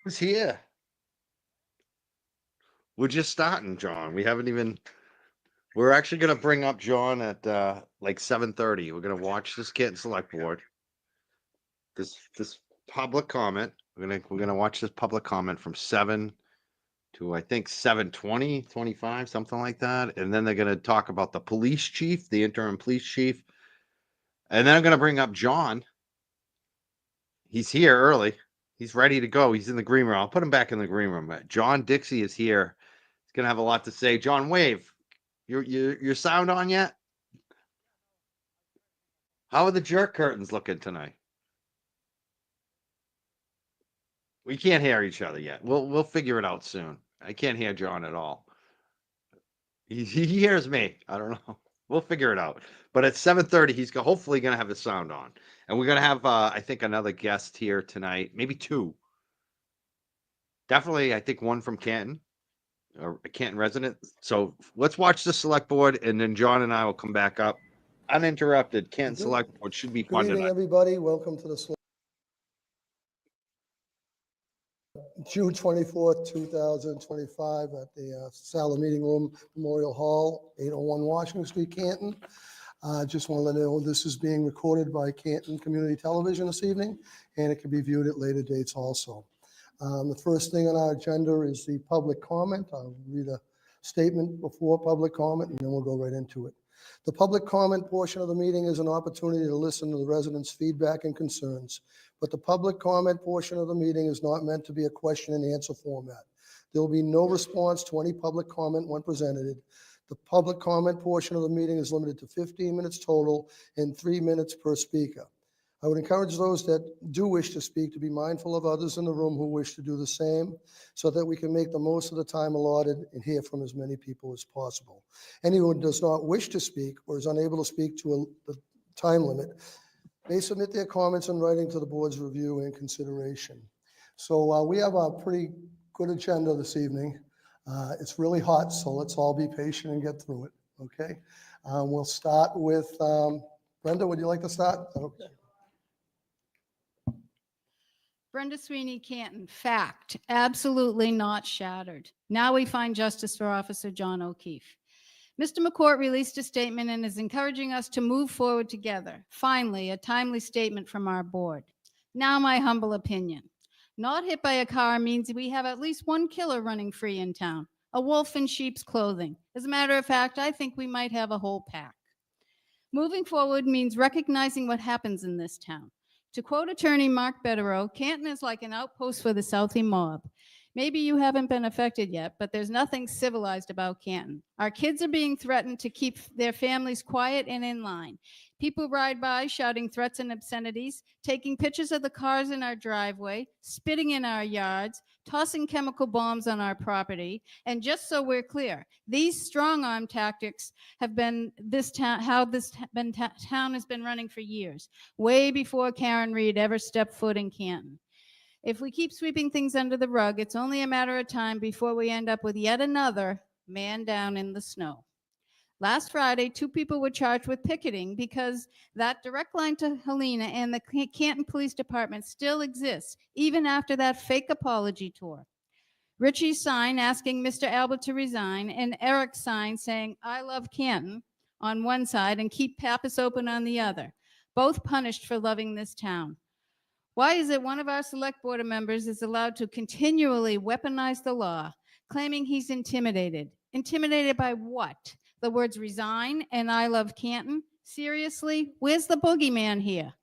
Who's here? We're just starting, John. We haven't even. We're actually going to bring up John at like 7:30. We're going to watch this Canton Select Board. This public comment. We're gonna watch this public comment from 7 to I think 7:20, 25, something like that. And then they're gonna talk about the police chief, the interim police chief. And then I'm gonna bring up John. He's here early. He's ready to go. He's in the green room. I'll put him back in the green room. John Dixie is here. He's gonna have a lot to say. John, wave. Your sound on yet? How are the jerk curtains looking tonight? We can't hear each other yet. We'll figure it out soon. I can't hear John at all. He hears me. I don't know. We'll figure it out. But at 7:30, he's hopefully going to have the sound on, and we're going to have I think another guest here tonight, maybe two. Definitely, I think one from Canton, or a Canton resident. So let's watch the select board, and then John and I will come back up uninterrupted. Canton Select Board should be Good fun evening, tonight. everybody. Welcome to the June 24th, 2025 at the Sala Meeting Room, Memorial Hall, 801 Washington Street, Canton. Just want to let you know this is being recorded by Canton Community Television this evening, and it can be viewed at later dates also. The first thing on our agenda is the public comment. I'll read a statement before public comment, and then we'll go right into it. The public comment portion of the meeting is an opportunity to listen to the residents' feedback and concerns, but the public comment portion of the meeting is not meant to be a question and answer format. There will be no response to any public comment when presented. The public comment portion of the meeting is limited to 15 minutes total and 3 minutes per speaker. I would encourage those that do wish to speak to be mindful of others in the room who wish to do the same, so that we can make the most of the time allotted and hear from as many people as possible. Anyone who does not wish to speak or is unable to speak to the time limit may submit their comments in writing to the board's review and consideration. So we have a pretty good agenda this evening. It's really hot, so let's all be patient and get through it, okay? We'll start with, Brenda, would you like to start? Okay. Brenda Sweeney, Canton. Fact, absolutely not shattered. Now we find justice for Officer John O'Keefe. Mr. McCourt released a statement and is encouraging us to move forward together. Finally, a timely statement from our board. Now my humble opinion. Not hit by a car means we have at least one killer running free in town, a wolf in sheep's clothing. As a matter of fact, I think we might have a whole pack. Moving forward means recognizing what happens in this town. To quote attorney Mark Betterow, Canton is like an outpost for the Southie mob. Maybe you haven't been affected yet, but there's nothing civilized about Canton. Our kids are being threatened to keep their families quiet and in line. People ride by shouting threats and obscenities, taking pictures of the cars in our driveway, spitting in our yards, tossing chemical bombs on our property. And just so we're clear, these strong-arm tactics have been how this town has been running for years, way before Karen Reed ever stepped foot in Canton. If we keep sweeping things under the rug, it's only a matter of time before we end up with yet another man down in the snow. Last Friday, 2 people were charged with picketing because that direct line to Helena and the Canton Police Department still exists, even after that fake apology tour. Richie's sign asking Mr. Albert to resign, and Eric's sign saying, "I love Canton," on one side and "Keep Pappas open" on the other, both punished for loving this town. Why is it one of our select board members is allowed to continually weaponize the law, claiming he's intimidated? Intimidated by what? The words "resign" and "I love Canton"? Seriously? Where's the boogeyman here?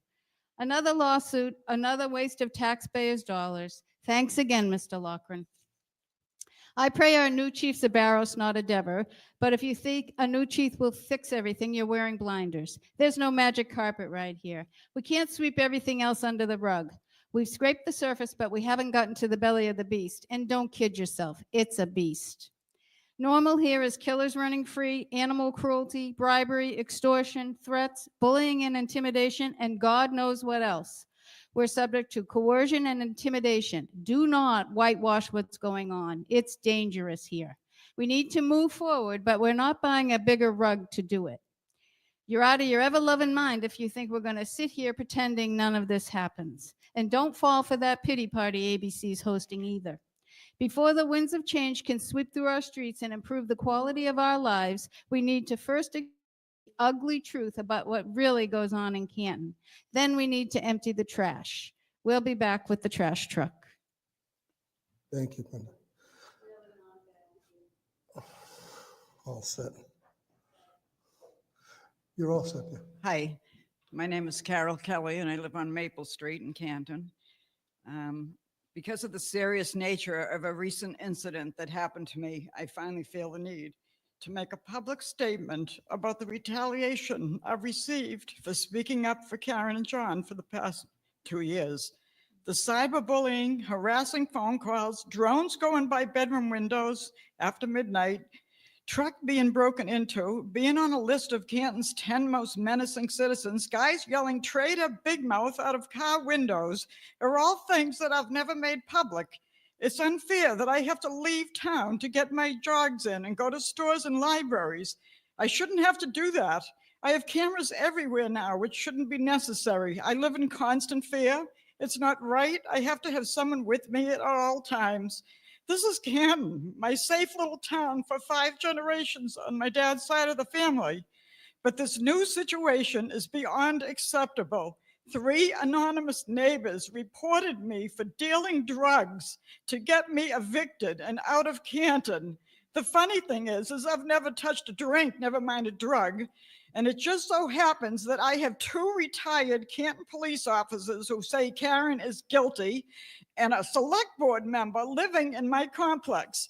Another lawsuit, another waste of taxpayers' dollars. Thanks again, Mr. Loughran. I pray our new chief's a Barros, not a Deborah, but if you think a new chief will fix everything, you're wearing blinders. There's no magic carpet right here. We can't sweep everything else under the rug. We've scraped the surface, but we haven't gotten to the belly of the beast. And don't kid yourself, it's a beast. Normal here is killers running free, animal cruelty, bribery, extortion, threats, bullying and intimidation, and God knows what else. We're subject to coercion and intimidation. Do not whitewash what's going on. It's dangerous here. We need to move forward, but we're not buying a bigger rug to do it. You're out of your ever-loving mind if you think we're going to sit here pretending none of this happens. And don't fall for that pity party ABC's hosting either. Before the winds of change can sweep through our streets and improve the quality of our lives, we need to first accept the ugly truth about what really goes on in Canton. Then we need to empty the trash. We'll be back with the trash truck. Thank you, Brenda. All set. You're all set there. Hi, my name is Carol Kelly and I live on Maple Street in Canton. Because of the serious nature of a recent incident that happened to me, I finally feel the need to make a public statement about the retaliation I've received for speaking up for Karen and John for the past 2 years. The cyberbullying, harassing phone calls, drones going by bedroom windows after midnight, truck being broken into, being on a list of Canton's 10 most menacing citizens, guys yelling traitor big mouth out of car windows are all things that I've never made public. It's unfair that I have to leave town to get my jogs in and go to stores and libraries. I shouldn't have to do that. I have cameras everywhere now, which shouldn't be necessary. I live in constant fear. It's not right. I have to have someone with me at all times. This is Canton, my safe little town for 5 generations on my dad's side of the family. But this new situation is beyond acceptable. 3 anonymous neighbors reported me for dealing drugs to get me evicted and out of Canton. The funny thing is I've never touched a drink, never mind a drug. And it just so happens that I have 2 retired Canton police officers who say Karen is guilty and a select board member living in my complex.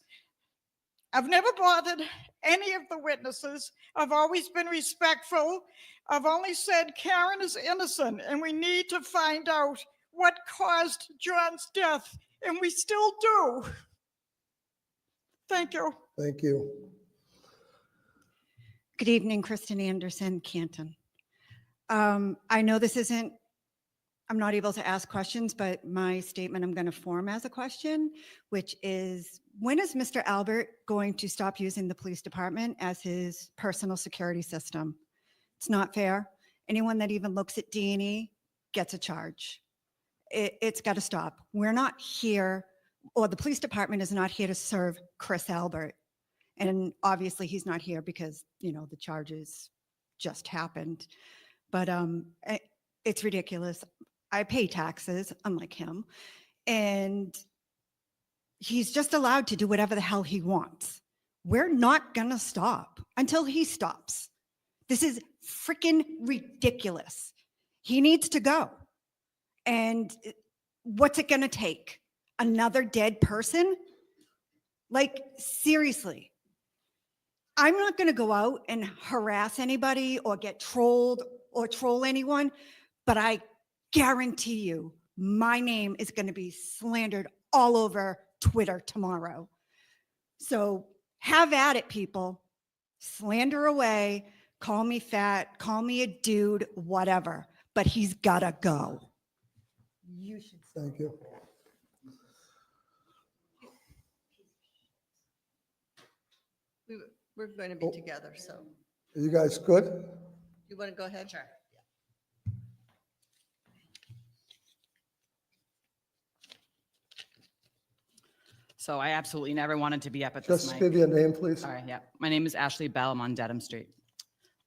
I've never bothered any of the witnesses. I've always been respectful. I've only said Karen is innocent and we need to find out what caused John's death, and we still do. Thank you. Thank you. Good evening, Kristen Anderson, Canton. I know this isn't, I'm not able to ask questions, but my statement I'm going to form as a question, which is, when is Mr. Albert going to stop using the police department as his personal security system? It's not fair. Anyone that even looks at D&E gets a charge. It's got to stop. We're not here, or the police department is not here to serve Chris Albert. And obviously he's not here because, you know, the charges just happened. But it's ridiculous. I pay taxes, unlike him. And he's just allowed to do whatever the hell he wants. We're not gonna stop until he stops. This is freaking ridiculous. He needs to go. And what's it gonna take? Another dead person? Like, seriously. I'm not going to go out and harass anybody or get trolled or troll anyone, but I guarantee you my name is going to be slandered all over Twitter tomorrow. So have at it, people. Slander away, call me fat, call me a dude, whatever, but he's got to go. You should. Thank you. We're going to be Oh. together, so Are you guys good? you want to go ahead? Sure. So I absolutely never wanted to be up at this Just mic. give your name, please. All right, yeah. My name is Ashley Bell. I'm on Dedham Street.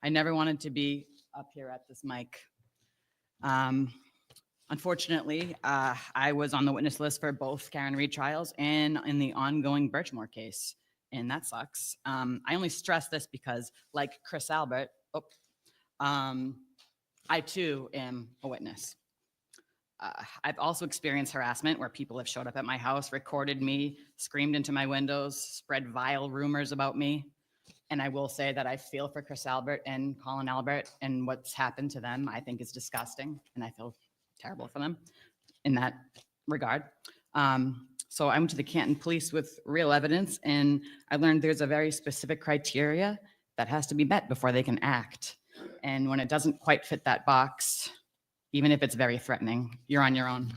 I never wanted to be up here at this mic. Unfortunately, I was on the witness list for both Karen Reed trials and in the ongoing Birchmore case, and that sucks. I only stress this because, like Chris Albert, I too am a witness. I've also experienced harassment where people have showed up at my house, recorded me, screamed into my windows, spread vile rumors about me. And I will say that I feel for Chris Albert and Colin Albert, and what's happened to them, I think is disgusting. And I feel terrible for them in that regard. So I went to the Canton Police with real evidence, and I learned there's a very specific criteria that has to be met before they can act. And when it doesn't quite fit that box, even if it's very threatening, you're on your own.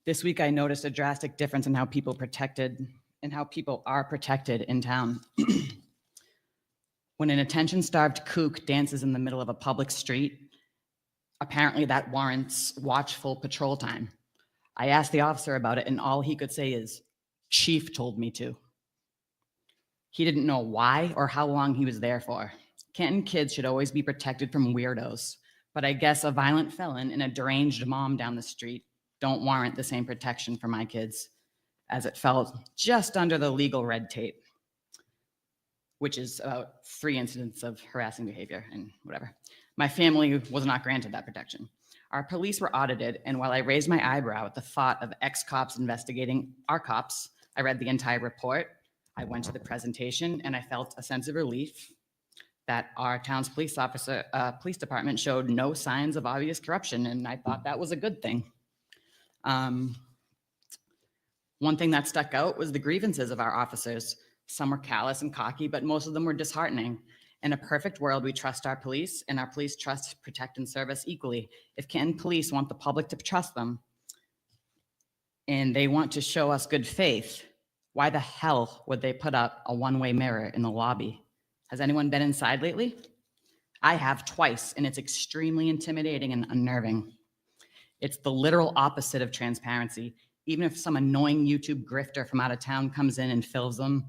This week, I noticed a drastic difference in how people are protected in town. When an attention-starved kook dances in the middle of a public street, Apparently that warrants watchful patrol time. I asked the officer about it and all he could say is, "Chief told me to." He didn't know why or how long he was there for. Canton kids should always be protected from weirdos, but I guess a violent felon and a deranged mom down the street don't warrant the same protection for my kids, as it fell just under the legal red tape, which is about 3 incidents of harassing behavior and whatever. My family was not granted that protection. Our police were audited, and while I raised my eyebrow at the thought of ex-cops investigating our cops, I read the entire report, I went to the presentation, and I felt a sense of relief that our town's police department showed no signs of obvious corruption, and I thought that was a good thing. One thing that stuck out was the grievances of our officers. Some were callous and cocky, but most of them were disheartening. In a perfect world, we trust our police, and our police trust, protect, and serve us equally. If Canton police want the public to trust them, and they want to show us good faith, why the hell would they put up a one-way mirror in the lobby? Has anyone been inside lately? I have twice, and it's extremely intimidating and unnerving. It's the literal opposite of transparency. Even if some annoying YouTube grifter from out of town comes in and fills them,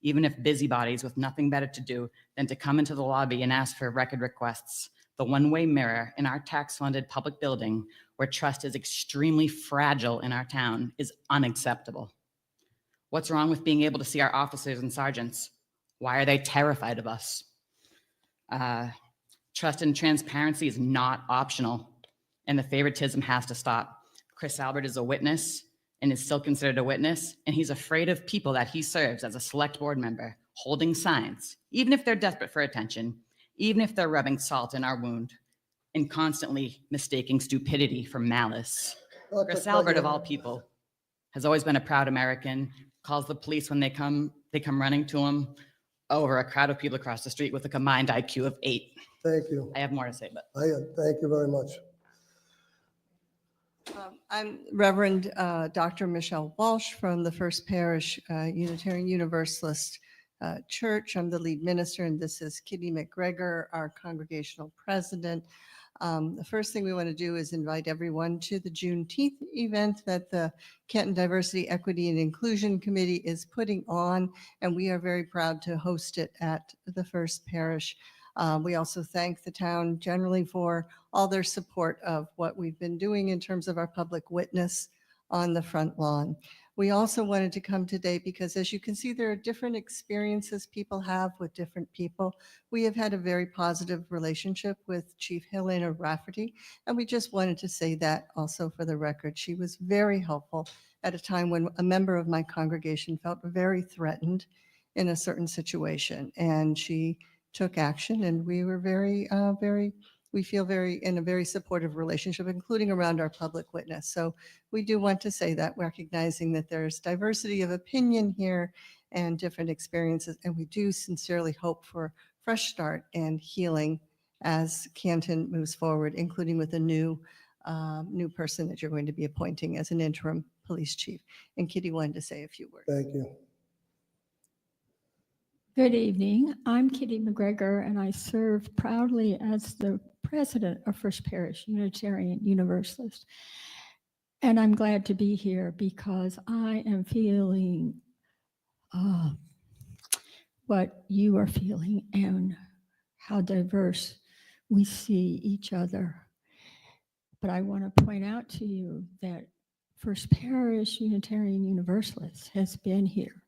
even if busybodies with nothing better to do than to come into the lobby and ask for record requests, the one-way mirror in our tax-funded public building, where trust is extremely fragile in our town, is unacceptable. What's wrong with being able to see our officers and sergeants? Why are they terrified of us? Trust and transparency is not optional, and the favoritism has to stop. Chris Albert is a witness and is still considered a witness, and he's afraid of people that he serves as a select board member holding signs, even if they're desperate for attention, even if they're rubbing salt in our wound, and constantly mistaking stupidity for malice. Chris Albert, of all people, has always been a proud American, calls the police when they come running to him over a crowd of people across the street with a combined IQ of 8. Thank you. I have more to say, but. Thank you very much. I'm Reverend Dr. Michelle Walsh from the First Parish Unitarian Universalist Church. I'm the lead minister, and this is Kitty McGregor, our congregational president. The first thing we want to do is invite everyone to the Juneteenth event that the Canton Diversity, Equity, and Inclusion Committee is putting on, and we are very proud to host it at the First Parish. We also thank the town generally for all their support of what we've been doing in terms of our public witness on the front lawn. We also wanted to come today because, as you can see, there are different experiences people have with different people. We have had a very positive relationship with Chief Helena Rafferty, and we just wanted to say that also for the record. She was very helpful at a time when a member of my congregation felt very threatened in a certain situation, and she took action, and we were we feel in a very supportive relationship, including around our public witness. So we do want to say that, recognizing that there's diversity of opinion here and different experiences, and we do sincerely hope for fresh start and healing as Canton moves forward, including with a new person that you're going to be appointing as an interim police chief. And Kitty wanted to say a few words. Thank you. Good evening. I'm Kitty McGregor, and I serve proudly as the president of First Parish Unitarian Universalist. And I'm glad to be here because I am feeling what you are feeling and how diverse we see each other. But I want to point out to you that First Parish Unitarian Universalist has been here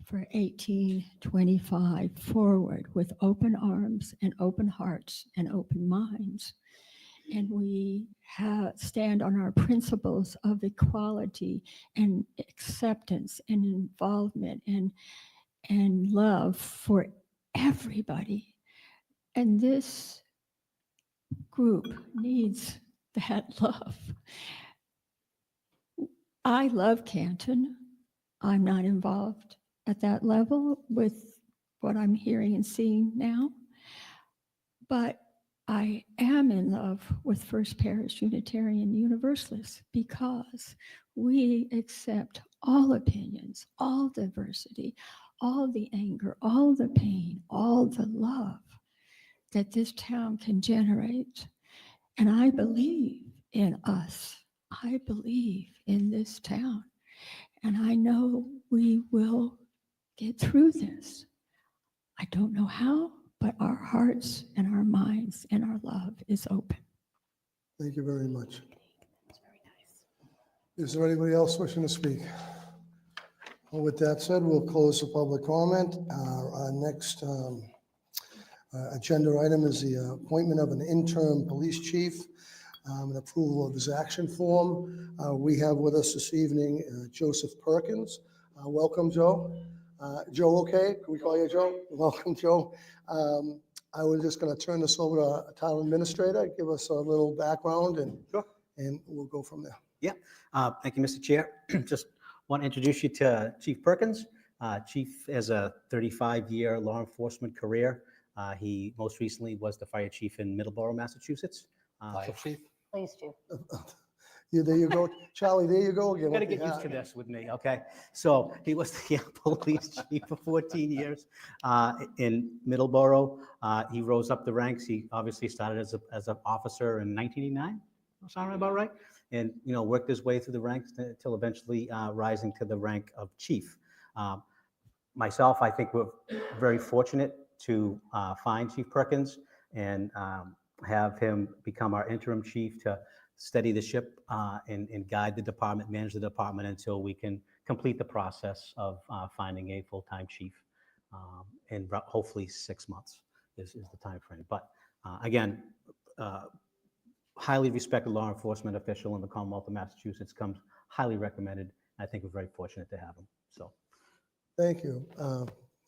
for 1825 forward with open arms and open hearts and open minds. And we stand on our principles of equality and acceptance and involvement and love for everybody. And this group needs that love. I love Canton. I'm not involved at that level with what I'm hearing and seeing now. But I am in love with First Parish Unitarian Universalists because we accept all opinions, all diversity, all the anger, all the pain, all the love that this town can generate. And I believe in us. I believe in this town. And I know we will get through this. I don't know how, but our hearts and our minds and our love is open. Thank you very much. Is there anybody else wishing to speak? Well, with that said, we'll close the public comment. Our next agenda item is the appointment of an interim police chief and approval of his action form. We have with us this evening Joseph Perkins. Welcome, Joe. Joe, okay? Can we call you Joe? Welcome, Joe. I was just going to turn this over to our town administrator, give us a little background, and Sure. and we'll go from there. Yeah, thank you, Mr. Chair. Just want to introduce you to Chief Perkins. Chief has a 35-year law enforcement career. He most recently was the fire chief in Middleborough, Massachusetts. Please do. Yeah, there you go. Charlie, there you go again. Got to get used to this with me, okay? So he was the police chief for 14 years in Middleborough. He rose up the ranks. He obviously started as an officer in 1989. Sound about right? And, you know, worked his way through the ranks until eventually rising to the rank of chief. Myself, I think we're very fortunate to find Chief Perkins and have him become our interim chief to steady the ship and guide the department, manage the department until we can complete the process of finding a full-time chief. And hopefully 6 months is the time frame. But again, highly respected law enforcement official in the Commonwealth of Massachusetts, comes highly recommended. I think we're very fortunate to have him. So, Thank you.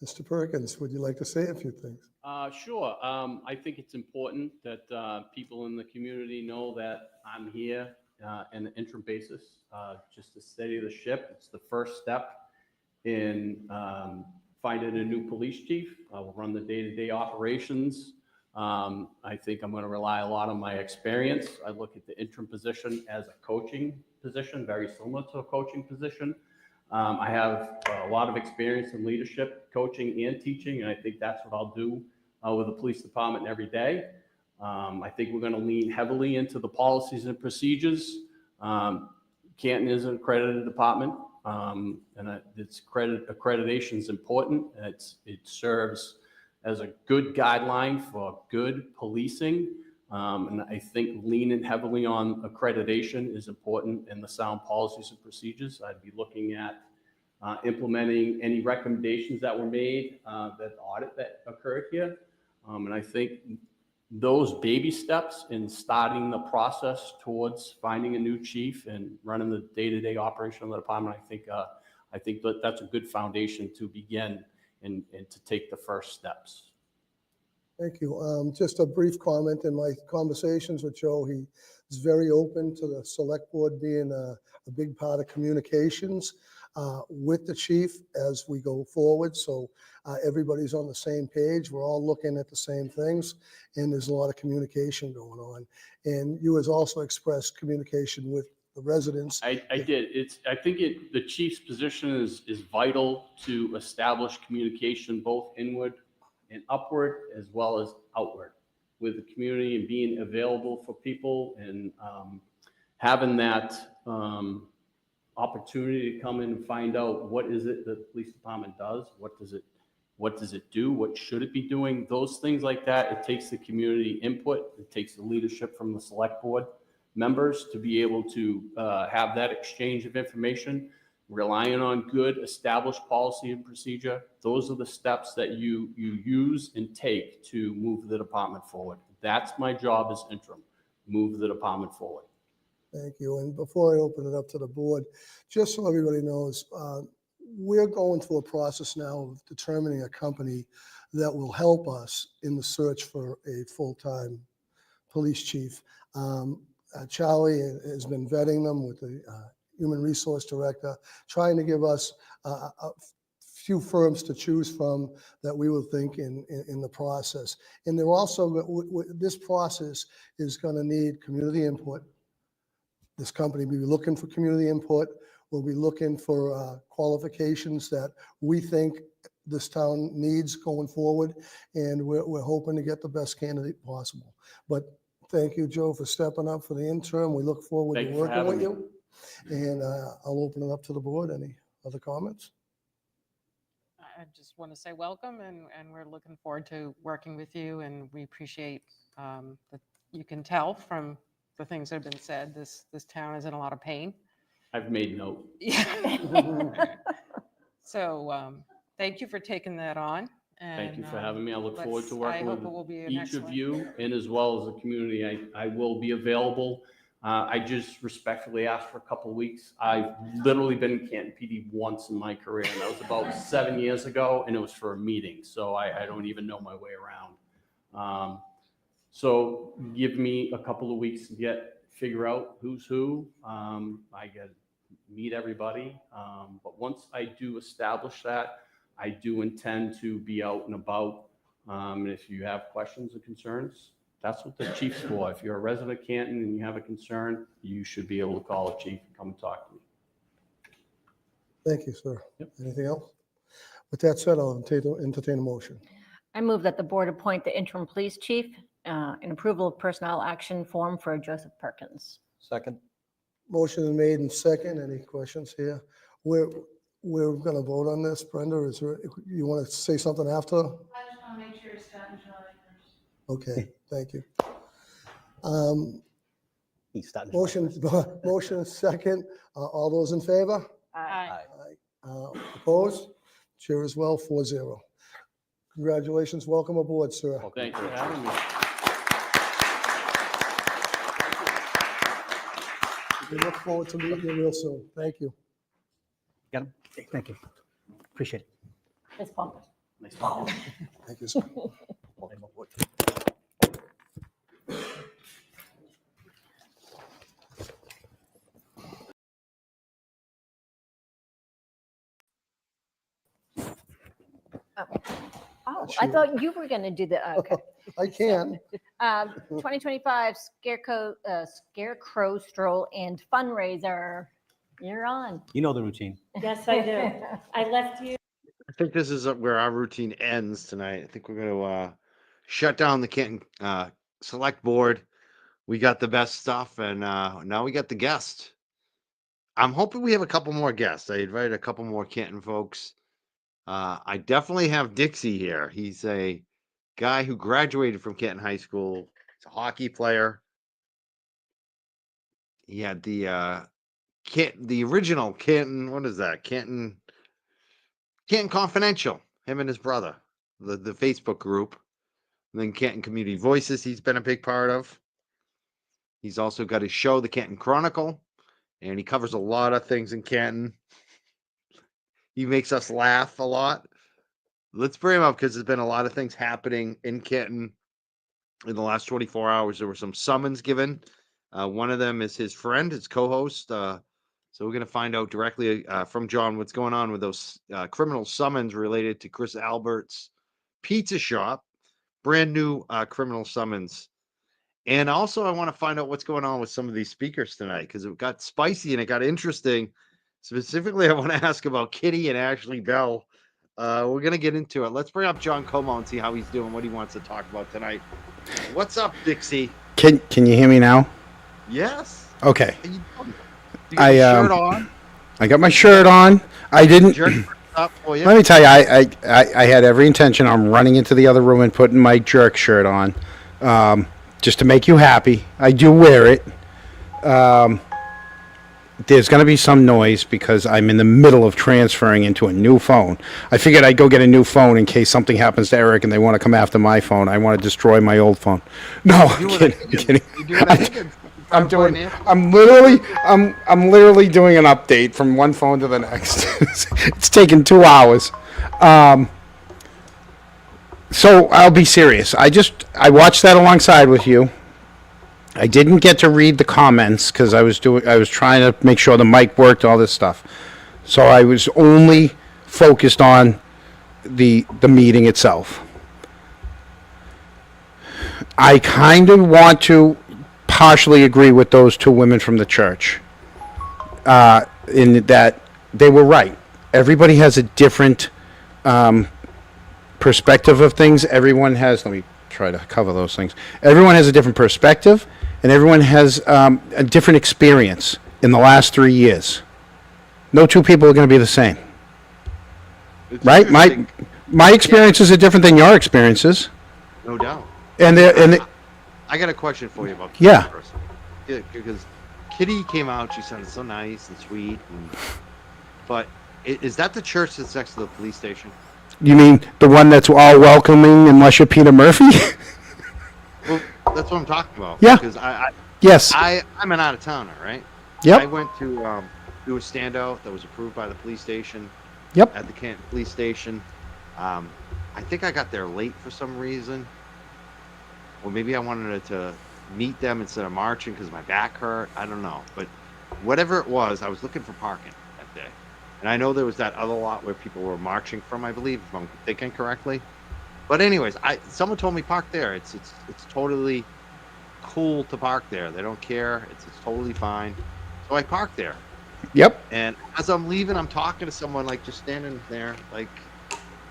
Mr. Perkins, would you like to say a few things? Sure. I think it's important that people in the community know that I'm here on an interim basis, just to steady the ship. It's the first step in finding a new police chief. I will run the day-to-day operations. I think I'm going to rely a lot on my experience. I look at the interim position as a coaching position, very similar to a coaching position. I have a lot of experience in leadership, coaching, and teaching, and I think that's what I'll do with the police department every day. I think we're going to lean heavily into the policies and procedures. Canton is an accredited department, and its accreditation is important. And it serves as a good guideline for good policing. And I think leaning heavily on accreditation is important in the sound policies and procedures. I'd be looking at implementing any recommendations that were made, that audit that occurred here. And I think those baby steps in starting the process towards finding a new chief and running the day-to-day operation of the department, I think that that's a good foundation to begin and to take the first steps. Thank you. Just a brief comment. In my conversations with Joe, he is very open to the select board being a big part of communications with the chief as we go forward. So everybody's on the same page. We're all looking at the same things, and there's a lot of communication going on. And you has also expressed communication with the residents. I did. I think the chief's position is vital to establish communication both inward and upward as well as outward with the community, and being available for people, and having that opportunity to come in and find out what is it that the police department does, what does it do, what should it be doing, those things like that. It takes the community input, it takes the leadership from the select board members to be able to have that exchange of information, relying on good established policy and procedure. Those are the steps that you use and take to move the department forward. That's my job as interim, move the department forward. Thank you. And before I open it up to the board, just so everybody knows, we're going through a process now of determining a company that will help us in the search for a full-time police chief. Charlie has been vetting them with the human resource director, trying to give us a few firms to choose from that we will think in the process. And they're also, this process is going to need community input. This company will be looking for community input. We'll be looking for qualifications that we think this town needs going forward. And we're hoping to get the best candidate possible. But Thank you, Joe, for stepping up for the interim. We look forward Thank to you for working with having you. And I'll open it up to the board. Any other comments? I just want to say welcome, and we're looking forward to working with you, and we appreciate that you can tell from the things that have been said, this town is in a lot of pain. I've made note. So thank you for taking that on. Thank you and, for having me. I look forward to I working hope it will with be an each of excellent. you and as well as the community. I will be available. I just respectfully asked for a couple of weeks. I've literally been in Canton PD once in my career, and that was about 7 years ago, and it was for a meeting. So I don't even know my way around. So give me a couple of weeks to figure out who's who. I get meet everybody. But once I do establish that, I do intend to be out and about. And if you have questions or concerns, that's what the chief's for. If you're a resident of Canton and you have a concern, you should be able to call the chief and come and talk to me. Thank you, sir. Yep. Anything else? With that said, I'll entertain a motion. I move that the board appoint the interim police chief and approval of personnel action form for Joseph Perkins. Second. Motion is made and second. Any questions here? We're going to vote on this. Brenda, is there, you want to say something after? I just want to make sure it's done July 1st. Okay, thank you. He's starting. Motion second. All those in favor? Aye. Opposed? Chair as well, 4-0. Congratulations. Welcome aboard, sir. Well, thanks for having me. We look forward to meeting you real soon. Thank you. Got him? Thank you. Appreciate it. Ms. Palmer. Nice talking to you. Thank you, sir. Oh, I thought you were going to do the, okay. I can. 2025 Scarecrow Stroll and Fundraiser. You're on. You know the routine. Yes, I do. I left you. I think this is where our routine ends tonight. I think we're going to shut down the Canton Select Board. We got the best stuff, and now we got the guest. I'm hoping we have a couple more guests. I invited a couple more Canton folks. I definitely have Dixie here. He's a guy who graduated from Canton High School. He's a hockey player. He had the original Canton. What is that? Canton Confidential. Him and his brother. The Facebook group. And then Canton Community Voices. He's been a big part of. He's also got his show, the Canton Chronicle, and he covers a lot of things in Canton. He makes us laugh a lot. Let's bring him up because there's been a lot of things happening in Canton in the last 24 hours. There were some summons given. One of them is his friend, his co-host. So we're going to find out directly from John what's going on with those criminal summons related to Chris Albert's pizza shop. Brand new criminal summons. And also I want to find out what's going on with some of these speakers tonight because it got spicy and it got interesting. Specifically, I want to ask about Kitty and Ashley Bell. We're going to get into it. Let's bring up John Como and see how he's doing, what he wants to talk about tonight. What's up, Dixie? Can you hear me now? Yes. Okay. You got your shirt on. I got my shirt on. I didn't. Jerk up for you. Let me tell you, I had every intention on running into the other room and putting my jerk shirt on, just to make you happy. I do wear it. There's going to be some noise because I'm in the middle of transferring into a new phone. I figured I'd go get a new phone in case something happens to Eric and they want to come after my phone. I want to destroy my old phone. No, I'm kidding. I'm literally doing an update from one phone to the next. It's taken 2 hours. So I'll be serious. I watched that alongside with you. I didn't get to read the comments because I was trying to make sure the mic worked, all this stuff. So I was only focused on the meeting itself. I kind of want to partially agree with those two women from the church in that they were right. Everybody has a different perspective of things. Everyone has, let me try to cover those things. Everyone has a different perspective, and everyone has a different experience in the last 3 years. No two people are going to be the same, It's right? interesting, My experiences are different than your experiences, no doubt. and I got a question for you about Yeah. Kitty first. Yeah, because Kitty came out, she sounded so nice and sweet, but is that the church that's next to the police station? you mean the one that's all welcoming unless you're Peter Murphy? Well, that's what I'm talking about. Yeah. Because Yes. I'm an out of towner, right? Yep. I went to do a standout that was approved by the police station. Yep. At the Canton Police Station. I think I got there late for some reason. Or maybe I wanted to meet them instead of marching because my back hurt. I don't know. But whatever it was, I was looking for parking that day. And I know there was that other lot where people were marching from, I believe, if I'm thinking correctly. But anyways, someone told me park there. It's totally cool to park there. They don't care. It's totally fine. So I parked there. Yep. And as I'm leaving, I'm talking to someone, like, just standing there, like,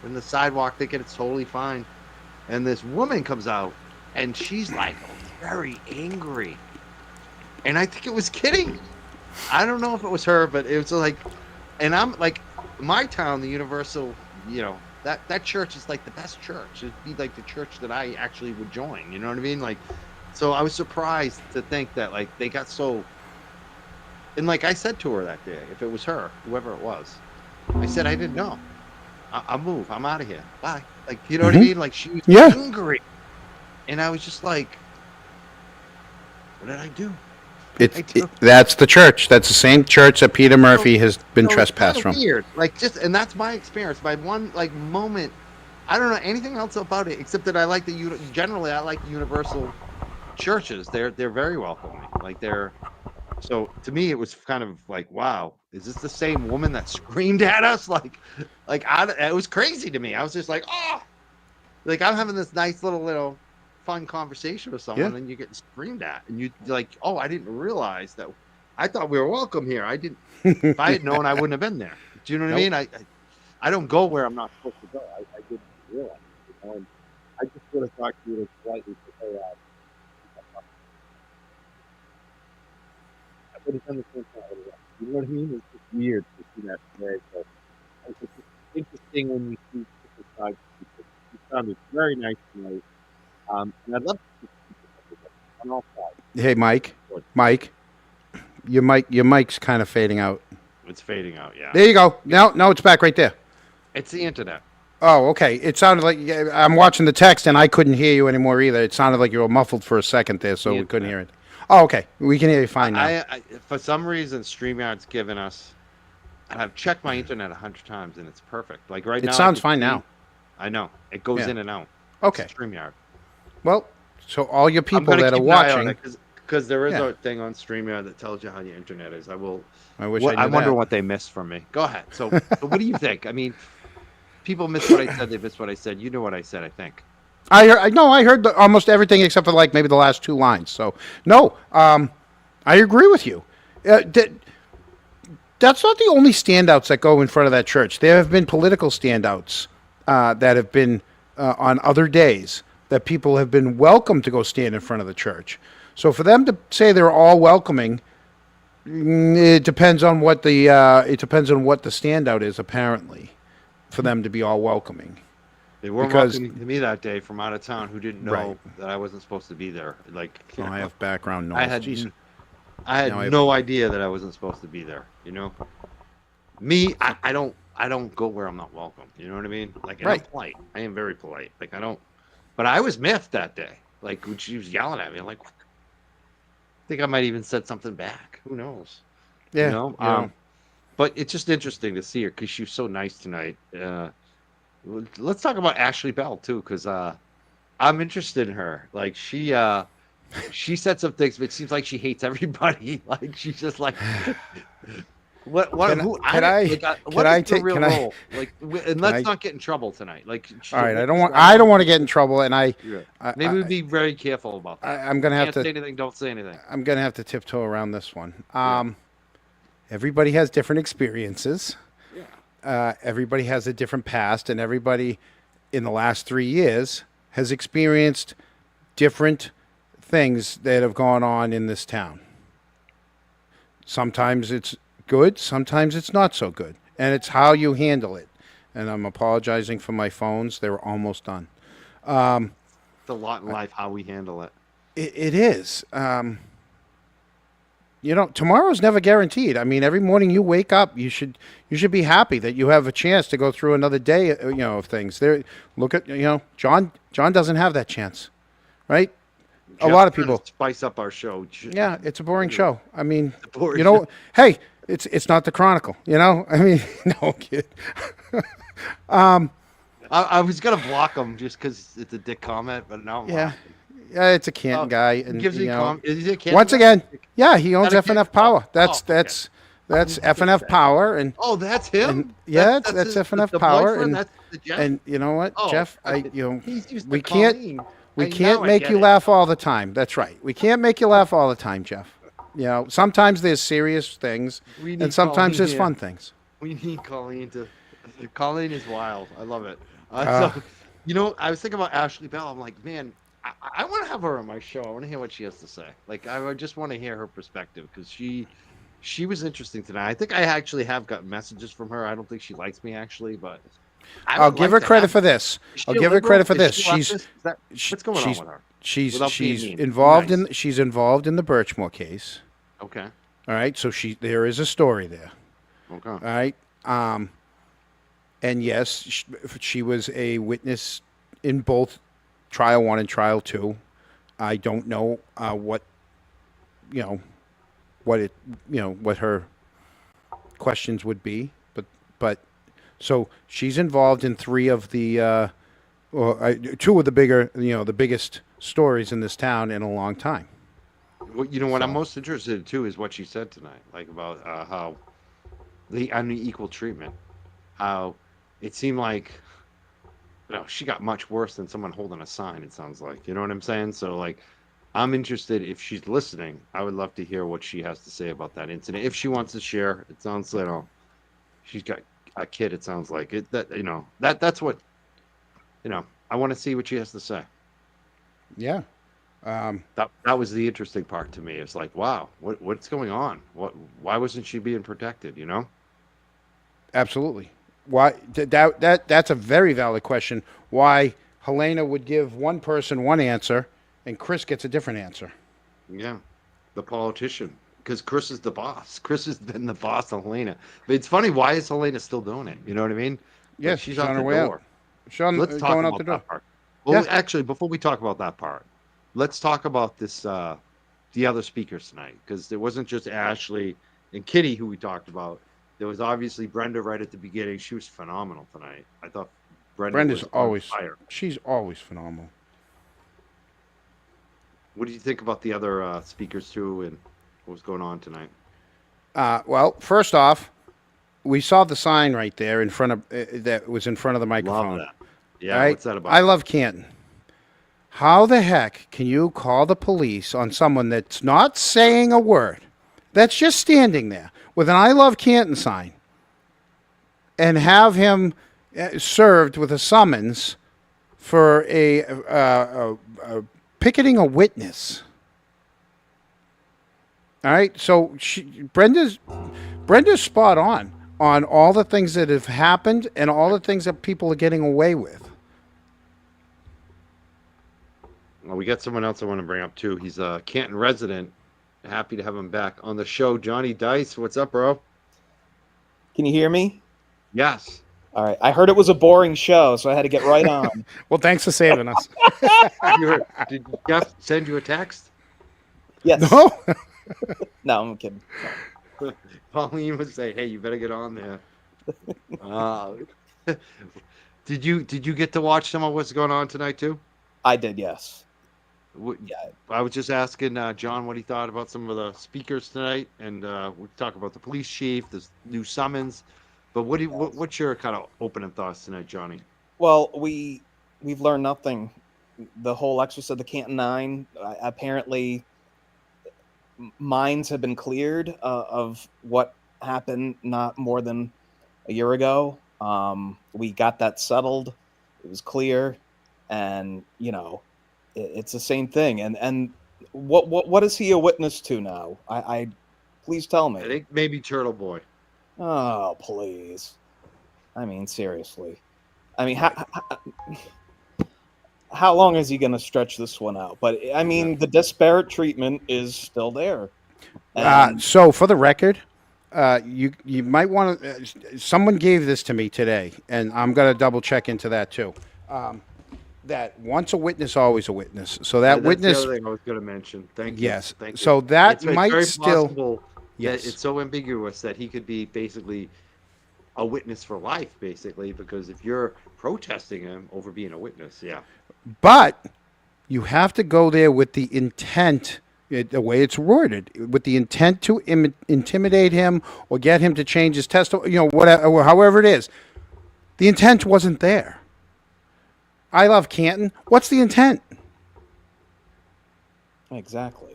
in the sidewalk, thinking it's totally fine. And this woman comes out, and she's, like, very angry. And I think it was Kitty. I don't know if it was her, but it was like, and I'm like, my town, the Universal, that church is like the best church. It'd be like the church that I actually would join. You know what I mean? Like, so I was surprised to think that, like, they got so. And like I said to her that day, if it was her, whoever it was, I said, I didn't know. I'll move. I'm out of here. Bye. Like, you know what I mean? Like, she was angry. And I was just like, what did I do? That's the church. That's the same church that Peter Murphy has been trespassed from. Weird. Like, and that's my experience. My one, like, moment, I don't know anything else about it except that I like generally I like universal churches. They're very welcoming. Like, so to me, it was kind of like, wow, is this the same woman that screamed at us? It was crazy to me. I was just like, oh, like, I'm having this nice little fun conversation with someone, and you're getting screamed at, and you're like, oh, I didn't realize that. I thought we were welcome here. I didn't. If I had known, I wouldn't have been there. Do you know what I mean? I don't go where I'm not supposed to go. I didn't realize. And I just would have talked to you slightly to say, I would have done the same thing. You know what I mean? It's just weird to see that today. So it's just interesting when you see different sides of people. You sounded very nice tonight. And I'd love to see people on all sides. Hey, Mike, your mic's kind of fading out. It's fading out, yeah. There you go. No, it's back right there. It's the internet. Oh, okay. It sounded like I'm watching the text, and I couldn't hear you anymore either. It sounded like you were muffled for a second there, so we couldn't hear it. Oh, okay. We can hear you fine now. I for some reason, StreamYard's given us. I've checked my internet 100 times, and it's perfect. Like right now, it sounds fine now. I know it goes in and out. Okay. It's StreamYard. Well, so all your people that are watching, because there is a thing on StreamYard that tells you how your internet is. I wish I knew wonder that. what they missed from me. Go ahead. So what do you think? I mean, people miss what I said. They miss what I said. You know what I said, I think. I heard almost everything except for like maybe the last two lines. So no, I agree with you. That's not the only standouts that go in front of that church. There have been political standouts that have been on other days that people have been welcome to go stand in front of the church. So for them to say they're all welcoming, it depends on what the standout is. Apparently, for them to be all welcoming. They weren't welcoming to me that day from out of town who didn't know that I wasn't supposed to be there. Like, I have background noise. I had no idea that I wasn't supposed to be there. You know, me, I don't go where I'm not welcome. You know what I mean? Like, I'm polite. I am very polite. Like, I don't. But I was miffed that day. Like, when she was yelling at me, I'm like, what? I think I might even said something back. Who knows? Yeah. You know? But it's just interesting to see her because she was so nice tonight. Let's talk about Ashley Bell too, because I'm interested in her. Like, she said some things, but it seems like she hates everybody. Like, she's just like, what's the real role? Like, and let's not get in trouble tonight. Like, all right, I don't want to get in trouble, and maybe we'd be very careful about that. I'm gonna have to say anything. Don't say anything. I'm gonna have to tiptoe around this one. Everybody has different experiences. Everybody has a different past, and everybody in the last 3 years has experienced different things that have gone on in this town. Sometimes it's good, sometimes it's not so good. And it's how you handle it. And I'm apologizing for my phones. They were almost done. It's a lot in life how we handle it. It is. Tomorrow's never guaranteed. I mean, every morning you wake up, you should be happy that you have a chance to go through another day, of things. Look at, John doesn't have that chance, right? A lot of Jeff, people spice up our show. Yeah, it's a boring show. I mean, boring hey, it's not the Chronicle, I mean, no kid. I was gonna block him just because it's a dick comment, but now I'm Yeah. laughing. Yeah, it's a Canton guy, and Gives me is he a Canton once guy? again, yeah, he owns Not a FNF Canton- Power. oh, That's FNF Power, and Oh, that's him. and yeah, that's his- FNF the Power, boyfriend? and That's the Jeff? and you know what, Oh, Jeff, he's used to we can't Colleen. we Now can't I make get you it. laugh all the time. That's right. We can't make you laugh all the time, Jeff. Sometimes there's serious things, We need and sometimes Colleen there's here. fun things. We need Colleen to. Colleen is wild. I love it. Uh, I was thinking about Ashley Bell. I'm like, man, I want to have her on my show. I want to hear what she has to say. Like, I would just want to hear her perspective because she was interesting tonight. I think I actually have gotten messages from her. I don't think she likes me actually, but I'll give her credit for this. I'll give her credit for this. What's going on with her? She's Without being she's mean. involved Nice. she's involved in the Birchmore case. Okay. All right, so there is a story there. Okay. All right, and yes, she was a witness in both trial 1 and trial 2. I don't know what her questions would be, but so she's involved in 3 of the 2 of the bigger, the biggest stories in this town in a long time. Well, what I'm most interested in too is what she said tonight, like about how the unequal treatment, how it seemed like, she got much worse than someone holding a sign. It sounds like, you know what I'm saying? So like, I'm interested if she's listening. I would love to hear what she has to say about that incident. If she wants to share, it sounds she's got a kid. It sounds like it. That's what, I want to see what she has to say. Yeah. That was the interesting part to me. It's like, wow, what's going on? Why wasn't she being protected? Absolutely. Why that's a very valid question. Why Helena would give one person one answer and Chris gets a different answer. Yeah, the politician, because Chris is the boss. Chris has been the boss of Helena. But it's funny, why is Helena still doing it? You know what I mean? Yes, she's she's on out her the way door. out. Let's talk going about out the door. that part. Well, Yeah. actually, before we talk about that part, let's talk about this. The other speakers tonight, because there wasn't just Ashley and Kitty who we talked about. There was obviously Brenda right at the beginning. She was phenomenal tonight. I thought Brenda's was on always fire. she's always phenomenal. What do you think about the other speakers too, and what was going on tonight? Well, first off, we saw the sign right there in front of that was in front of the microphone. Love that. Yeah, All right? what's that about? I love Canton. How the heck can you call the police on someone that's not saying a word, that's just standing there with an I love Canton sign, and have him served with a summons for picketing a witness? All right, so Brenda's spot on all the things that have happened and all the things that people are getting away with. Well, we got someone else I want to bring up too. He's a Canton resident. Happy to have him back on the show. Johnny Dice, what's up, bro? Can you hear me? Yes. All right. I heard it was a boring show, so I had to get right on. Well, thanks for saving us. Did Jeff send you a text? Yes. No. No, I'm kidding. No. Pauline would say, "Hey, you better get on there." Did you get to watch some of what's going on tonight too? I did, yes. Yeah. I was just asking John what he thought about some of the speakers tonight, and we talk about the police chief, this new summons. But what's your kind of opening thoughts tonight, Johnny? Well, we've learned nothing. The whole exercise of the Canton Nine, apparently minds have been cleared of what happened not more than a year ago. We got that settled. It was clear. and it's the same thing. And what is he a witness to now? I please tell me. I think maybe Turtle Boy. Oh, please. I mean, seriously. I mean, how long is he going to stretch this one out? But I mean, the disparate treatment is still there. And So for the record, you might want to. Someone gave this to me today, and I'm going to double check into that too. That once a witness, always a witness. So that That's witness. the other thing I was going to mention. Thank you. Yes. Thank you. So that It's might very still. possible Yes. that it's so ambiguous that he could be basically a witness for life, basically, because if you're protesting him over being a witness, yeah. But you have to go there with the intent, the way it's worded, with the intent to intimidate him or get him to change his testimony, whatever, or however it is. The intent wasn't there. I love Canton. What's the intent? exactly.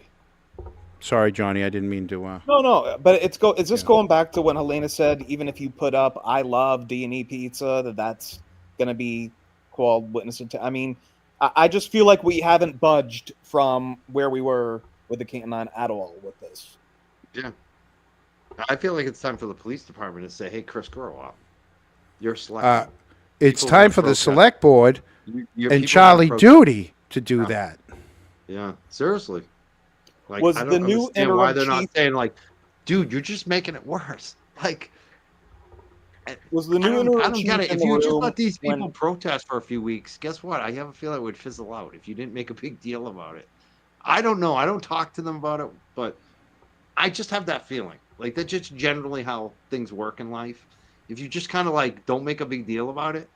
Sorry, Johnny, I didn't mean to. No, but it's just going back to when Helena said, even if you put up, I love D&E pizza, that's going to be called witness intent. I mean, I just feel like we haven't budged from where we were with the Canton 9 at all with this. Yeah. I feel like it's time for the police department to say, hey, Chris, grow up. You're select. It's People time are for the protest. select board Your and people Charlie are Duty to do Yeah. that. Yeah, seriously. Like, Was I don't the new understand why interim they're not chief- saying, like, dude, you're just making it worse. Like, Was the I new don't interim get chief it. in If the you just room let these people when- protest for a few weeks, guess what? I have a feeling it would fizzle out if you didn't make a big deal about it. I don't know. I don't talk to them about it, but I just have that feeling. Like, that's just generally how things work in life. If you just kind of like don't make a big deal about it,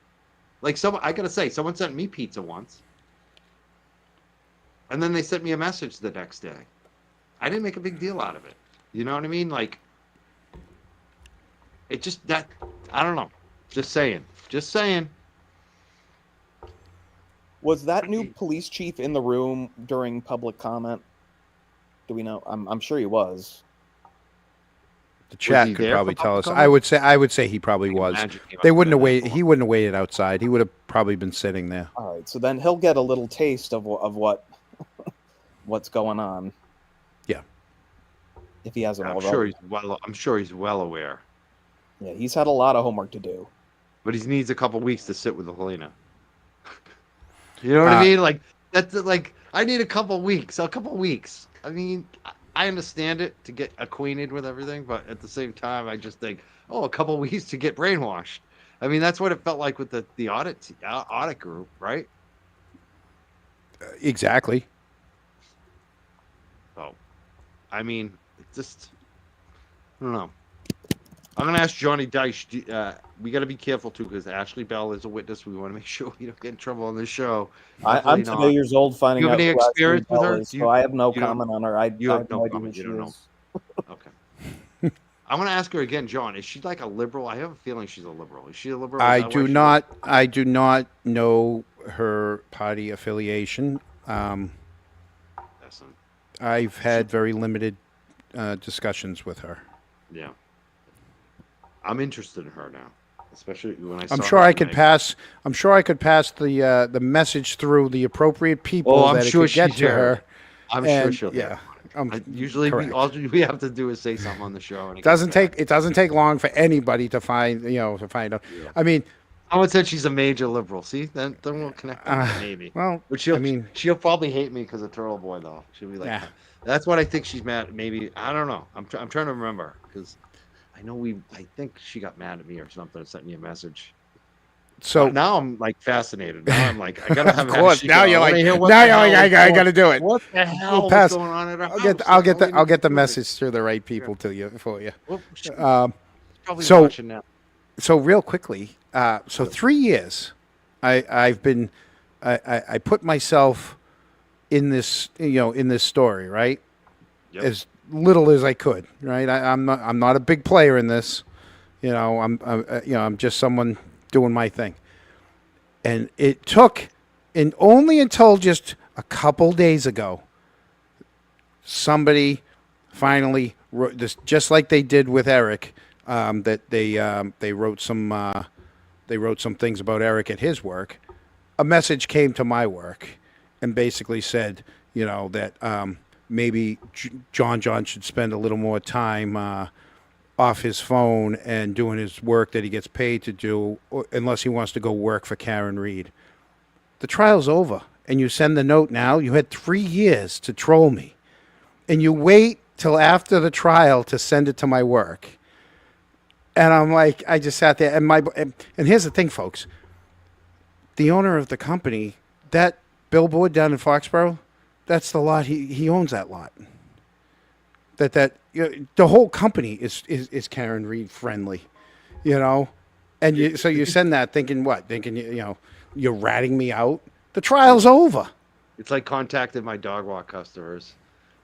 like I gotta say, someone sent me pizza once, and then they sent me a message the next day. I didn't make a big deal out of it. You know what I mean? Like, it just that I don't know. Just saying. Just saying. Was that new police chief in the room during public comment? Do we know? I'm sure he was. The chat he could there probably for tell us. public I would say he probably was. imagine he They must wouldn't have have been waited. there. He wouldn't have waited outside. He would have probably been sitting there. All right, so then he'll get a little taste of what what's going on. Yeah. If he hasn't I'm already. sure he's well aware. Yeah, he's had a lot of homework to do. But he needs a couple weeks to sit with Helena. You know what I mean? Like that's like I need a couple weeks. I mean, I understand it to get acquainted with everything, but at the same time, I just think, a couple weeks to get brainwashed. I mean, that's what it felt like with the audit group, right? Exactly. So, I mean, it's just I don't know. I'm gonna ask Johnny Dice. We got to be careful too, because Ashley Bell is a witness. We want to make sure we don't get in trouble on this show. I'm Hopefully today not. years old finding You have out any who Ashley experience with Bell her? is, Do so I have no you don't- comment on her. I You have have no no idea comment. who You she don't know. is. Okay. I'm gonna ask her again, John. Is she like a liberal? I have a feeling she's a liberal. Is she a liberal? Is I that why do she- not. I do not know her party affiliation. Listen, I've had very limited discussions with her. yeah. I'm interested in her now, especially when I. Saw I'm sure her I could tonight. pass. I'm sure I could pass the message through the appropriate people Oh, I'm that sure it could get she's to here. her. I'm sure and, she'll. yeah. Usually, correct. all we have to do is say something on the show, and It doesn't take long for anybody to find out. Yeah. I mean, Someone said she's a major liberal. See, then we'll connect. Maybe. well, But she'll probably hate me because of Turtle Boy, though. She'll be like, Yeah. That's what I think she's mad. Maybe I don't know. I'm trying to remember because I know I think she got mad at me or something and sent me a message. so But now I'm like fascinated. Now I'm like, I gotta have. of course Ashley now go. you're I wanna like hear what now the you're like hell is I got to going- do it. What the hell is pass. going on at our I'll house? get I'll get That's the all I'll get the we do. message to the right people to you for you. Well, she's probably so- watching now. So real quickly, so 3 years, I've been, I put myself in this, in this story, right? Yep. As little as I could, right? I'm not a big player in this, I'm just someone doing my thing, and it took, and only until just a couple days ago, somebody finally wrote this, just like they did with Eric. That they wrote some things about Eric at his work. a message came to my work and basically said, you know, that maybe John should spend a little more time off his phone and doing his work that he gets paid to do, unless he wants to go work for Karen Reed. The trial's over, and you send the note now. You had 3 years to troll me, and you wait till after the trial to send it to my work. And I'm like, I just sat there, and here's the thing, folks. The owner of the company, that billboard down in Foxborough, that's the lot. He owns that lot. That you know, the whole company is Karen Reed friendly, you know, and so you send that thinking what? Thinking you know you're ratting me out. The trial's over. It's like contacted my dog walk customers.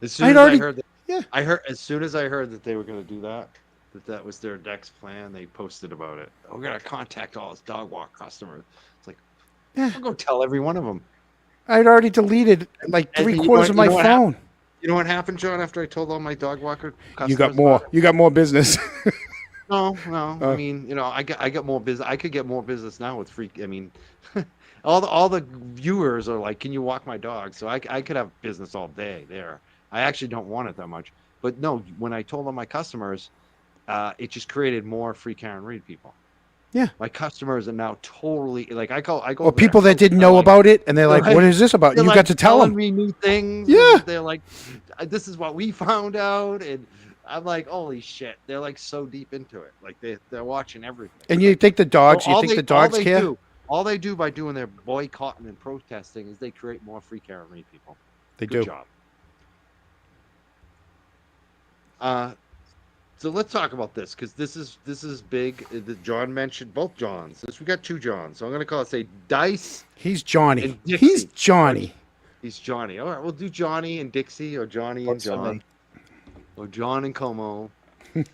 As soon as I heard that, yeah. I heard as soon as I heard that they were going to do that, that was their next plan. They posted about it. We're going to contact all his dog walk customers. It's like, yeah, I'll go tell every one of them. I'd already deleted like three-quarters of my phone. You know what happened, John? After I told all my dog walker customers, You got more. You got more business. No. I mean, you know, I got more business. I could get more business now with free. I mean, all the viewers are like, "Can you walk my dog?" So I could have business all day there. I actually don't want it that much, but no. When I told all my customers, it just created more free Karen Reed people. Yeah, my customers are now totally like I go. Well, people that didn't know about it, and they're like, "What is this about?" You like got to tell telling them. me new things. Yeah, they're like, "This is what we found out," and I'm like, "Holy shit!" They're like so deep into it, like they're watching everything. And you think the dogs? So you think the dogs care? All they do by doing their boycotting and protesting is they create more free Karen Reed people. They Good do. Job. So let's talk about this because this is big. John mentioned both Johns. We got two Johns, so I'm gonna say Dice. He's Johnny. And Dixie. He's Johnny. He's Johnny. All right, we'll do Johnny and Dixie, or Johnny and John, or John and Como. It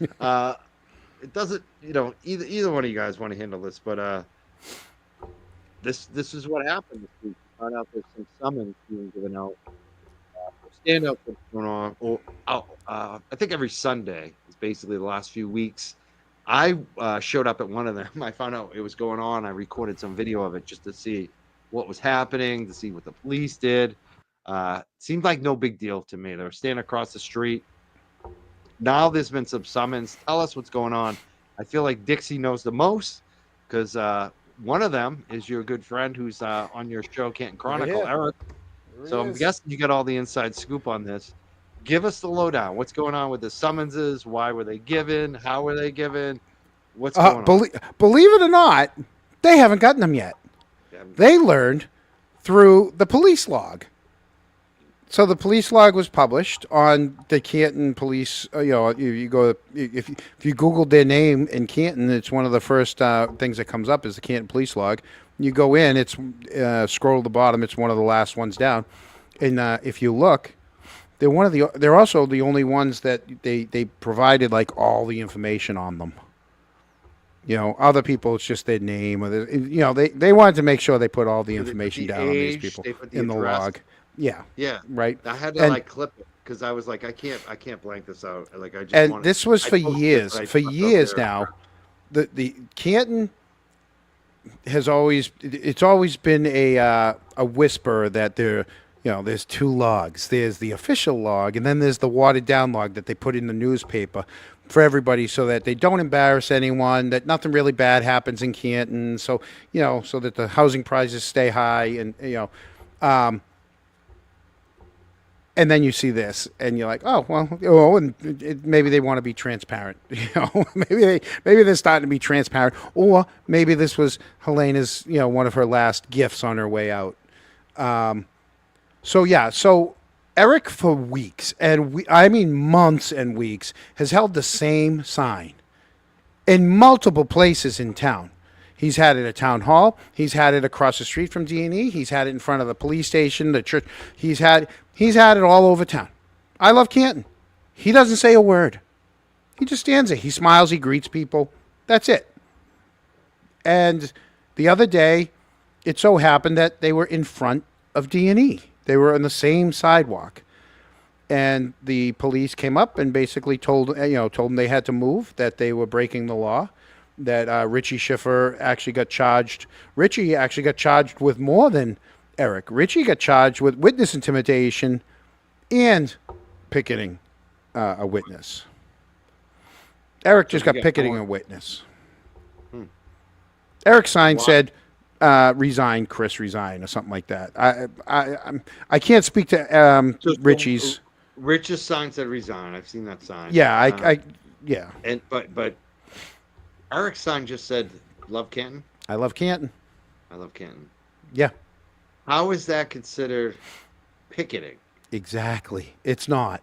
doesn't, you know, either one of you guys want to handle this, but this is what happened this week. Found out there's some summons being given out. Stand up what's going on. I think every Sunday is basically the last few weeks. I showed up at one of them. I found out it was going on. I recorded some video of it just to see what was happening, to see what the police did. Seemed like no big deal to me. They were standing across the street. Now there's been some summons. Tell us what's going on. I feel like Dixie knows the most because one of them is your good friend who's on your show, Canton Chronicle, Eric. So I'm guessing you got all the inside scoop on this. Give us the lowdown. What's going on with the summonses? Why were they given? How were they given? What's going on? Believe it or not, they haven't gotten them yet. They learned through the police log. So the police log was published on the Canton Police. You know, you go if you Googled their name in Canton, it's one of the first things that comes up is the Canton Police log. You go in, it's scroll to the bottom. It's one of the last ones down, and if you look, they're also the only ones that they provided like all the information on them. You know, other people, it's just their name, or they wanted to make sure they put all the information down on these people in the log. Yeah. Right. I had to like clip it because I was like, I can't blank this out. Like I just. And this was for years. For years now, the Canton has always been a whisper that there's two logs. There's the official log, and then there's the watered down log that they put in the newspaper for everybody, so that they don't embarrass anyone, that nothing really bad happens in Canton, so so that the housing prices stay high, and and then you see this, and you're like, oh well, and maybe they want to be transparent. Maybe they're starting to be transparent, or maybe this was Helena's, one of her last gifts on her way out. So Eric for weeks, and I mean months and weeks, has held the same sign in multiple places in town. He's had it at Town Hall. He's had it across the street from D&E. He's had it in front of the police station, the church. He's had it all over town. I love Canton. He doesn't say a word. He just stands there. He smiles. He greets people. That's it. And the other day, it so happened that they were in front of D&E. They were on the same sidewalk. And the police came up and basically told them they had to move, that they were breaking the law. that Richie Schiffer actually got charged. Richie actually got charged with more than Eric. Richie got charged with witness intimidation and picketing a witness. Eric just got picketing a witness. Eric's sign said, resign, Chris, resign, or something like that. I can't speak to Richie's. Rich's sign said resign. I've seen that sign. Yeah, yeah. And but Eric's sign just said love Canton. I love Canton. I love Canton. Yeah. How is that considered picketing? Exactly. It's not.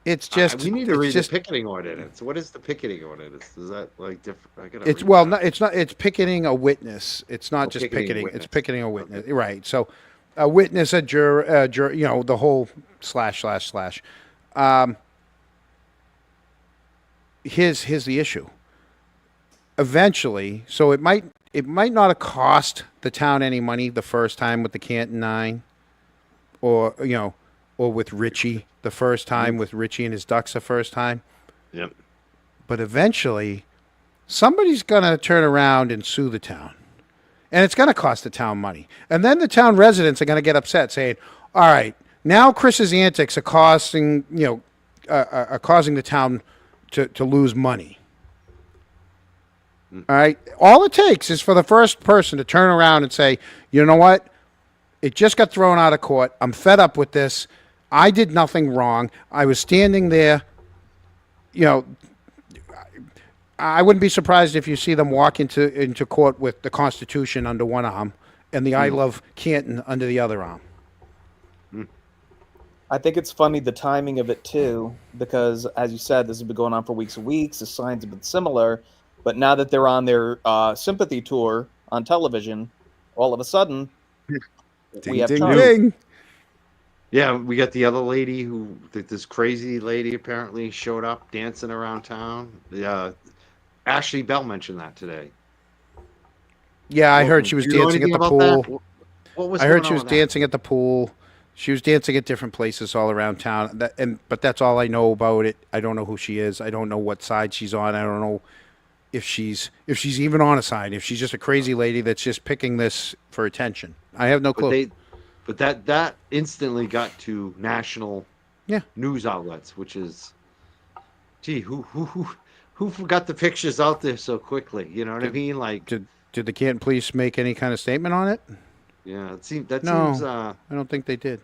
It's just we need to read just, the picketing ordinance. What is the picketing ordinance? Is that like different? I gotta it's read well, that. no, it's not. It's picketing a witness. It's not just picketing a picketing. witness. It's picketing a witness. Right. So, a witness, a juror, you know, the whole slash. Here's the issue. Eventually, so it might not have cost the town any money the first time with the Canton 9, or or with Richie the first time with Richie and his ducks the first time. Yep. But eventually, somebody's gonna turn around and sue the town, and it's gonna cost the town money. And then the town residents are gonna get upset, saying, "All right, now Chris's antics are costing are causing the town to lose money." All right. All it takes is for the first person to turn around and say, "You know what? It just got thrown out of court. I'm fed up with this. I did nothing wrong. I was standing there." I wouldn't be surprised if you see them walk into court with the Constitution under one arm and the I Love Canton under the other arm. I think it's funny the timing of it too, because as you said, this has been going on for weeks and weeks. The signs have been similar, but now that they're on their sympathy tour on television, all of a sudden we have ding. Yeah, we got the other lady this crazy lady apparently showed up dancing around town. Ashley Bell mentioned that today. Yeah, I heard she was Do you know dancing at anything the about pool. that? What was I heard going she on was with that? dancing at the pool. She was dancing at different places all around town. But that's all I know about it. I don't know who she is. I don't know what side she's on. I don't know if she's even on a side. If she's just a crazy lady that's just picking this for attention. I have no clue. But that instantly got to national news outlets, which is, gee, who forgot the pictures out there so quickly? You know what I mean? Like, did the Canton police make any kind of statement on it? Yeah, seems. I don't think they did.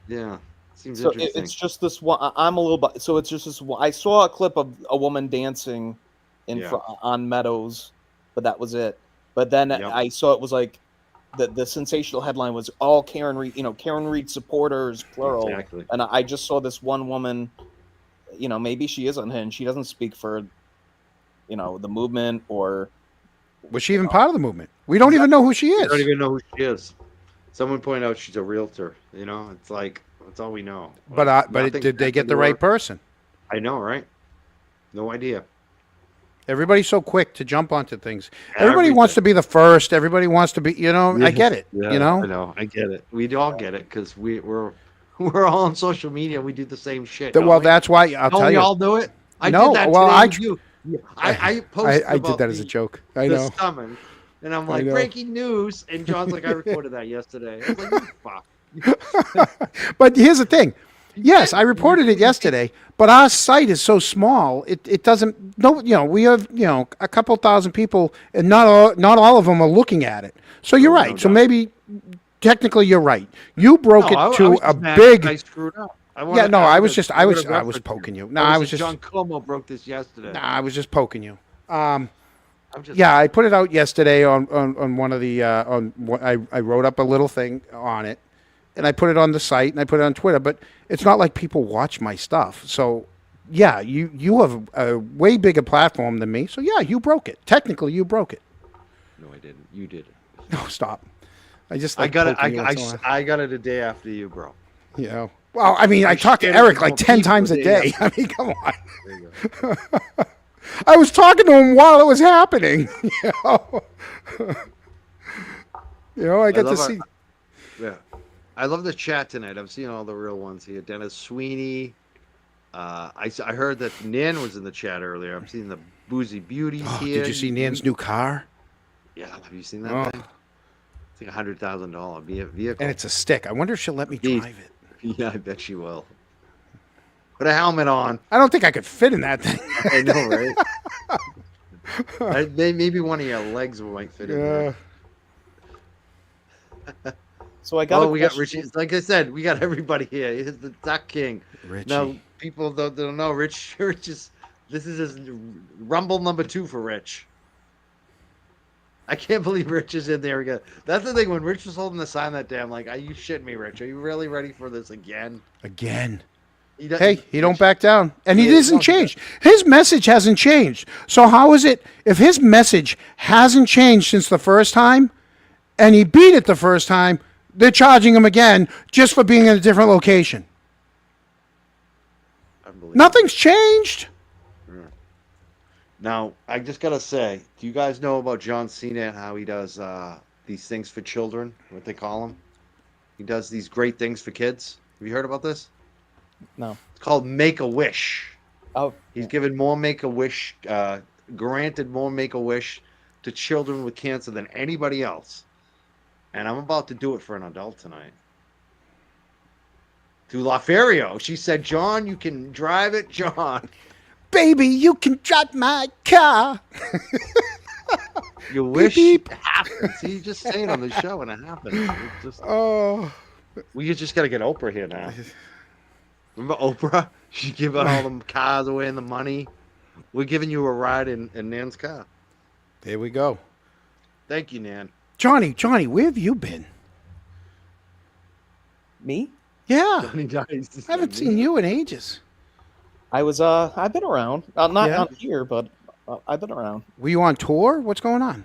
Yeah, seems so interesting. it's just this one. I'm a little. So it's just this one. I saw a clip of a woman dancing on Meadows, but that was it. But then I saw it was like the sensational headline was all Karen Reed. Karen Reed supporters plural. Exactly. And I just saw this one woman. Maybe she is unhinged. She doesn't speak for, the movement or. Was she even part of the movement? We don't even know who she is. We don't even know who she is. Someone pointed out she's a realtor. It's like that's all we know. But did they get the right person? I know, right? No idea. Everybody's so quick to jump onto things. Everybody wants to be the first. Everybody wants to be. I get it. Yeah, I know. I get it. We all get it because we're all on social media. We do the same shit. Well, that's why I'll tell you. We all do it. I No, did that well, today with you. I posted. I did that as a joke. I know. Summon, and I'm like, know. breaking news, and John's like, I recorded that yesterday. I was like, you fuck. But here's the thing. Yes, I reported it yesterday, but our site is so small. It doesn't. No, we have a couple thousand people, and not all of them are looking at it. So you're right. So maybe technically you're right. You broke it to a big. I screwed up. I was poking you. No, I was just. John Como broke this yesterday. No, I was just poking you. I put it out yesterday on one of the I wrote up a little thing on it, and I put it on the site and I put it on Twitter. But it's not like people watch my stuff. So yeah, you have a way bigger platform than me. So yeah, you broke it. Technically, you broke it. No, I didn't. You did it. No, stop. I got it. I got it a day after you, bro. Yeah. Well, I mean, I talked to Eric like 10 times a day. I mean, come on. There you go. I was talking to him while it was happening. I got to see. Yeah. I love the chat tonight. I'm seeing all the real ones here. Dennis Sweeney, I heard that Nan was in the chat earlier. I'm seeing the Boozy Beauties Oh, here. did you see Nan's new car? Yeah, have you seen that Oh. thing? It's like $100,000 vehicle. And it's a stick. I wonder if she'll let me Jeez. drive it. Yeah, I bet she will. Put a helmet on. I don't think I could fit in that thing. I know, right? Maybe one of your legs might fit in there. So I got. Oh, we got Richie. Like I said, we got everybody here. He's the Duck King. Richie. Now, people don't know Rich. Rich is. This is his Rumble number 2 for Rich. I can't believe Rich is in there again. That's the thing. When Rich was holding the sign that day, I'm like, "Are you shitting me, Rich? Are you really ready for this again?" Again. He Hey, he don't back down. And he Yeah, doesn't no, he change. His message hasn't changed. So how is it, if his message hasn't changed since the first time, and he beat it the first time, they're charging him again just for being in a different location? Nothing's changed. Now, I just gotta say, do you guys know about John Cena and how he does these things for children? What they call them? He does these great things for kids. Have you heard about this? No. It's called Make-A-Wish. Oh. He's given more Make-A-Wish, granted more Make-A-Wish to children with cancer than anybody else. And I'm about to do it for an adult tonight. To LaFerio. She said, John, you can drive it, John. Baby, you can drive my car. You wish beep. it happened. See, you just say it on the show and it happens. It's just, Oh. we just got to get Oprah here now. Remember Oprah? She gave out all the cars away and the money. We're giving you a ride in Nan's car. There we go. Thank you, Nan. Johnny, where have you been? Me? Yeah. Johnny Dice. I haven't seen you in ages. I was. I've been around. Not Yeah? on here, but I've been around. Were you on tour? What's going on?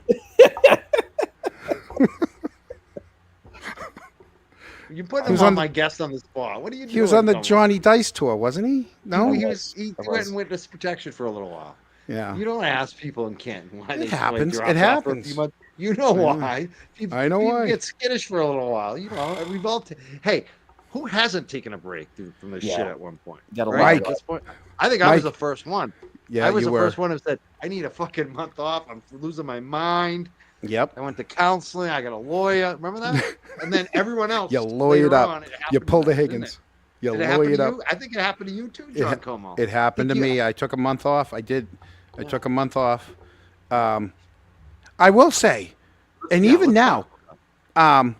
You put He him was on on my guest on the spot. What are you doing? He was on the Tom? Johnny Dice tour, wasn't he? No? He was. went in witness protection for a little while. Yeah. You don't ask people in Canton why It they happens. dropped It off for a few happens. months. You know I know. why. People, I know people why. get skittish for a little while. You know, and we've all. Hey, who hasn't taken a break from this Yeah. shit at one point? Got a Right? lot At this point, I think I was Mike. the first one. Yeah, I was you the were. first one who said, "I need a fucking month off. I'm losing my mind." Yep. I went to counseling. I got a lawyer. Remember that? And then everyone else. You later lawyered up. on, it You happened pulled to a them, didn't Higgins. it? You Did it happen lawyered to up. you? I think it happened to you too, It John ha- Como. It happened to Think you- me. I took a month off. I did. I took a month off. I will say, and Yeah, even let's now,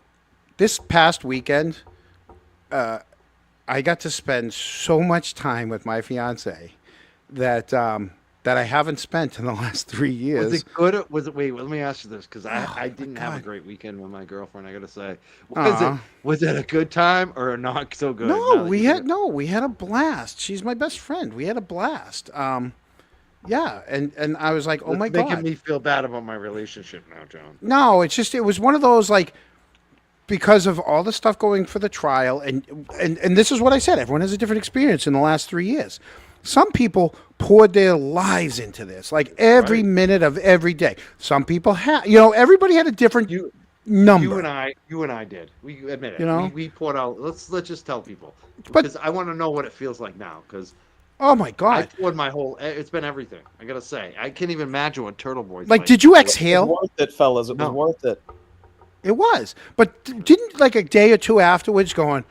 this past weekend, I got to spend so much time with my fiance that that I haven't spent in the last 3 years. Was it good? Or was it? Wait, let me ask you this because Oh, I didn't have a God. great weekend with my girlfriend. I gotta say, Aw. was it a good time or not so good? No, Now that we you had a blast. She's my best friend. We had a blast. Yeah, and I was like, oh It's my making God. me feel bad about my relationship now, John. No, it's just it was one of those like because of all the stuff going for the trial and this is what I said. Everyone has a different experience in the last 3 years. Some people poured their lives into this, like every Right. minute of every day. Some people had, everybody had a different number. You and I did. We admit it. You know? we poured out. Let's just tell people But- because I want to know what it feels like now. Because Oh my I God! poured my whole. It's been everything. I gotta say, I can't even imagine what Turtle Boy's Like, did you exhale? It was worth it, fellas. It was No. worth it. It was, but didn't like a day or two afterwards going,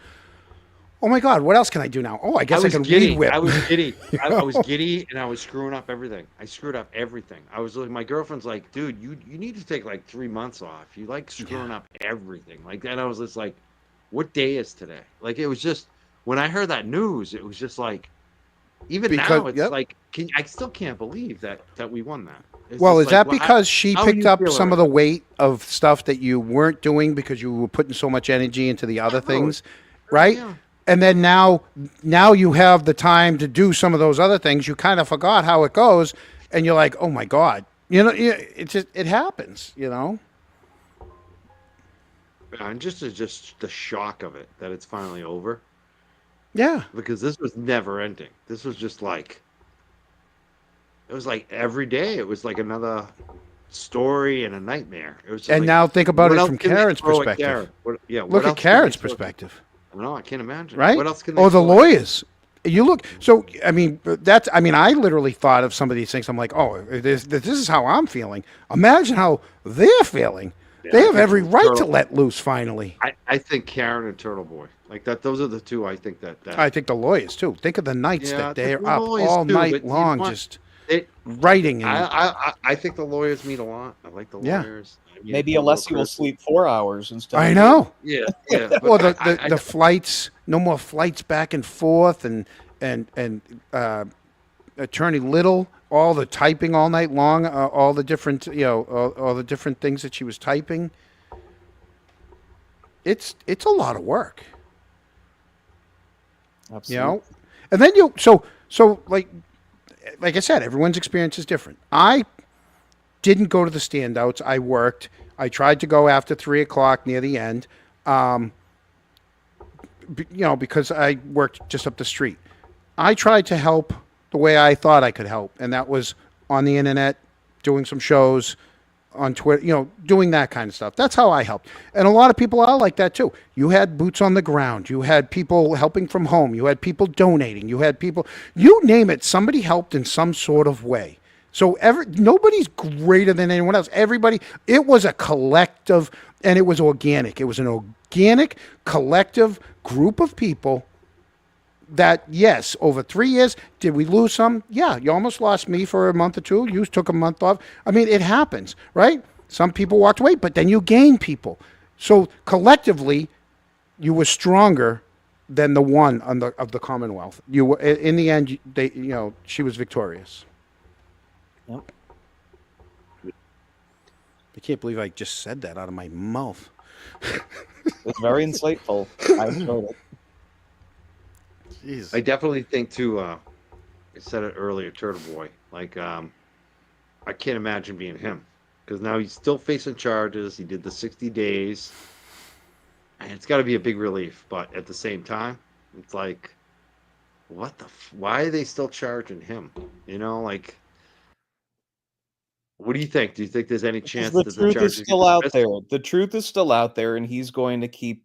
oh my God, what else can I do now? Oh, I guess I was can giddy. weed whip. I was giddy. You I was know? giddy, and I was screwing up everything. I screwed up everything. I was like, my girlfriend's like, dude, you need to take like 3 months off. You like screwing up everything. Like, and I was just like, what day is today? Like, it was just when I heard that news, it was just like, even Because- now, it's yep. like, I still can't believe that we won that. It's Well, just is like, that because she how do picked you up feel some of right the weight of stuff that you weren't doing because you were putting so much energy into the other things, right? Yeah. And then now you have the time to do some of those other things. You kind of forgot how it goes, and you're like, oh my God, it happens, And just the shock of it that it's finally over. Yeah. Because this was never ending. This was just like, it was like every day. It was like another story and a nightmare. It was just And like, now think about what it else from can they Karen's throw at perspective. Karen? What Look at else can they Karen's throw at- perspective, No, I can't imagine. right? What else can they Or the throw at- lawyers. You look, so, I mean, I literally thought of some of these things. I'm like, oh, this is how I'm feeling. Imagine how they're feeling. Yeah, They I have think every right to Turtle- let loose finally. I think Karen and Turtle Boy, like that. Those are the two. I think that. I think the lawyers too. Think of the nights Yeah, that they're the up lawyers all too, night but you long, want- just They, writing. And I think the lawyers mean a lot. I like the Yeah. lawyers. I mean, Maybe it's a little Alessi will criticism. sleep 4 hours instead. I of know. Yeah, yeah. but Or the I- the flights, no more flights back and forth, and Attorney Little, all the typing all night long, all the different all the different things that she was typing. It's a lot of work, Absolutely. and then so like I said, everyone's experience is different. I didn't go to the standouts. I worked. I tried to go after 3:00 near the end, because I worked just up the street. I tried to help the way I thought I could help, and that was on the internet, doing some shows on Twitter, doing that kind of stuff. That's how I helped. And a lot of people are like that too. You had boots on the ground. You had people helping from home. You had people donating. You had people, you name it, somebody helped in some sort of way. So nobody's greater than anyone else. Everybody, it was a collective, and it was organic. It was an organic, collective group of people that, yes, over 3 years, did we lose some? Yeah, you almost lost me for a month or two. You took a month off. I mean, it happens, right? Some people walked away, but then you gain people. So collectively, you were stronger than the one of the Commonwealth. You were, in the end, she was victorious. Yep. I can't believe I just said that out of my mouth. It's very insightful. I enjoyed it. Jeez. I definitely think too. I said it earlier, Turtle Boy. Like, I can't imagine being him because now he's still facing charges. He did the 60 days, and it's got to be a big relief. But at the same time, it's like, what the? Why are they still charging him? Like, what do you think? Do you think there's any chance The that the truth charges is still out dismissed? there. The truth is still out there, and he's going to keep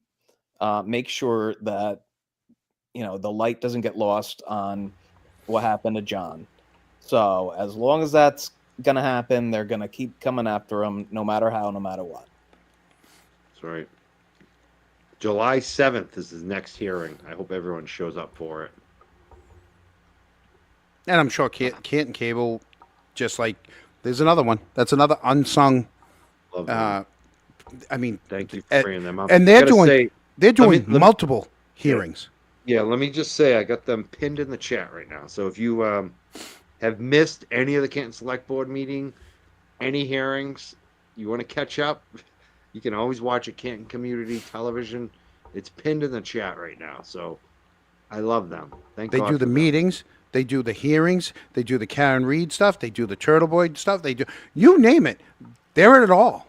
make sure that the light doesn't get lost on what happened to John. So as long as that's gonna happen, they're gonna keep coming after him, no matter how, no matter what. That's right. July 7th is his next hearing. I hope everyone shows up for it. And I'm sure Canton Cable, just like, there's another one. That's another unsung. Love them. I mean, Thank you for bringing them up. and I gotta say, they're doing let me- multiple hearings. Yeah, let me just say I got them pinned in the chat right now. So if you have missed any of the Canton Select Board meeting, any hearings, you want to catch up, you can always watch it Canton Community Television. It's pinned in the chat right now. So I love them. Thank They God do for the them. meetings. They do the hearings. They do the Karen Reed stuff. They do the Turtle Boy stuff. They do, you name it. They're in it all.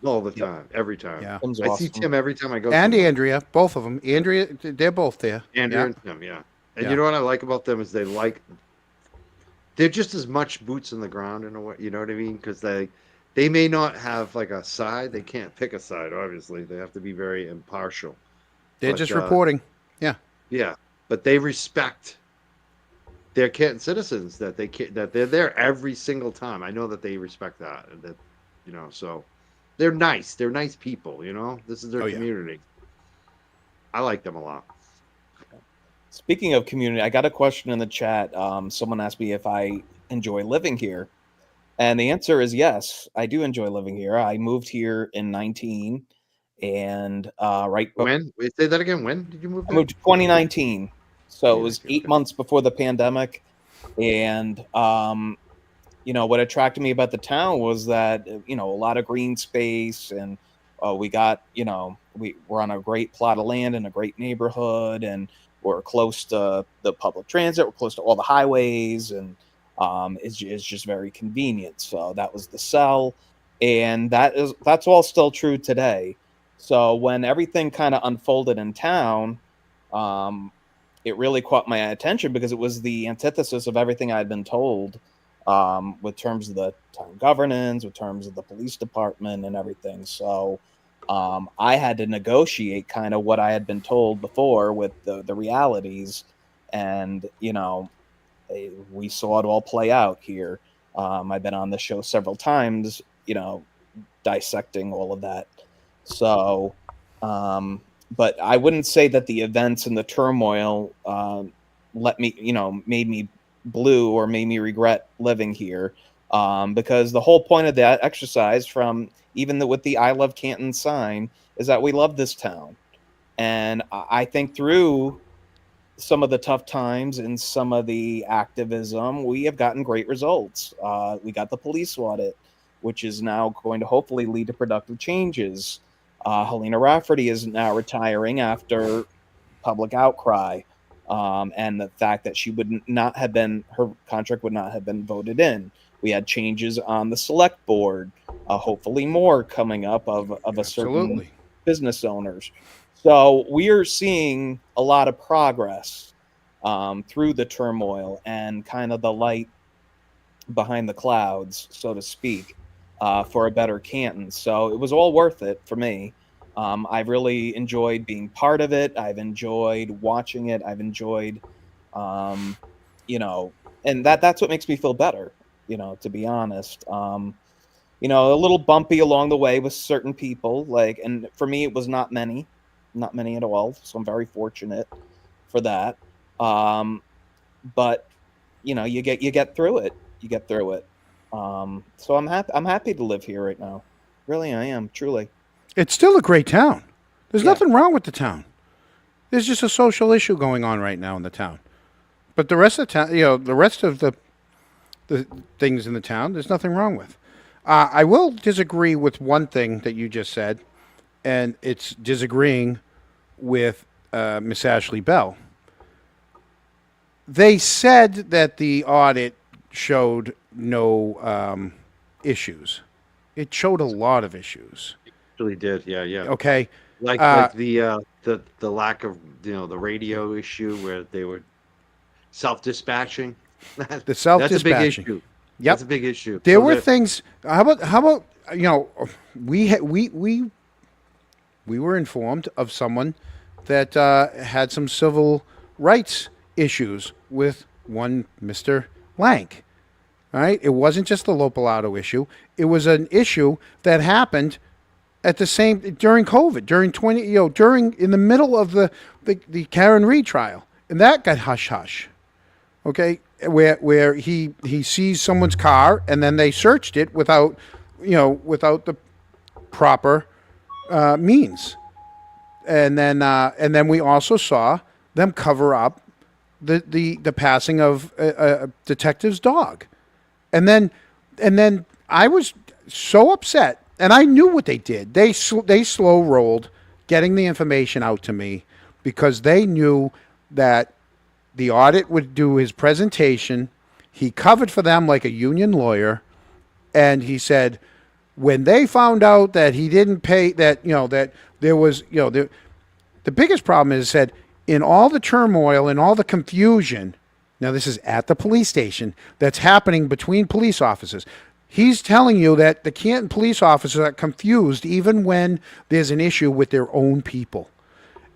all the time, every time. Yeah. Tim's I see awesome. Tim every time I go. And somewhere. Andrea, both of them. Andrea, they're both there. Andrew Yeah. and Tim, yeah. And Yeah. you know what I like about them is they're just as much boots in the ground in a way, you know what I mean? Because they may not have like a side. They can't pick a side, obviously. They have to be very impartial. They're But, just reporting. Yeah. Yeah, but they respect their Canton citizens that they're there every single time. I know that they respect that, and that so they're nice. They're nice people. This is their Oh, yeah. community. I like them a lot. Speaking of community, I got a question in the chat. Someone asked me if I enjoy living here. And the answer is yes, I do enjoy living here. I moved here in 19 and When? Wait, say that again. When did you move I there? moved 2019. So it was 8 Okay. months before the pandemic. And what attracted me about the town was that a lot of green space, and we got we're on a great plot of land in a great neighborhood, and we're close to the public transit, we're close to all the highways, and it's just very convenient. So that was the sell, and that's all still true today. So when everything kind of unfolded in town, it really caught my attention because it was the antithesis of everything I'd been told, with terms of the town governance, with terms of the police department and everything. So I had to negotiate kind of what I had been told before with the realities. And, we saw it all play out here. I've been on the show several times, dissecting all of that. So, but I wouldn't say that the events and the turmoil made me blue or made me regret living here. Because the whole point of that exercise, from even with the I Love Canton sign, is that we love this town. And I think through some of the tough times and some of the activism, we have gotten great results. We got the police audit, which is now going to hopefully lead to productive changes. Helena Rafferty is now retiring after public outcry, and the fact that she would not have been, her contract would not have been voted in. We had changes on the select board, hopefully more coming up of a certain business owners. So we are seeing a lot of progress through the turmoil and kind of the light behind the clouds, so to speak, for a better Canton. So it was all worth it for me. I've really enjoyed being part of it. I've enjoyed watching it. I've enjoyed, and that's what makes me feel better, to be honest. A little bumpy along the way with certain people, and for me, it was not many at all. So I'm very fortunate for that. But you get through it. So I'm happy to live here right now. Really, I am, truly. It's still a great town. There's nothing wrong with the town. There's just a social issue going on right now in the town. But the rest of the town, the rest of the things in the town, there's nothing wrong with. I will disagree with one thing that you just said, and it's disagreeing with Miss Ashley Bell. They said that the audit showed no issues. It showed a lot of issues. Really did, yeah. Okay. Like the lack of the radio issue where they were self-dispatching. The self-dispatching. That's a big issue. Yep. That's a big issue. There So were that- things. How about we were informed of someone that had some civil rights issues with one Mr. Lank. All right, it wasn't just the Lopalato issue. It was an issue that happened at the same during COVID, during in the middle of the Karen Reed trial, and that got hush hush. Okay, where he sees someone's car and then they searched it without the proper means, and then we also saw them cover up the passing of a detective's dog, and then I was so upset. And I knew what they did. They slow rolled getting the information out to me because they knew that the audit would do his presentation. He covered for them like a union lawyer, and he said when they found out that he didn't pay, that there was the biggest problem is said in all the turmoil and all the confusion. Now this is at the police station that's happening between police officers. He's telling you that the Canton police officers are confused even when there's an issue with their own people.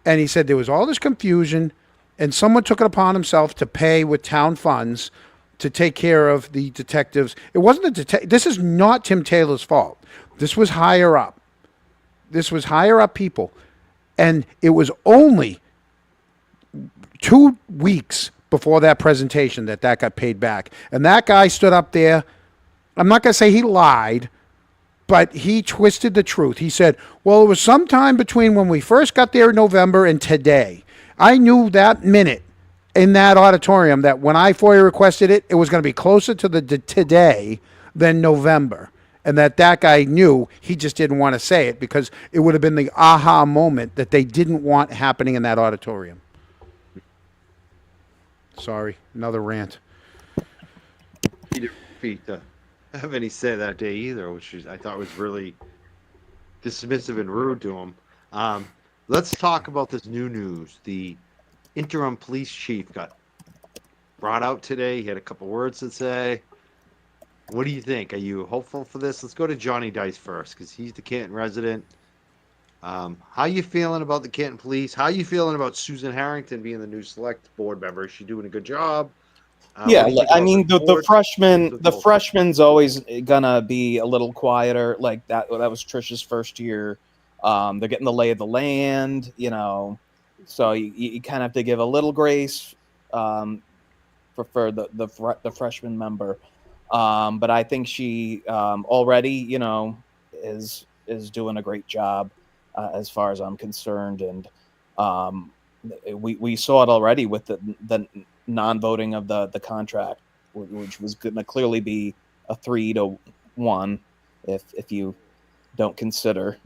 And he said there was all this confusion, and someone took it upon himself to pay with town funds to take care of the detectives. It wasn't the detective. This is not Tim Taylor's fault. This was higher up. This was higher up people. And it was only 2 weeks before that presentation that got paid back. And that guy stood up there. I'm not going to say he lied, but he twisted the truth. He said, well, it was sometime between when we first got there in November and today. I knew that minute in that auditorium that when I FOIA requested it, it was going to be closer to the today than November. And that guy knew, he just didn't want to say it because it would have been the aha moment that they didn't want happening in that auditorium. Sorry, another rant. He didn't have any say that day either, which I thought was really dismissive and rude to him. Let's talk about this new news. The interim police chief got brought out today. He had a couple words to say. What do you think? Are you hopeful for this? Let's go to Johnny Dice first because he's the Canton resident. How you feeling about the Canton Police? How you feeling about Susan Harrington being the new select board member? Is she doing a good job? Yeah, What do you think I about mean the board? freshman The whole- freshman's always gonna be a little quieter. Like that was Trisha's first year. They're getting the lay of the land, you know, so you kind of have to give a little grace for the freshman member. But I think she already, you know, is doing a great job as far as I'm concerned, and we saw it already with the non-voting of the contract, which was going to clearly be a 3-1 if you don't consider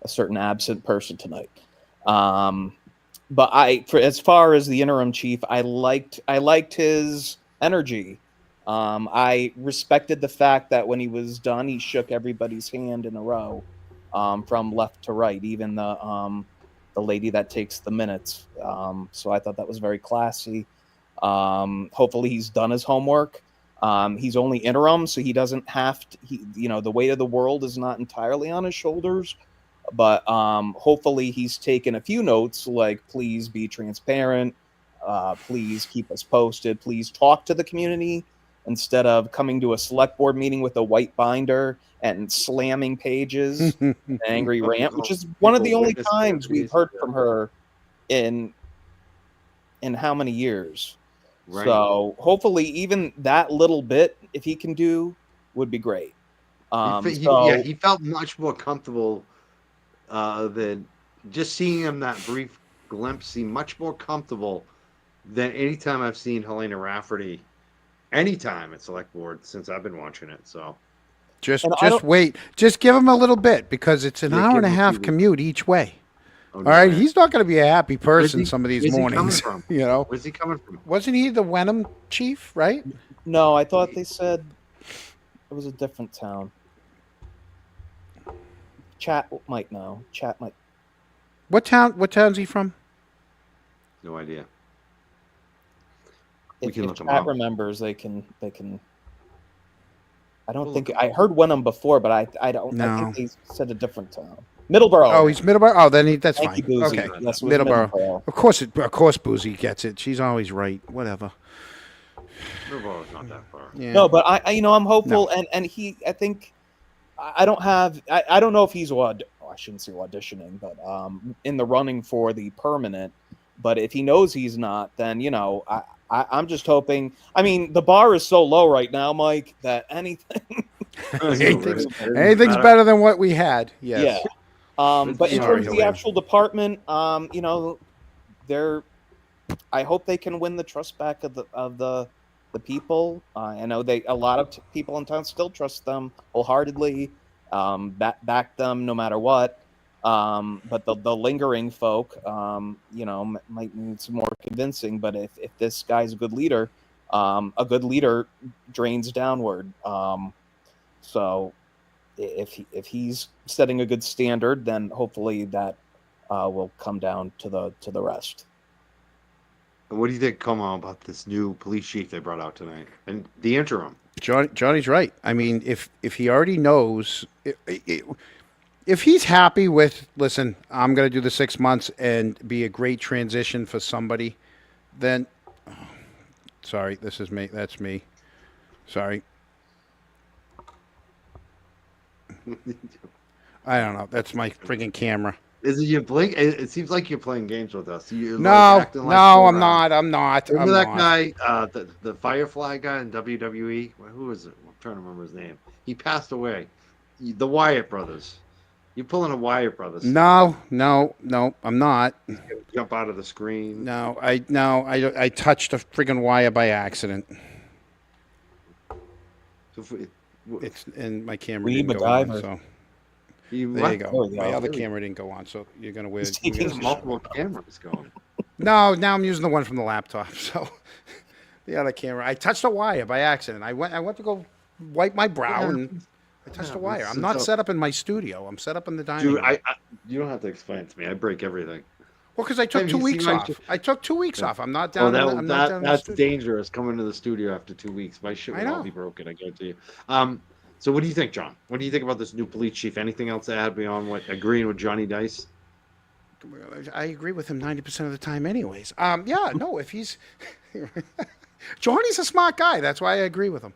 a certain absent person tonight. But as far as the interim chief, I liked his energy. I respected the fact that when he was done, he shook everybody's hand in a row, from left to right, even the lady that takes the minutes. So I thought that was very classy. Hopefully he's done his homework. He's only interim, so he doesn't have to, the weight of the world is not entirely on his shoulders. But hopefully he's taken a few notes, like please be transparent, please keep us posted, please talk to the community instead of coming to a select board meeting with a white binder and slamming pages, an angry rant, which is one of the only times we've heard from her in how many years. Right. So hopefully even that little bit, if he can do, would be great. He felt much more comfortable than just seeing him that brief glimpse. Seemed much more comfortable than any time I've seen Helena Rafferty anytime at select board since I've been watching it. So Just wait. Just give him a little bit because it's an Yeah, hour give and a him a half few weeks. commute each way. Oh, All no, right, man. he's not going to be a happy person some of these where's he coming mornings. from? You know, Where's he coming from? wasn't he the Wenham chief? Right? No, I thought they said it was a different town. Chat might know. Chat might. What town? What town's he from? No idea. If, can if look 'em chat up. remembers, they can. I don't We'll think look 'em I heard Wenham before, but I don't. I No. think they said a different town. Middleborough. Oh, he's Middleborough. Oh, then that's Thank fine. you, Boozy. Okay, Yes, it was Middleborough. Of course, Boozy gets it. She's always right. Whatever. Middleborough's not that far. Yeah. No, but I'm hopeful, and he. I think I don't have. I don't know if he's I shouldn't say auditioning, but in the running for the permanent. But if he knows he's not, then I'm just hoping. I mean, the bar is so low right now, Mike, that anything. Anything's better than what we had. Yes. Yeah. But in Sorry, terms of the Helene. actual department, they're. I hope they can win the trust back of the people. I know a lot of people in town still trust them wholeheartedly. Back them no matter what. But the lingering folk, might need some more convincing. But if this guy's a good leader drains downward. So if he's setting a good standard, then hopefully that will come down to the rest. What do you think, come on, about this new police chief they brought out tonight and the interim? Johnny's right. I mean, if he already knows, if he's happy with, listen, I'm going to do the 6 months and be a great transition for somebody, then, sorry, this is me. That's me. Sorry. I don't know. That's my friggin' camera. Is it you blink? It seems like you're playing games with us. You're No, acting like no, we're, I'm not. I'm not. Remember I'm that not. guy, the Firefly guy in WWE? Who is it? I'm trying to remember his name. He passed away. The Wyatt brothers. You're pulling a Wyatt brothers. No, I'm not. Jump out of the screen. No, I touched a friggin' wire by accident. It's and my camera We didn't go on, MacGyver. so There there you There go. we My go. other camera didn't go on, so you're gonna wear. He's taking multiple cameras going. No, now I'm using the one from the laptop. So the other camera, I touched a wire by accident. I went to go wipe my brow and I touched a wire. I'm not set up in my studio. I'm set up in the dining Dude, room. you don't have to explain it to me. I break everything. Well, because I took Have 2 you weeks seen my- off. I took 2 weeks off. I'm not Oh, down. I'm not down in the that's studio. dangerous. Coming to the studio after 2 weeks, my shit I would all know. be broken. I guarantee you. So what do you think, John? What do you think about this new police chief? Anything else to add beyond what agreeing with Johnny Dice? I agree with him 90% of the time anyways. Yeah, no, if he's Johnny's a smart guy. That's why I agree with him.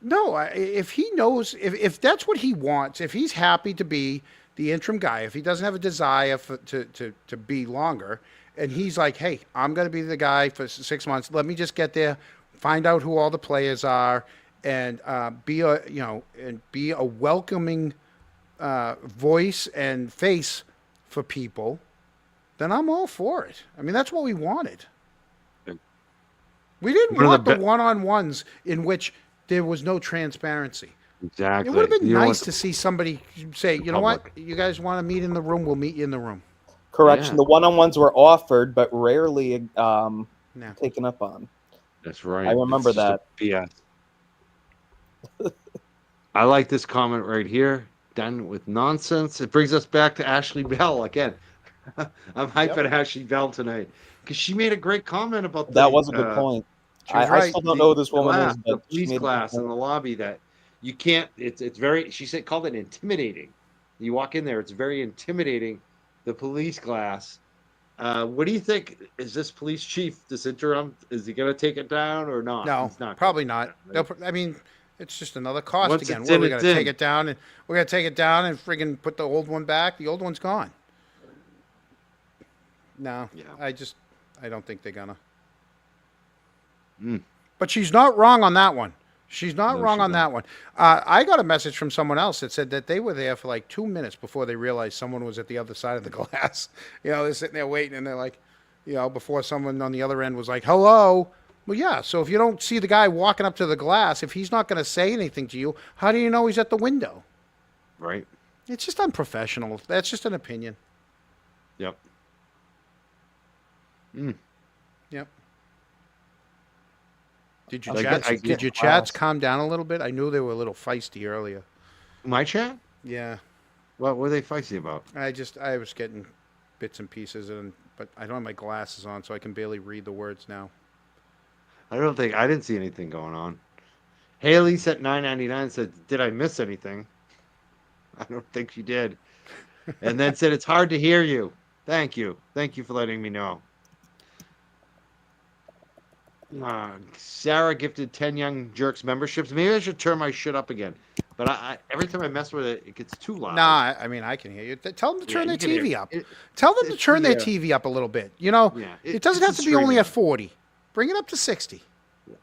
No, if he knows, if that's what he wants, if he's happy to be the interim guy, if he doesn't have a desire to be longer, and he's like, hey, I'm going to be the guy for 6 months. Let me just get there, find out who all the players are, and be a welcoming voice and face for people, then I'm all for it. I mean, that's what we wanted. We didn't want the one-on-ones in which there was no transparency. Exactly. It would have been nice to see somebody say, you know what, you guys want to meet in the room, we'll meet you in the room. Correction, the one-on-ones were offered, but rarely taken up on. That's right. I remember that. Yeah. I like this comment right here. Done with nonsense. It brings us back to Ashley Bell again. I'm hyping Ashley Bell tonight because she made a great comment about that. Was a good point. I still don't know who this woman is. The police class in the lobby that you can't. It's very. She said called it intimidating. You walk in there, it's very intimidating. The police class. What do you think? Is this police chief, this interim, is he going to take it down or not? No, He's not probably not. Right? I mean, it's just another cost Once again. it's We're in, going it's to in. take it down, and we're going to take it down and friggin' put the old one back. The old one's gone. No, I don't think they're gonna. But she's not wrong on that one. She's not wrong on that one. I got a message from someone else that said that they were there for like 2 minutes before they realized someone was at the other side of the glass. They're sitting there waiting, and they're like, before someone on the other end was like, hello. Well, yeah, so if you don't see the guy walking up to the glass, if he's not going to say anything to you, how do you know he's at the window? Right. It's just unprofessional. That's just an opinion. Yep. Yep. Did your chats calm down a little bit? I knew they were a little feisty earlier. My chat? Yeah. What were they feisty about? I was getting bits and pieces, but I don't have my glasses on, so I can barely read the words now. I didn't see anything going on. Haley at $9.99 said, "Did I miss anything?" I don't think she did. And then said, "It's hard to hear you. Thank you. Thank you for letting me know." Sarah gifted 10 Young Jerks memberships. Maybe I should turn my shit up again. But I every time I mess with it, it gets too loud. Nah, I mean, I can hear you. Tell them to turn their TV up. Tell them to turn their TV up a little bit. It doesn't have to be only at 40. Bring it up to 60.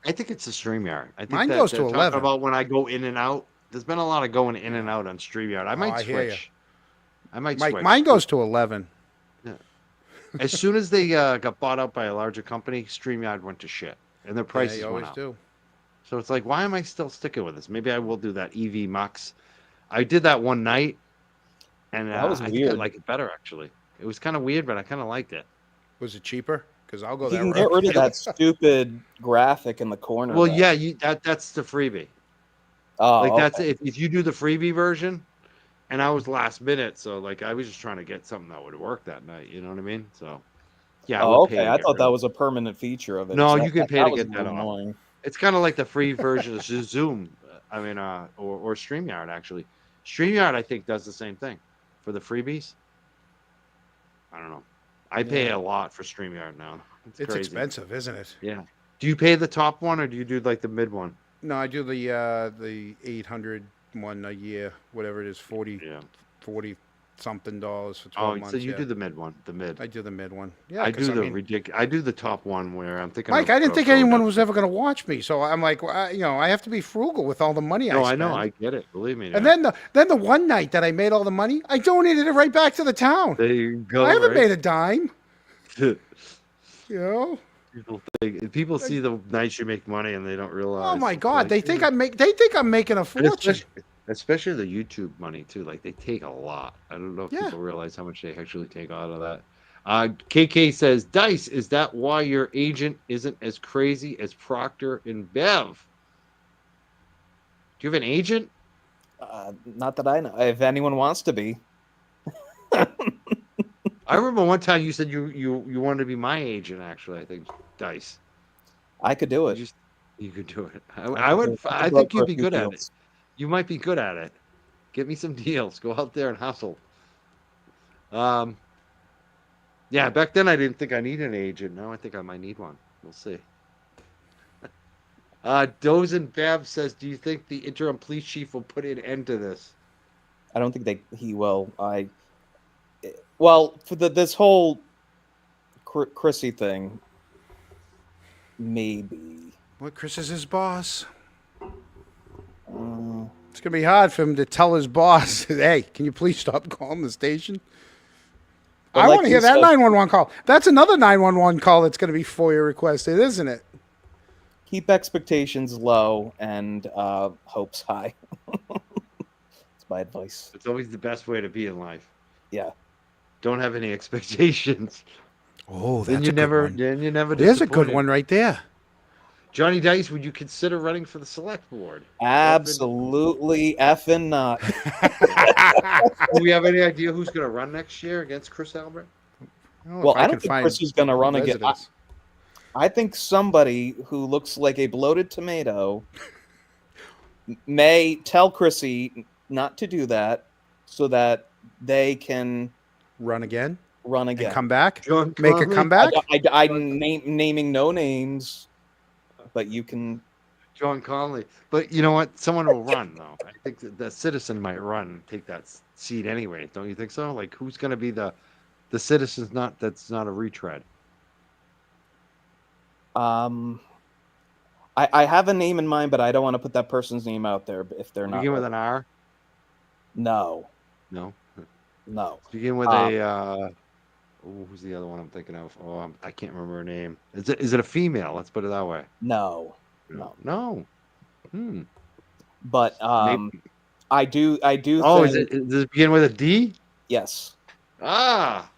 I think it's the StreamYard. I think Mine goes to 11. About when I go in and out. There's been a lot of going in and out on StreamYard. I might switch. I might switch. Mine goes to 11. Yeah. As soon as they got bought out by a larger company, StreamYard went to shit, and their prices went up. Do. So it's like, why am I still sticking with this? Maybe I will do that EV Mux. I did that one night, and that was I weird. think I like it better actually. It was kind of weird, but I kind of liked it. Was it cheaper? Because I'll go You that can route. get rid of that stupid graphic in the corner. Well, though. yeah, that's the freebie. Oh, Like that's okay. if you do the freebie version, and I was last minute, so like I was just trying to get something that would work that night. You know what I mean? So yeah. Oh, okay. I thought that was a permanent feature of it. No, So you can pay to was get a that little off. annoying. It's kind of like the free version of Zoom. I mean, or StreamYard actually. StreamYard I think does the same thing for the freebies. I don't know. I pay a lot for StreamYard now. It's crazy. Expensive, isn't it? Yeah. Do you pay the top one or do you do like the mid one? No, I do the 800 one a year, whatever it is, 40 something dollars for 12 months. So you do the mid one, the mid. I do the mid one. Yeah, I do I do the top one where I'm thinking. Mike, I didn't think anyone was ever going to watch me, so I'm like, well, I have to be frugal with all the money I spend. No, I know, I get it. Believe me. And then the one night that I made all the money, I donated it right back to the town. There you go. I haven't made a dime. People see the nights you make money and they don't realize. Oh my God, they think I'm making a fortune. Especially the YouTube money too. Like they take a lot. I don't know if people realize how much they actually take out of that. KK says, Dice, is that why your agent isn't as crazy as Proctor and Bev? Do you have an agent? Not that I know. If anyone wants to be. I remember one time you said you wanted to be my agent. Actually, I think Dice. I could do it. You could do it. I think you'd be good at it. You might be good at it. Get me some deals. Go out there and hustle. Yeah, back then I didn't think I needed an agent. Now I think I might need one. We'll see. Dozen Bev says, do you think the interim police chief will put an end to this? I don't think he will. Well, for this whole Chrissy thing, maybe. What, Chris is his boss? It's going to be hard for him to tell his boss, hey, can you please stop calling the station? But I like want to hear you that said- 911 call. That's another 911 call that's going to be FOIA requested, isn't it? Keep expectations low and hopes high. That's my advice. It's always the best way to be in life. Yeah. Don't have any expectations. Oh, Then that's you a never, good one. then you never. There's a good disappointed. one right there. Johnny Dice, would you consider running for the select board? Absolutely effing not. Do we have any idea who's going to run next year against Chris Albert? Well, I don't think Chris is going to run again. I think somebody who looks like a bloated tomato may tell Chrissy not to do that so that they can run again. And come back? John Make a Conley? comeback? I'm naming no names, but you can. John Conley. But you know what? Someone will run, though. I think that the citizen might run and take that seat anyway. Don't you think so? Like, who's going to be the citizen's that's not a retread? I have a name in mind, but I don't want to put that person's name out there if they're not. Begin with an R? No. No. No. Begin with a. Who's the other one I'm thinking of? Oh, I can't remember her name. Is it a female? Let's put it that way. No. No. But Maybe. I do. Oh, think, does it begin with a D? Yes. Ah.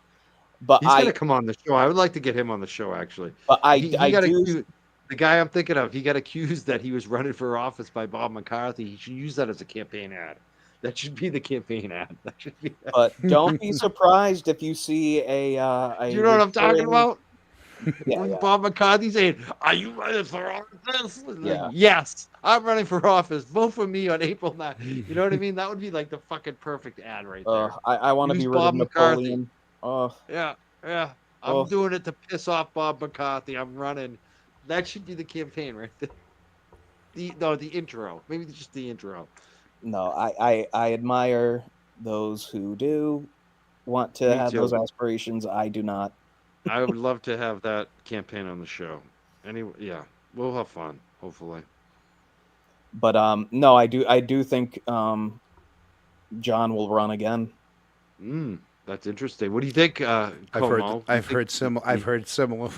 But He's gonna come on the show. I would like to get him on the show, actually. But I got do. accused, the guy I'm thinking of, he got accused that he was running for office by Bob McCarthy. He should use that as a campaign ad. That should be the campaign ad. That should be. But don't be surprised if you see a You know what I'm talking recurring- about? When Bob McCarthy saying, "Are you running for office?" Like, Yeah. Yes, I'm running for office. Vote for me on April 9th. You know what I mean? That would be like the fucking perfect ad right there. I want to Use be rid Bob of McCarthy. Napoleon. Oh, Yeah. I'm Oh. doing it to piss off Bob McCarthy. I'm running. That should be the campaign right there. The intro. Maybe just the intro. no, I admire those who do want to Me have too. those aspirations. I do not. I would love to have that campaign on the show. Anyway, yeah, we'll have fun. Hopefully. But no, I do think John will run again. That's interesting. What do you think, Como? I've heard similar.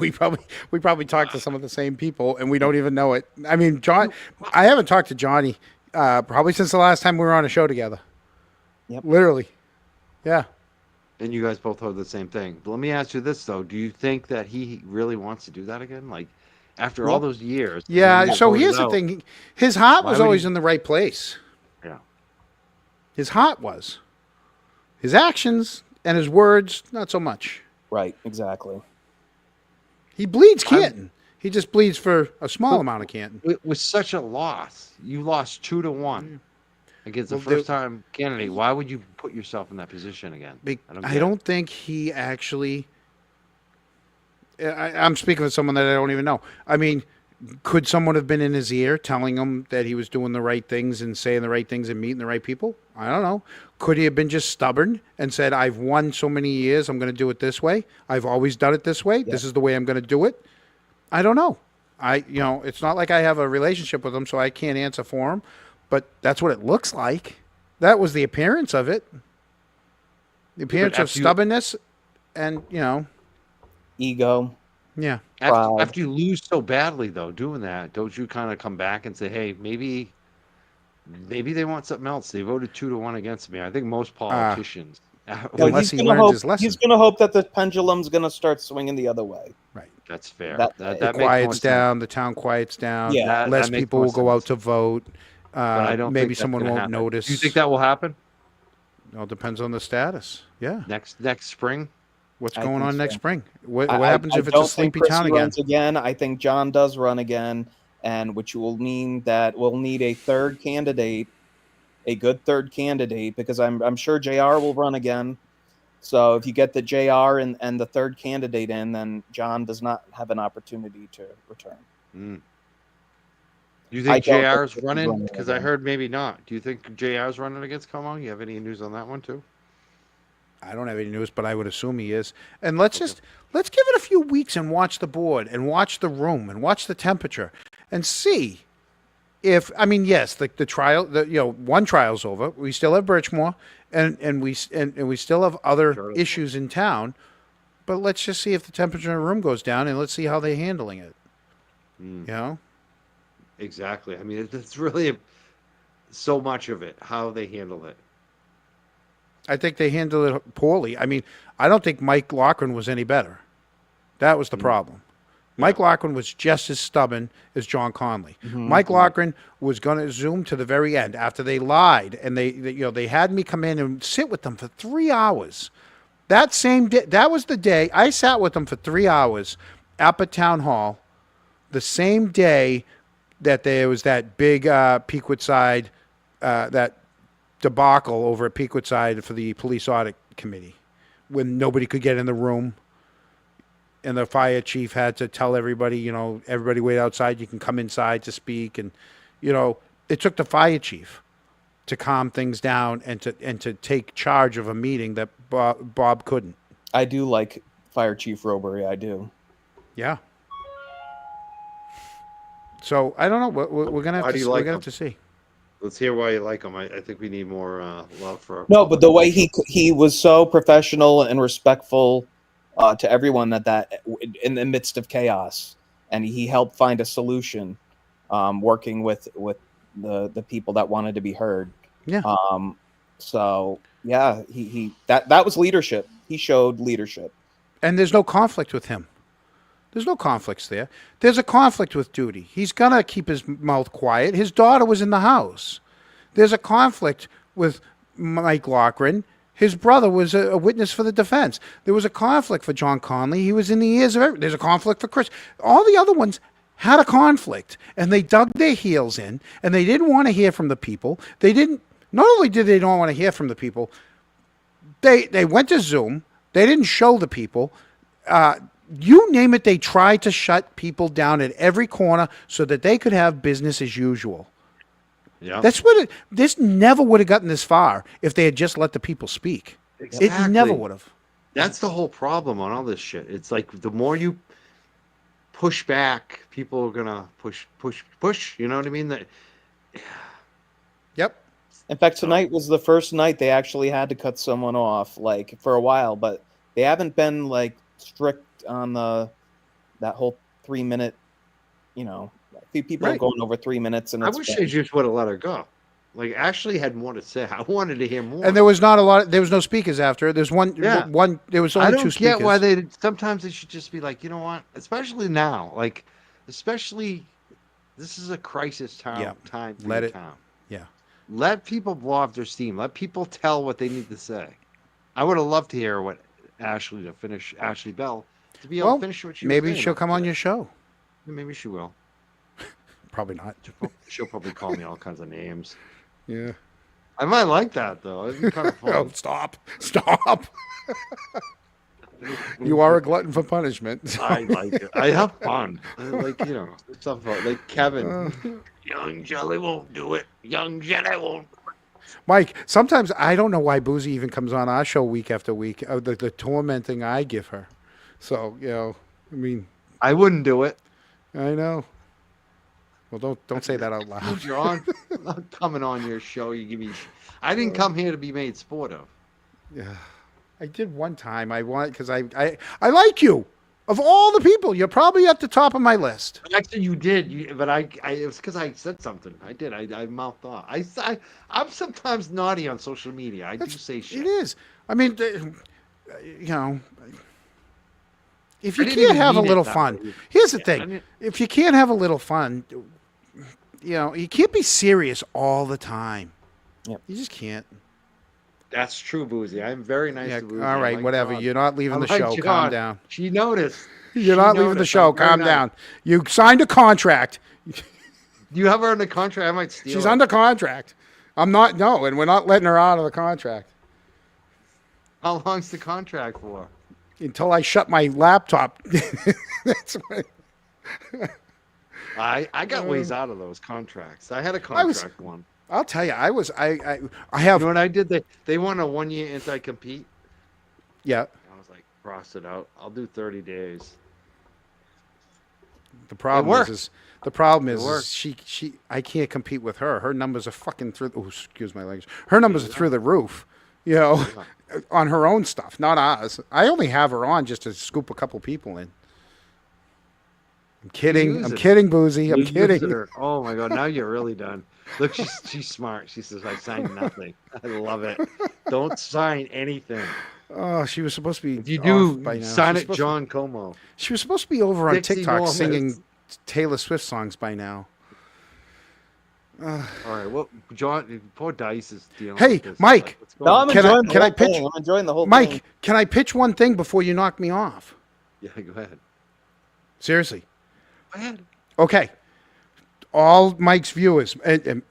We probably talked to some of the same people, and we don't even know it. I mean, John, I haven't talked to Johnny probably since the last time we were on a show together. Yep. Literally. Yeah. And you guys both heard the same thing. But let me ask you this though: do you think that he really wants to do that again? Like after all those years? Yeah. and So voted here's the out, thing: his heart Why was would always he- in the right place. Yeah. His heart was. His actions and his words, not so much. Right. Exactly. He bleeds Canton. He just bleeds for a small amount of Canton. It was such a loss. You lost 2-1 against the Well, first-time candidate. Why would you put yourself in that position again? I don't think he actually. I'm speaking with someone that I don't even know. I mean, could someone have been in his ear telling him that he was doing the right things and saying the right things and meeting the right people? I don't know. Could he have been just stubborn and said, "I've won so many years, I'm going to do it this way. I've always done it this way. Yeah. This is the way I'm going to do it." I don't know. It's not like I have a relationship with him, so I can't answer for him. But that's what it looks like. That was the appearance of it. The appearance of after you- stubbornness and, Ego. yeah. After you lose so badly, though, doing that, don't you kind of come back and say, "Hey, maybe they want something else. They voted 2-1 against me." I think most politicians. No, Unless he's he gonna learns hope, his lesson. He's going to hope that the pendulum's going to start swinging the other way. Right. That's fair. That- That It makes more quiets sense. down. The town quiets down. Yeah. That Less makes people more will go out sense. to vote. But I don't Maybe think that's someone gonna won't happen. notice. Do you think that will happen It all depends on the status. Yeah. next spring? What's I going think on next so. spring? What I- happens I if it's a don't think sleepy Chrissy town again? runs again. I think John does run again, and which will mean that we'll need a third candidate a good third candidate, because I'm sure JR will run again. So if you get the JR and the third candidate in, then John does not have an opportunity to return. Mm. Do you I think don't think JR's he's running? running Because I again. heard maybe not. Do you think JR's running against Como? You have any news on that one too? I don't have any news, but I would assume he is. And let's give it a few weeks and watch the board and watch the room and watch the temperature and see if, I mean, yes, the trial, one trial's over. We still have Birchmore and we still have other issues in town, but let's just see if the temperature in the room goes down and let's see how they're handling it. Mm. You know? Exactly. I mean, it's really so much of it, how they handle it. I think they handled it poorly. I mean, I don't think Mike Loughran was any better. That was the problem. Mike Loughran was just as stubborn as John Conley. Mike Loughran was going to Zoom to the very end after they lied and they had me come in and sit with them for 3 hours. That same day, that was the day I sat with them for 3 hours up at Town Hall. The same day that there was that big Pequot Side, that debacle over at Pequot Side for the police audit committee, when nobody could get in the room. And the fire chief had to tell everybody, everybody wait outside. You can come inside to speak. And, it took the fire chief to calm things down and to take charge of a meeting that Bob couldn't. I do like Fire Chief Robery. I do. Yeah. So I don't know. We're gonna have to. We're gonna have to see. Let's hear why you like him. I think we need more love for. No, but the way he was so professional and respectful to everyone that in the midst of chaos, and he helped find a solution, working with the people that wanted to be heard. Yeah. So yeah, that was leadership. He showed leadership. And there's no conflict with him. There's no conflicts there. There's a conflict with Duty. He's going to keep his mouth quiet. His daughter was in the house. There's a conflict with Mike Loughran. His brother was a witness for the defense. There was a conflict for John Conley. He was in the ears of everyone. There's a conflict for Chris. All the other ones had a conflict, and they dug their heels in, and they didn't want to hear from the people. Not only did they not want to hear from the people, they went to Zoom. They didn't show the people. You name it, they tried to shut people down at every corner so that they could have business as usual. Yeah. That's what this never would have gotten this far if they had just let the people speak. Exactly. It never would have. That's the whole problem on all this shit. It's like the more you push back, people are gonna push. You know what I mean? Yep. In fact, tonight was the first night they actually had to cut someone off, like, for a while, but they haven't been like strict on that whole 3 minute, a few people are going over 3 minutes, and I wish they just would have let her go. Like, Ashley had more to say. I wanted to hear more. And there was not a lot. There was no speakers after. There's one. Yeah. There was only two speakers. I don't get why sometimes they should just be like, you know what? Especially now, especially this is a crisis time for Let your it. town. Yeah. Let people blow off their steam. Let people tell what they need to say. I would have loved to hear what Ashley Bell to be able to finish what she was maybe saying. she'll come on your show. Maybe she will. Probably not. She'll probably call me all kinds of names. Yeah. I might like that though. It'd be kind of fun. Oh, stop. You are a glutton for punishment. I like it. I have fun. I like, stuff like Kevin. Young Jelly won't do it. Young Jelly won't. Mike, sometimes I don't know why Boozy even comes on our show week after week. The tormenting I give her. So, I mean. I wouldn't do it. I know. Well, don't say that out loud. John, I'm not coming on your show. You give me. I didn't come here to be made sport of. Yeah. I did one time. Because I like you. Of all the people, you're probably at the top of my list. Actually, you did. But it was because I said something. I did. I mouthed off. I'm sometimes naughty on social media. I do say shit. It is. I mean, if you can't have a little fun, here's the thing. If you can't have a little fun, you can't be serious all the time. Yep. You just can't. That's true, Boozy. I'm very nice to Boozy. All right, whatever. You're not leaving the show. Calm down. She noticed. You're not leaving the show. Calm down. You signed a contract. Do you have her under contract? I might steal She's her. under contract. I'm not, no, and we're not letting her out of the contract How long's the contract for? until I shut my laptop. That's what. I got ways out of those contracts. I had a I was- contract one. I'll tell you, I You have, know what I did? They want a 1-year anti-compete. yeah, I was like, cross it out. I'll do 30 days. the problem worked. the problem It is worked. she, I can't compete with her. Her numbers are fucking through, oh, excuse my language. Her numbers are through the roof, you know, on her own stuff, not ours. I only have her on just to scoop a couple people in. I'm kidding. Use I'm it. kidding, Boozy. I'm You used kidding. her. Oh my god! Now you're really done. Look, she's smart. She says I signed nothing. I love it. Don't sign anything. Oh, she was supposed to be. If you off do, by now. sign She's it, supposed John Como. she was supposed to be over on Dixie TikTok Moore singing minutes. Taylor Swift songs by now. All right. Well, John, poor Dice is dealing. Hey, with this. Mike. Like, what's No, going I'm on? Can I- enjoying the can I whole pitch- thing. I'm enjoying the whole Mike, thing. can I pitch one thing before you knock me off? Yeah, go ahead. Seriously. Go ahead. Okay. All Mike's viewers, and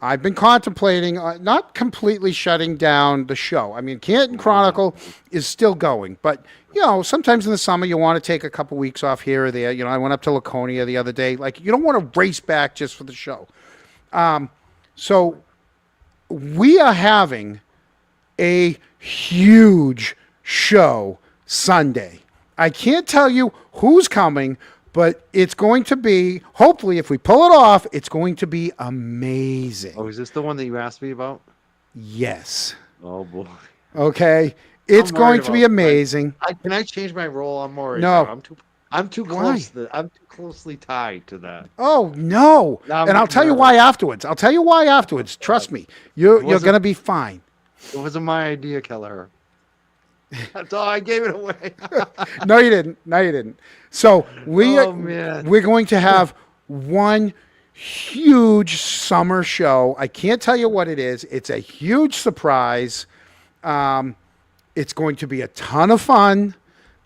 I've been contemplating not completely shutting down the show. I mean, Canton Chronicle is still going, but you know, sometimes in the summer you want to take a couple weeks off here or there. You know, I went up to Laconia the other day. Like, you don't want to race back just for the show. So we are having a huge show Sunday. I can't tell you who's coming, but it's going to be, hopefully, if we pull it off, it's going to be amazing. Oh, is this the one that you asked me about? Yes. Oh boy. Okay. It's I'm going worried to be about- amazing. Can I change my role? I'm worried. No. now. I'm too Why? close. I'm too closely tied to that. Oh, no. Now I'm And I'll getting tell you nervous. why afterwards. I'll tell you why afterwards. Trust me. You're wasn't- going to be fine. It wasn't my idea, Keller. That's all. I gave it away. No, you didn't. No, you didn't. So Oh, man. we're going to have one huge summer show. I can't tell you what it is. It's a huge surprise. It's going to be a ton of fun.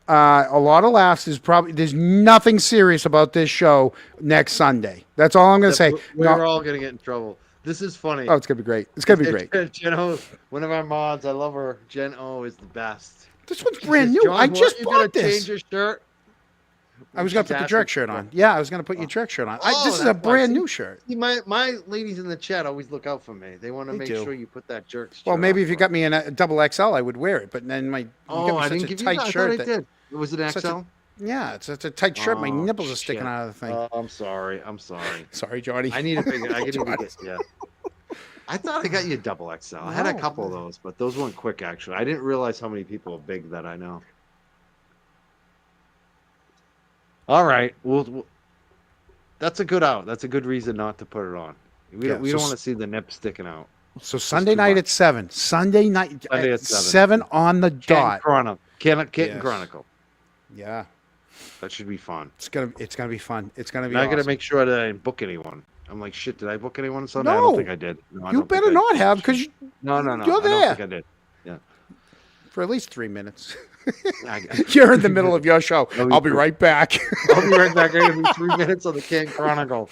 A lot of laughs. There's nothing serious about this show next Sunday. That's all I'm going to say. We're No- all gonna get in trouble. This is funny. oh, it's going to be great. It's going to be great. Jen O, one of our mods, I love her. Jen O is the best. This one's She brand says, new. "John, I just you gonna bought this. change your shirt. I was going to put the jerk shirt on. Yeah, I was going to put your jerk shirt on. This is a that's why. brand See- new shirt. See, my ladies in the chat always look out for me. They want to They make do. sure you put that jerk shirt Well, maybe on if you for got me in a double XL, I would wear it. But then you Oh, got me I such didn't a give you tight that. I shirt thought I that did. Was it an such a- XL? yeah, it's a tight shirt. My Oh, nipples are sticking shit. out of the thing. I'm sorry. I'm sorry. Sorry, Johnny. I need a bigger. I need to Johnny. get. Yeah. I thought I got you a double XL. I had a No. couple of those, but those went quick. Actually, I didn't realize how many people are big that I know. All right. We'll that's a good out. That's a good reason not to put it on. We Yeah, don't, we so don't want to see the nip sticking out. So Sunday too night much. at 7. Sunday night Sunday at at 7. 7 on the Canton dot. Chronicle. Canton Yes. Chronicle. Yeah, That should be fun. it's gonna be fun. It's gonna be. Now I got to awesome. make sure that I didn't book anyone. I'm like, shit, did I book anyone Sunday? I don't No. think I did. No, I You don't think better I not did. have because No. you're I don't there. think I did. Yeah. for at least 3 minutes. I- You're in the middle of your show. No, you I'll be do. right back. I'll be right back. I'm gonna be 3 minutes on the Canton Chronicle.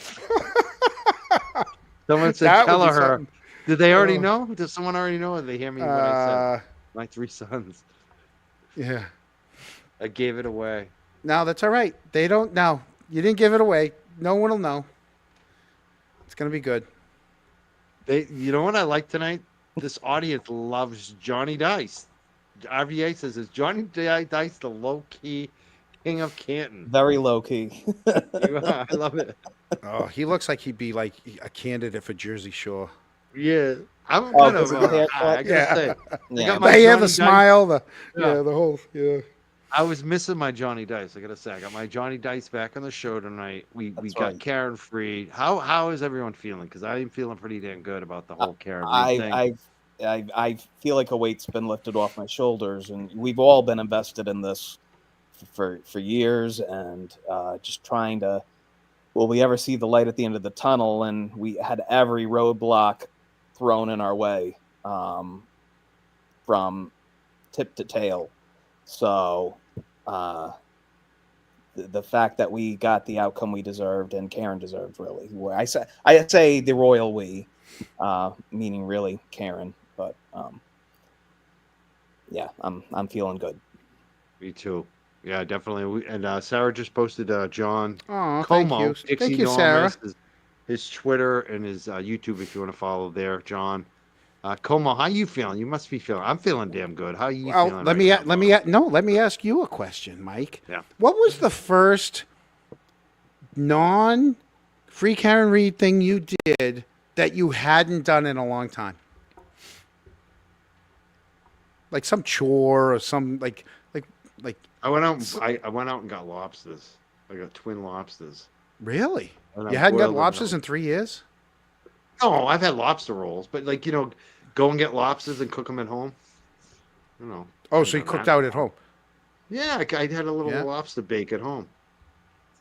Someone said, That would tell be her. something. Did they already Oh. know? Does someone already know? Or did they hear me when I said my 3 sons? Yeah. I gave it away. No, that's all right. They don't. No, you didn't give it away. No one will know. It's gonna be good. You know what I like tonight? This audience loves Johnny Dice. RVA says, is Johnny Dice the low key king of Canton? Very low key. You are. I love it. Oh, he looks like he'd be like a candidate for Jersey Shore. Yeah. I'm Oh, kind because of. of the haircut? I gotta Yeah. say, I Yeah. got The my hair, Johnny the Dice- smile, the Yeah. the whole I was missing my Johnny Dice. I gotta say, I got my Johnny Dice back on the show tonight. We That's got right. Karen free. How is everyone feeling? Because I'm feeling pretty damn good about the whole Karen Reed thing. I feel like a weight's been lifted off my shoulders, and we've all been invested in this for years, and just trying to. Will we ever see the light at the end of the tunnel? And we had every roadblock thrown in our way, from tip to tail. So the fact that we got the outcome we deserved and Karen deserved, really. Where I say the royal we, meaning really Karen, but yeah, I'm feeling good. Me too. Yeah, definitely. And Sarah just posted John Oh, Como, thank you. Dixie Thank you, Sarah. Norris, his Twitter and his YouTube if you want to follow there, John. Como, how you feeling? You must be feeling. I'm feeling damn good. How you Well, feeling? let me ask you a question, Mike. Yeah. What was the first non-free Karen Reed thing you did that you hadn't done in a long time? Like some chore or some like I went out. I went out and got lobsters. I got twin lobsters. really? And I You hadn't got boiled them lobsters up. in 3 years? No, I've had lobster rolls, but go and get lobsters and cook them at home. Oh, so you cooked out at home. Yeah, I had a little Yeah. lobster bake at home.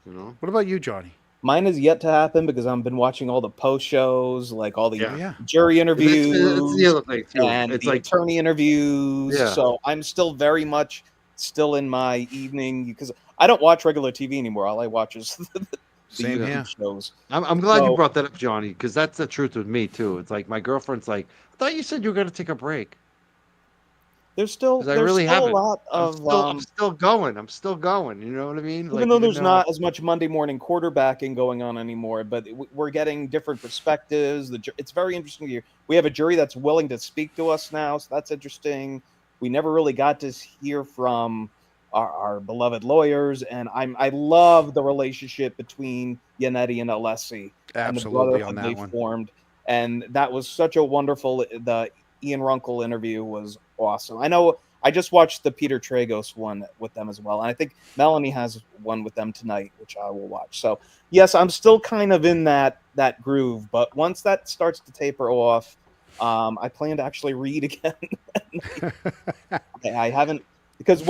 What about you, Johnny? Mine has yet to happen because I've been watching all the post shows, like all the Yeah. jury interviews That's the other thing too. and It's the like attorney interviews. Yeah. So I'm still very much still in my evening because I don't watch regular TV anymore. All I watch is the Same YouTube here. shows. I'm glad you So- brought that up, Johnny, because that's the truth with me too. It's like my girlfriend's like, I thought you said you were going to take a break. There's still 'Cause I really still haven't. a lot I'm of still going. I'm still going. You know what I mean? even though there's not as much Monday morning quarterbacking going on anymore, but we're getting different perspectives. It's very interesting to hear. We have a jury that's willing to speak to us now, so that's interesting. We never really got to hear from our beloved lawyers, and I love the relationship between Yannetti and Alessi and the Absolutely on brotherhood that they one. formed, and that was such a wonderful. The Ian Runkle interview was awesome. I know I just watched the Peter Tragos one with them as well. And I think Melanie has one with them tonight, which I will watch. So yes, I'm still kind of in that groove, but once that starts to taper off, I plan to actually read again. I haven't, because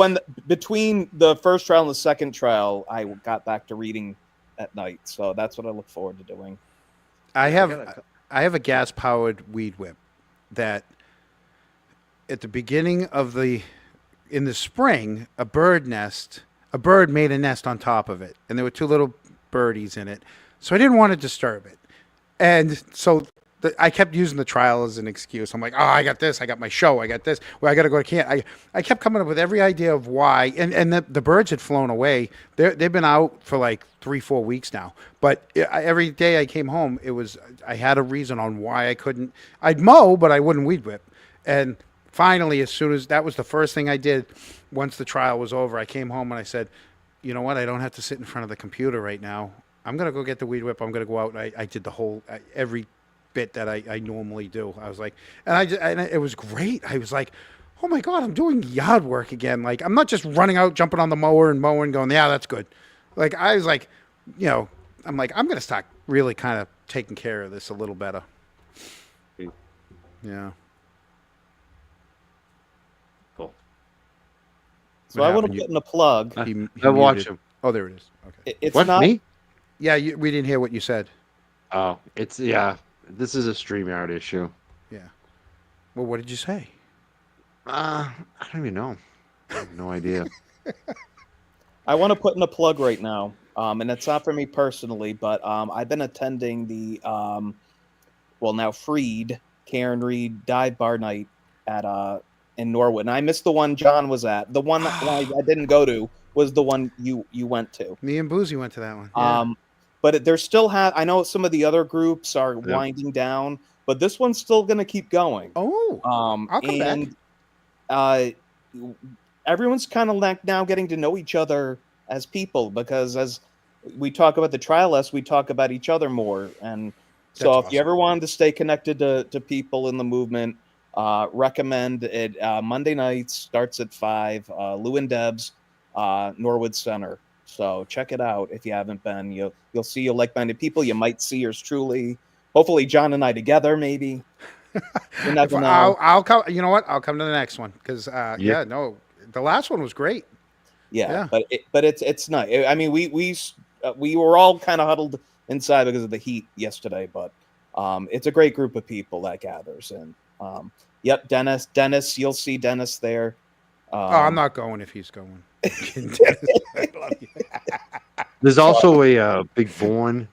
between the first trial and the second trial, I got back to reading at night. So that's what I look forward to doing. I have a gas powered weed whip that at the beginning of in the spring, a bird made a nest on top of it, and there were 2 little birdies in it. So I didn't want to disturb it. And so I kept using the trial as an excuse. I'm like, oh, I got this, I got my show, I got this, well, I got to go to Canton. I kept coming up with every idea of why, and the birds had flown away. They've been out for like 3-4 weeks now. But every day I came home, I had a reason on why I couldn't. I'd mow, but I wouldn't weed whip. And finally, as soon as that was the first thing I did, once the trial was over, I came home and I said, you know what? I don't have to sit in front of the computer right now. I'm going to go get the weed whip. I'm going to go out. And I did the whole, every bit that I normally do. I was like, and it was great. I was like, oh my God, I'm doing yard work again. Like, I'm not just running out, jumping on the mower and mowing, going, yeah, that's good. Like, I was like, I'm like, I'm going to start really kind of taking care of this a little better. Yeah. Cool. So I want to put in a plug. He I watch muted. him. Oh, there it is. Okay. It's What, not me? Yeah, we didn't hear what you said. Oh, this is a StreamYard issue. Yeah. Well, what did you say? I don't even know. I have no idea. I want to put in a plug right now, and it's not for me personally, but I've been attending the now freed Karen Reed dive bar night at in Norwood, and I missed the one John was at. The one that I didn't go to was the one you went to. Me and Boozy went to that one. Yeah. But there's still I know some of the other groups are winding down, but this one's still going to keep going. Oh, I'll come back. Everyone's kind of now getting to know each other as people, because as we talk about the trial less, we talk about each other more. And so if you ever wanted to stay connected to people in the movement, recommend it. Monday nights starts at 5, Lou and Deb's, Norwood Center. So check it out if you haven't been. You'll see your like-minded people. You might see yours truly. Hopefully, John and I together, maybe. You never know. I'll come. You know what? I'll come to the next one because the last one was great. Yeah. But it's not. I mean, we were all kind of huddled inside because of the heat yesterday, but it's a great group of people that gathers. And yep, Dennis, you'll see Dennis there. I'm not going if he's going. I love you. There's also a big Born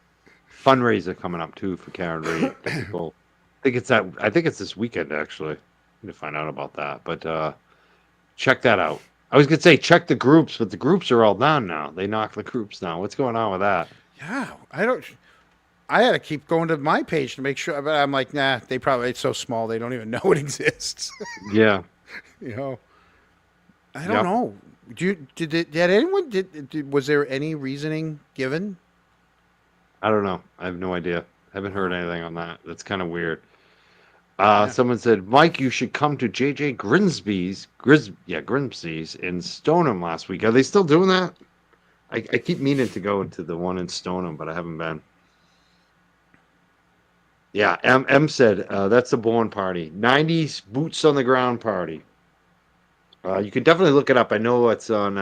fundraiser coming up too for Karen Reed. People, I think it's this weekend actually. I'm gonna find out about that, but check that out. I was gonna say check the groups, but the groups are all down now. They knocked the groups down. What's going on with that? Yeah, I had to keep going to my page to make sure, but I'm like, nah, it's so small they don't even know it exists. Yeah. You know, I don't know. Was there any reasoning given? I don't know. I have no idea. Haven't heard anything on that. That's kind of weird. Someone said, Mike, you should come to JJ Grimsby's in Stoneham last week. Are they still doing that? I keep meaning to go to the one in Stoneham, but I haven't been. Yeah, M said, that's the Born party. 90s boots on the ground party. You can definitely look it up. I know it's on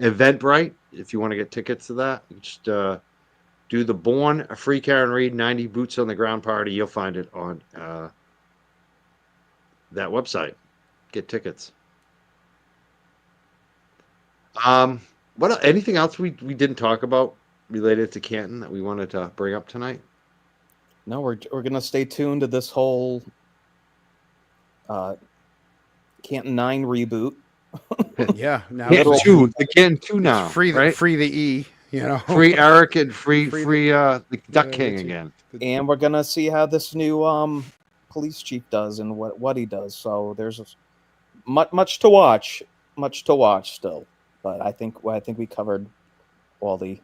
Eventbrite. If you want to get tickets to that, just do the Born a Free Karen Reed 90 boots on the ground party. You'll find it on that website. Get tickets. Anything else we didn't talk about related to Canton that we wanted to bring up tonight? No, we're gonna stay tuned to this whole Canton 9 reboot. Yeah, now Canton 2, the Canton 2 now. It's free right? the E, you know. Free Eric and free the Duck King again. And we're gonna see how this new police chief does and what he does. So there's much to watch still. But I think we covered all the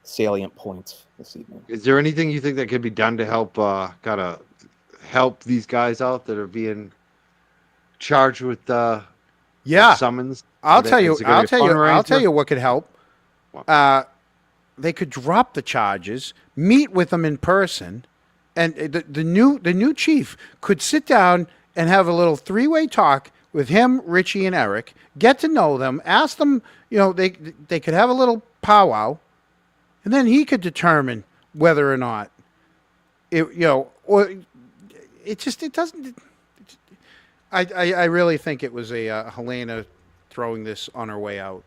salient points this evening. Is there anything you think that could be done to help help these guys out that are being charged with summons? I'll tell you what could help. They could drop the charges, meet with them in person, and the new chief could sit down and have a little three-way talk with him, Richie, and Eric. Get to know them. Ask them. They could have a little powwow, and then he could determine whether or not it doesn't. I really think it was Helena throwing this on her way out.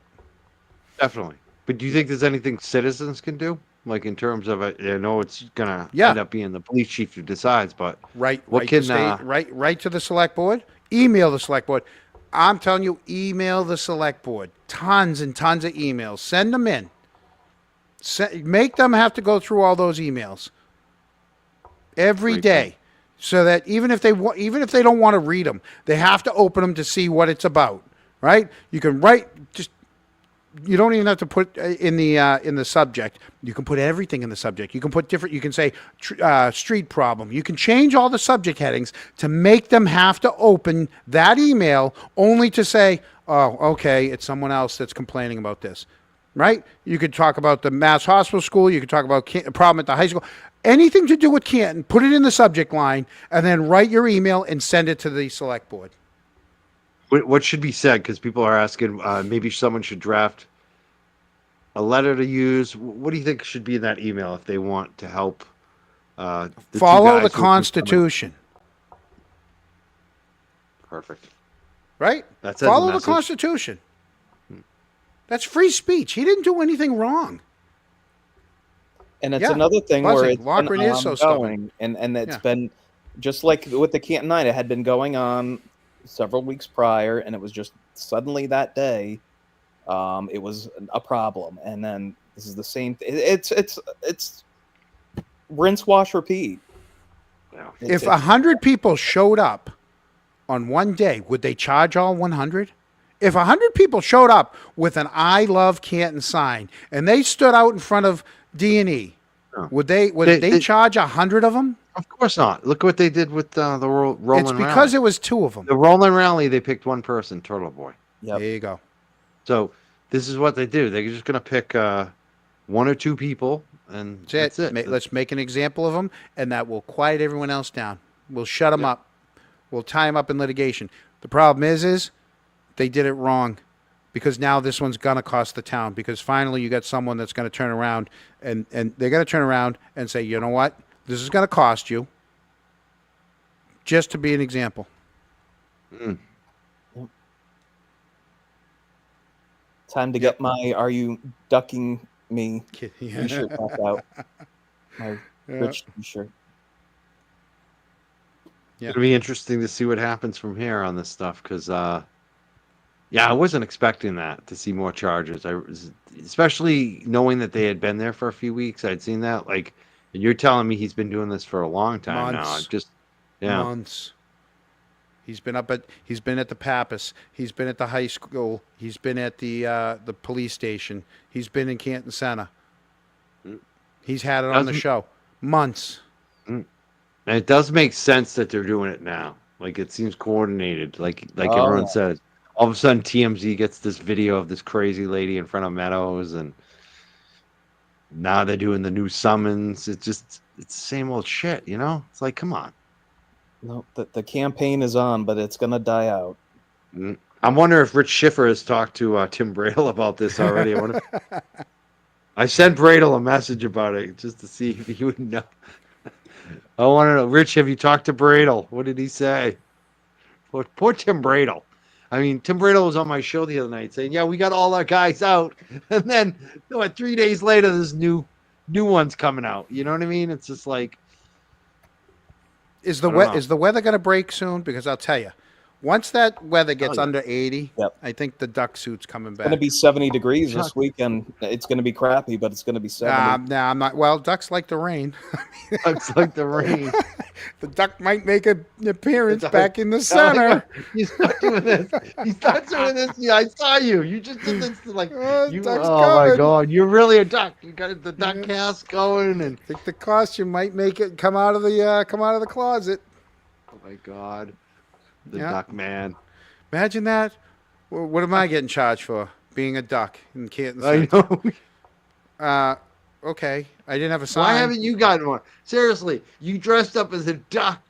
Definitely. But do you think there's anything citizens can do? Like in terms of it, I know it's gonna end up being the police chief who decides, but right to the select board. Email the select board. I'm telling you, email the select board. Tons and tons of emails. Send them in. Make them have to go through all those emails every day, so that even if they don't want to read them, they have to open them to see what it's about. Right? You can write just. You don't even have to put in the subject. You can put everything in the subject. You can put different. You can say street problem. You can change all the subject headings to make them have to open that email only to say, "Oh, okay, it's someone else that's complaining about this." Right? You could talk about the Mass Hospital School. You could talk about a problem at the high school. Anything to do with Canton, put it in the subject line, and then write your email and send it to the select board. What should be said? Because people are asking, maybe someone should draft a letter to use. What do you think should be in that email if they want to help? Follow the Constitution. Perfect. Right? Follow the Constitution. That's free speech. He didn't do anything wrong. And it's another thing where it's Lochran been is so stubborn. and it's been just like with the Canton 9, it had been going on several weeks prior, and it was just suddenly that day it was a problem, and then this is the same it's rinse, wash, repeat. If 100 people showed up on one day, would they charge all 100? If 100 people showed up with an I Love Canton sign and they stood out in front of D&E, would they charge 100 of them? Of course not. Look what they did with the Roland Rally. It's because it was two of them. The Roland Rally, they picked one person, Turtle Boy. Yep. There you go. So this is what they do. They're just going to pick one or two people, and that's it. Let's make an example of them, and that will quiet everyone else down. We'll shut them up. We'll tie them up in litigation. The problem is they did it wrong, because now this one's going to cost the town, because finally you got someone that's going to turn around, and they're going to turn around and say, you know what? This is going to cost you, just to be an example. Time to get my "Are you ducking me?" Yeah. T-shirt back out. My Yeah. Rich T-shirt. Yeah. It'll be interesting to see what happens from here on this stuff because, yeah, I wasn't expecting that to see more charges. Especially knowing that they had been there for a few weeks. I'd seen that. Like, and you're telling me he's been doing this for a long time now. Months. Yeah. Months. He's been at the Pappas. He's been at the high school. He's been at the police station. He's been in Canton Center. He's had it on the show. Months. And it does make sense that they're doing it now. Like it seems coordinated. Like Oh, everyone yeah. says. All of a sudden, TMZ gets this video of this crazy lady in front of Meadows, and now they're doing the new summons. It's the same old shit, you know. It's like, come on. No, the campaign is on, but it's gonna die out. I wonder if Rich Schiffer has talked to Tim Bradle about this already. I sent Bradle a message about it just to see if he would know. I want to know, Rich, have you talked to Bradle? What did he say? Poor Tim Bradle. I mean, Tim Bradle was on my show the other night saying, "Yeah, we got all our guys out," and then 3 days later, there's new ones coming out. You know what I mean? It's just like, Is the I don't know. is the weather going to break soon? Because I'll tell you, once that weather gets yeah. under 80, Yep. I think the duck suit's coming It's back. gonna be 70 degrees this weekend. It's gonna be crappy, but it's gonna be 70. Nah, I'm not. Well, ducks like the rain. it's like the rain. The duck might make an appearance It's back in the center. He's not doing this. He's not doing this. Yeah, I saw you. You just did this like you. duck's Oh my coming. god, you're really a duck. You got the duck cast going, and I think the costume might make it come out of the closet. oh my god, the Yeah. duck man. Imagine that. What am I getting charged for? Being a duck in Canton I Center. know. Okay. I didn't have a sign. Why haven't you gotten one? Seriously, you dressed up as a duck.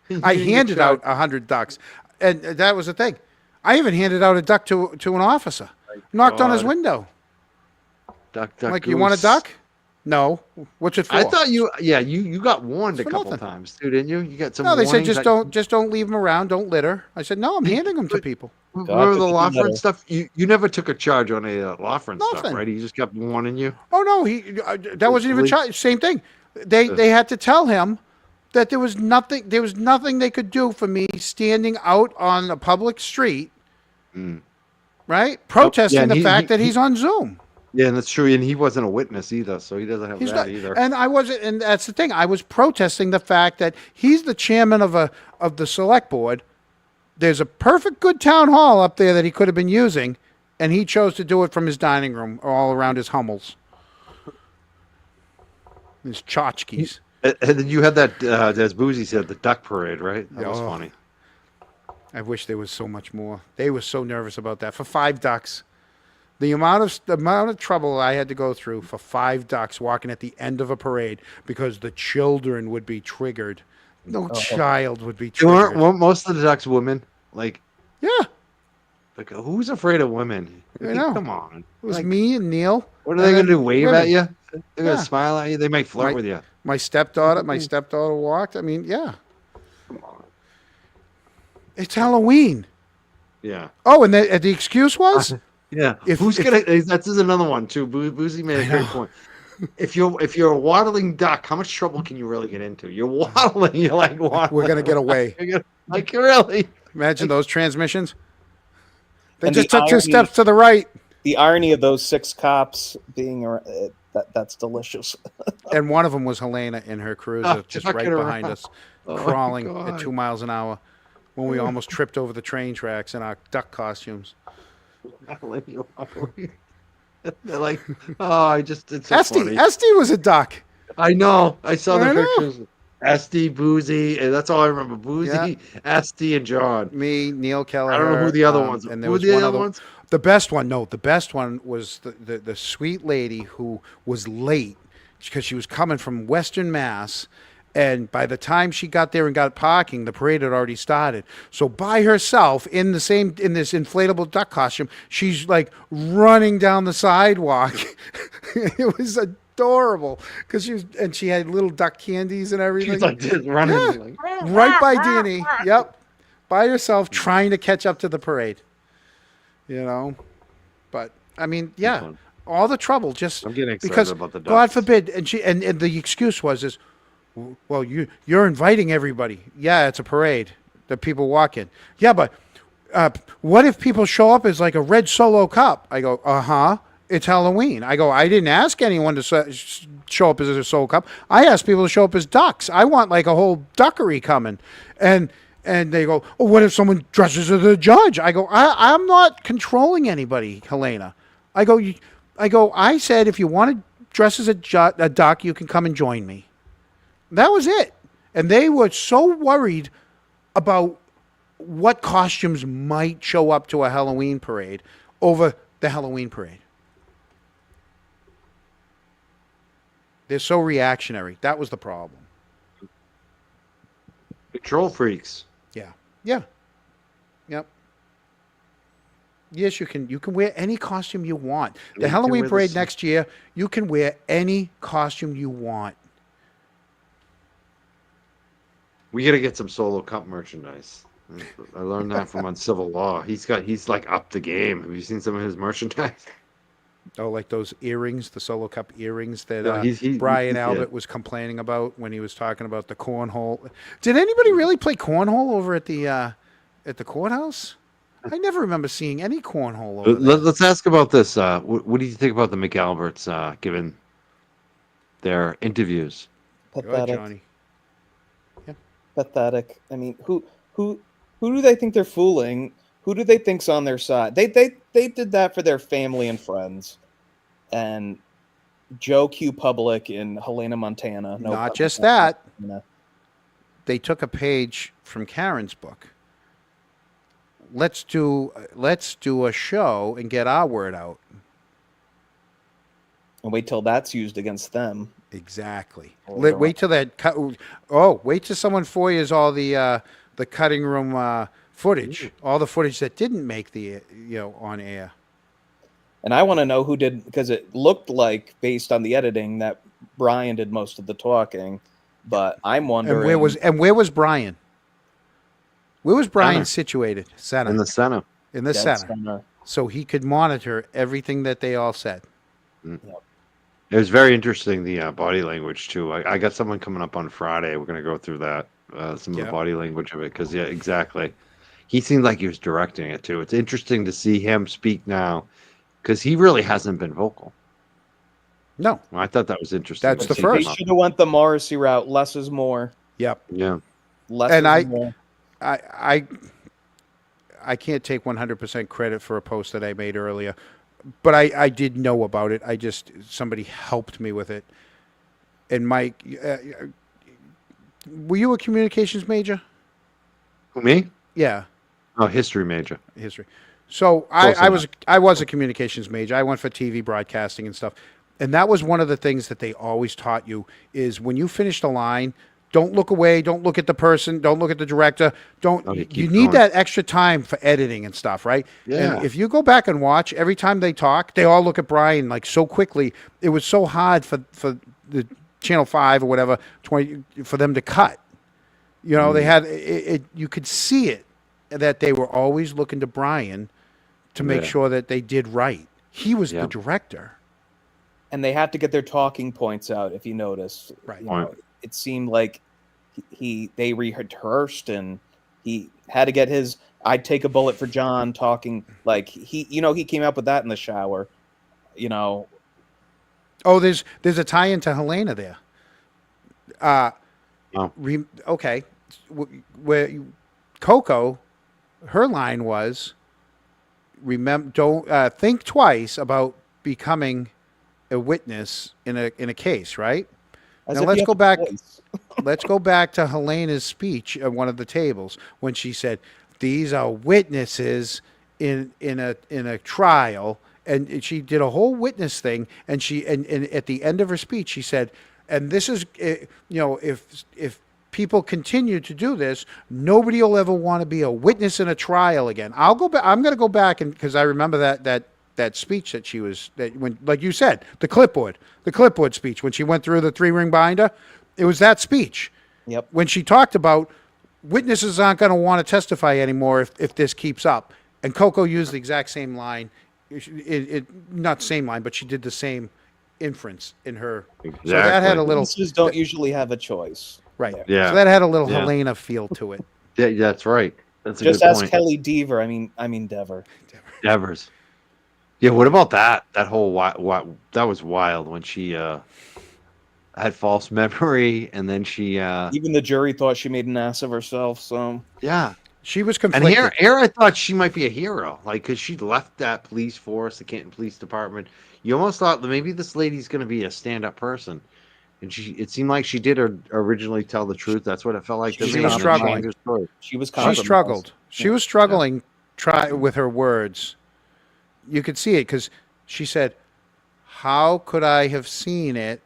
I You didn't get handed out charged. 100 ducks, and that was the thing. I even handed out a duck to an officer. Knocked on his God. window. Duck, Like, you want a goose. duck? No. What's it for? I thought you got warned a for couple nothing. times, too, didn't you? You got some. No, they said warnings just don't leave them around. Don't litter. I said no. I'm handing them to people. Remember the Dog Laughlin litter. stuff? You never took a charge on a Laughlin stuff, Nothing. right? He just kept warning you. Oh no, that wasn't even same thing. They had to tell him that there was nothing they could do for me standing out on a public street, right? Protesting and the fact that he's on Zoom. Yeah, and that's true. And he wasn't a witness either, so he doesn't have He's that not, either. and I wasn't, and that's the thing. I was protesting the fact that he's the chairman of the select board. There's a perfect good town hall up there that he could have been using, and he chose to do it from his dining room, all around his Hummels, his tchotchkes. And then you had that, as Boozy said, the duck parade, right? That was Oh. funny. I wish there was so much more. They were so nervous about that for 5 ducks. The amount of trouble I had to go through for 5 ducks walking at the end of a parade because the children would be triggered. No child would be triggered. Weren't most of the ducks women? Like, Yeah, like who's afraid of women? I know. Come on. it was Like, me and Neil. what are they going to do? Wave women. at you? They're going Yeah. to smile at you? They might flirt Right. with you. My stepdaughter walked. I mean, yeah. It's Halloween. Yeah. Oh, and the excuse was Yeah. If- Who's if- gonna? That's another one too. Boozy made a great point. If you're a waddling duck, how much trouble can you really get into? You're waddling. You're like waddling. we're gonna get away. Like really? Imagine those transmissions. They And just the took 2 irony- steps to the right, The irony of those 6 cops being that's delicious. and one of them was Helena in her cruiser, just right chucking behind around. us, Oh, my crawling at God. 2 miles an hour, when we almost tripped over the train tracks in our duck costumes. They're like, oh, it's so funny. Esty was a duck. I know. I saw the I know. pictures. Esty, Boozy, and that's all I remember. Boozy, Yeah. Esty, and John. Me, Neil Keller. I don't know who the other ones. And Who there were was the one other other ones? The best one, no, the best one was the sweet lady who was late because she was coming from Western Mass. And by the time she got there and got parking, the parade had already started. So by herself in this inflatable duck costume, she's like running down the sidewalk. It was adorable because she had little duck candies and everything. She's like just running. Yeah. Like, Right by Danny. Yep. By herself trying to catch up to the parade. You know, but I mean, Be yeah, fun. all the trouble just I'm getting excited because about the God Ducks. forbid, and the excuse was well, you're inviting everybody. Yeah, it's a parade that people walk in. Yeah, but what if people show up as like a red Solo cup? I go, it's Halloween. I go, I didn't ask anyone to show up as a Solo cup. I asked people to show up as ducks. I want like a whole duckery coming, and they go, oh, what if someone dresses as a judge? I go, I'm not controlling anybody, Helena. I go, I said if you want to dress as a duck, you can come and join me. That was it. And they were so worried about what costumes might show up to a Halloween parade over the Halloween parade. They're so reactionary. That was the problem. Control freaks. Yeah. Yeah. Yep. Yes, you can wear any costume you want. You The can Halloween wear the parade s- next year, you can wear any costume you want. We got to get some Solo Cup merchandise. I learned that from on Civil Law. He's like up the game. Have you seen some of his merchandise? Oh, like those earrings, the Solo Cup earrings that No, Brian yeah. Albert was complaining about when he was talking about the cornhole. Did anybody really play cornhole over at the courthouse? I never remember seeing any cornhole over there. Let's ask about this. What do you think about the McAlberts given their interviews? Go ahead, Pathetic. Johnny. Pathetic. I mean, who do they think they're fooling? Who do they think's on their side? They did that for their family and friends. And Joe Q. Public in Helena, Montana. No Not pun just intended. that. They took a page from Karen's book. Let's do a show and get our word out. And wait till that's used against them. Exactly. Hold on. Wait till wait till someone FOIAs all the cutting room footage, all the footage that didn't make the on air. And I want to know who did, because it looked like, based on the editing, that Brian did most of the talking. But I'm wondering. And where was Brian? Where was Brian Center. situated? Center. In the center. In the Dead center. center. So he could monitor everything that they all said. It was very interesting, the body language, too. I got someone coming up on Friday. We're going to go through that, some of Yeah. the body language of it, because, yeah, exactly. He seemed like he was directing it, too. It's interesting to see him speak now, because he really hasn't been vocal. No. I thought that was interesting. That's to the see first. him They up. should have went the Morrissey route. Less is more. Yep. Yeah. Less And is more. I can't take 100% credit for a post that I made earlier, but I did know about it. Somebody helped me with it. And Mike, were you a communications major? Who, me? Yeah, Oh, history major. history. So Close I was a communications major. I went for TV broadcasting and stuff. And that was one of the things that they always taught you is when you finish the line, don't look away, don't look at the person, don't look at the director, No, you you keep need going. that extra time for editing and stuff, right? Yeah. And if you go back and watch, every time they talk, they all look at Brian like so quickly. It was so hard for the Channel 5 or whatever, 20, for them to cut. You know, they had it, you could see it that they were always looking to Brian to make Yeah. sure that they did right. He was Yeah. the director. And they had to get their talking points out, if you notice. Right. You know, it seemed like they rehearsed, and he had to get his "I'd take a bullet for John" talking like he came up with that in the shower. You know, Oh, there's a tie-in to Helena there. Okay, where Coco, her line was, don't think twice about becoming a witness in a case, right? as Now if let's you go have a back. choice. Let's go back to Helena's speech at one of the tables when she said, "These are witnesses in a trial," and she did a whole witness thing. And and at the end of her speech, she said, "And this is, if people continue to do this, nobody will ever want to be a witness in a trial again." I'll go back. I'm going to go back because I remember that speech when, like you said, the clipboard speech when she went through the 3-ring binder. It was that speech. Yep. When she talked about witnesses aren't going to want to testify anymore if this keeps up. And Coco used the exact same line not same line, but she did the same inference in her. Exactly. So that had a little, Witnesses don't usually have a choice. right. there. Yeah. So that had a little Yeah. Helena feel to it. Yeah, that's right. That's a Just good ask point. Kelly Deaver. I mean Dever. Devers. Yeah, what about that? That whole that was wild when she had false memory, and then she Even the jury thought she made an ass of herself. So yeah. She was And conflicted. here I thought she might be a hero, like because she left that police force, the Canton Police Department. You almost thought that maybe this lady's going to be a stand-up person, and it seemed like she did originally tell the truth. That's what it felt like to She me. was and then she struggling. changed her story. she was. She compromised. struggled. She Yeah. was struggling with her words. You could see it because she said, "How could I have seen it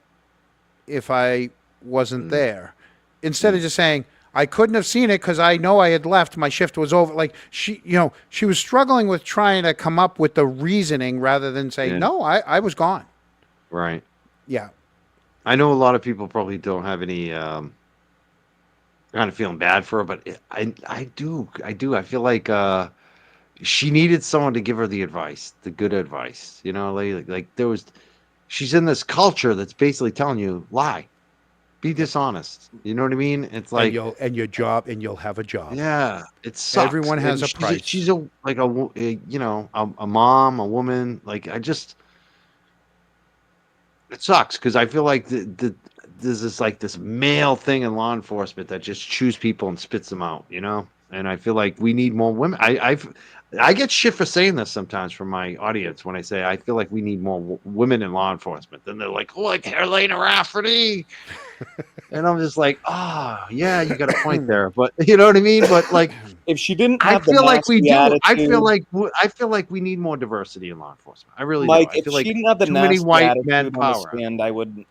if I wasn't there?" Instead of just saying, "I couldn't have seen it because I know I had left. My shift was over." Like she was struggling with trying to come up with the reasoning rather than say, Yeah. "No, I was gone." Right. Yeah. I know a lot of people probably don't have any kind of feeling bad for her, but I do. I feel like she needed someone to give her the advice, the good advice. You know, like she's in this culture that's basically telling you lie, be dishonest. You know what I mean? It's like you'll have a job. yeah, it sucks. Everyone has And a price. She's a mom, a woman. Like it sucks because I feel like there's this male thing in law enforcement that just chews people and spits them out, you know. And I feel like we need more women. I get shit for saying this sometimes from my audience when I say I feel like we need more women in law enforcement. Then they're like, "Oh, like Helena Rafferty," and I'm just like, "Ah, yeah, you got a point there." But you know what I mean? But like, If she didn't I have the feel like we nasty do. I attitude- feel like we need more diversity in law enforcement. I really Mike, do. I if feel she like didn't have the too many nasty white attitude men on the power. stand, I would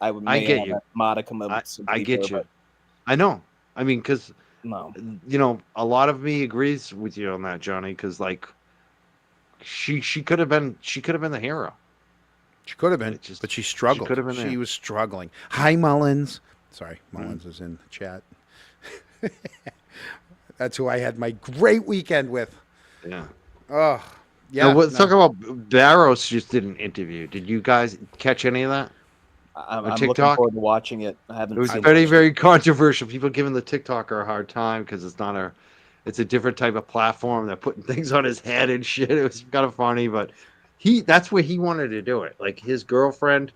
I may get have you. a modicum of I sympathy get for her, you. I know. I mean, because but no. you know, a lot of me agrees with you on that, Johnny. Because like, she could have been the hero. She could have been, It just- but she struggled. could have been She there. was struggling. Hi, Mullins. Sorry, Mullins is in the chat. That's who I had my great weekend with. Yeah. Oh, yeah. Now, let's talk about Barros. Just did an interview. Did you guys catch any of that? I'm On looking TikTok? forward to watching it. I haven't. It was seen very, very controversial. People giving the TikToker a hard time because it's a different type of platform. They're putting things on his head and shit. It was kind of funny, but that's where he wanted to do it. Like his girlfriend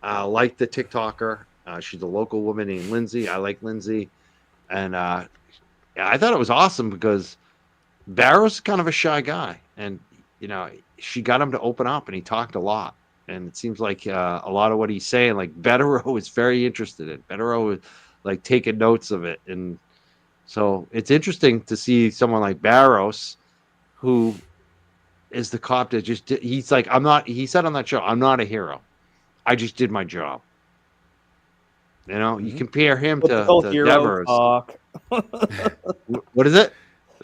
liked the TikToker. She's a local woman named Lindsay. I like Lindsay, and I thought it was awesome because Barrow's kind of a shy guy, and you know she got him to open up, and he talked a lot. And it seems like a lot of what he's saying, like Bettero is very interested in. Bettero is like taking notes of it, and so it's interesting to see someone like Barros, who is the cop that he's like, I'm not. He said on that show, I'm not a hero. I just did my job. You know, you compare him Typical to hero Devers. talk. What is it?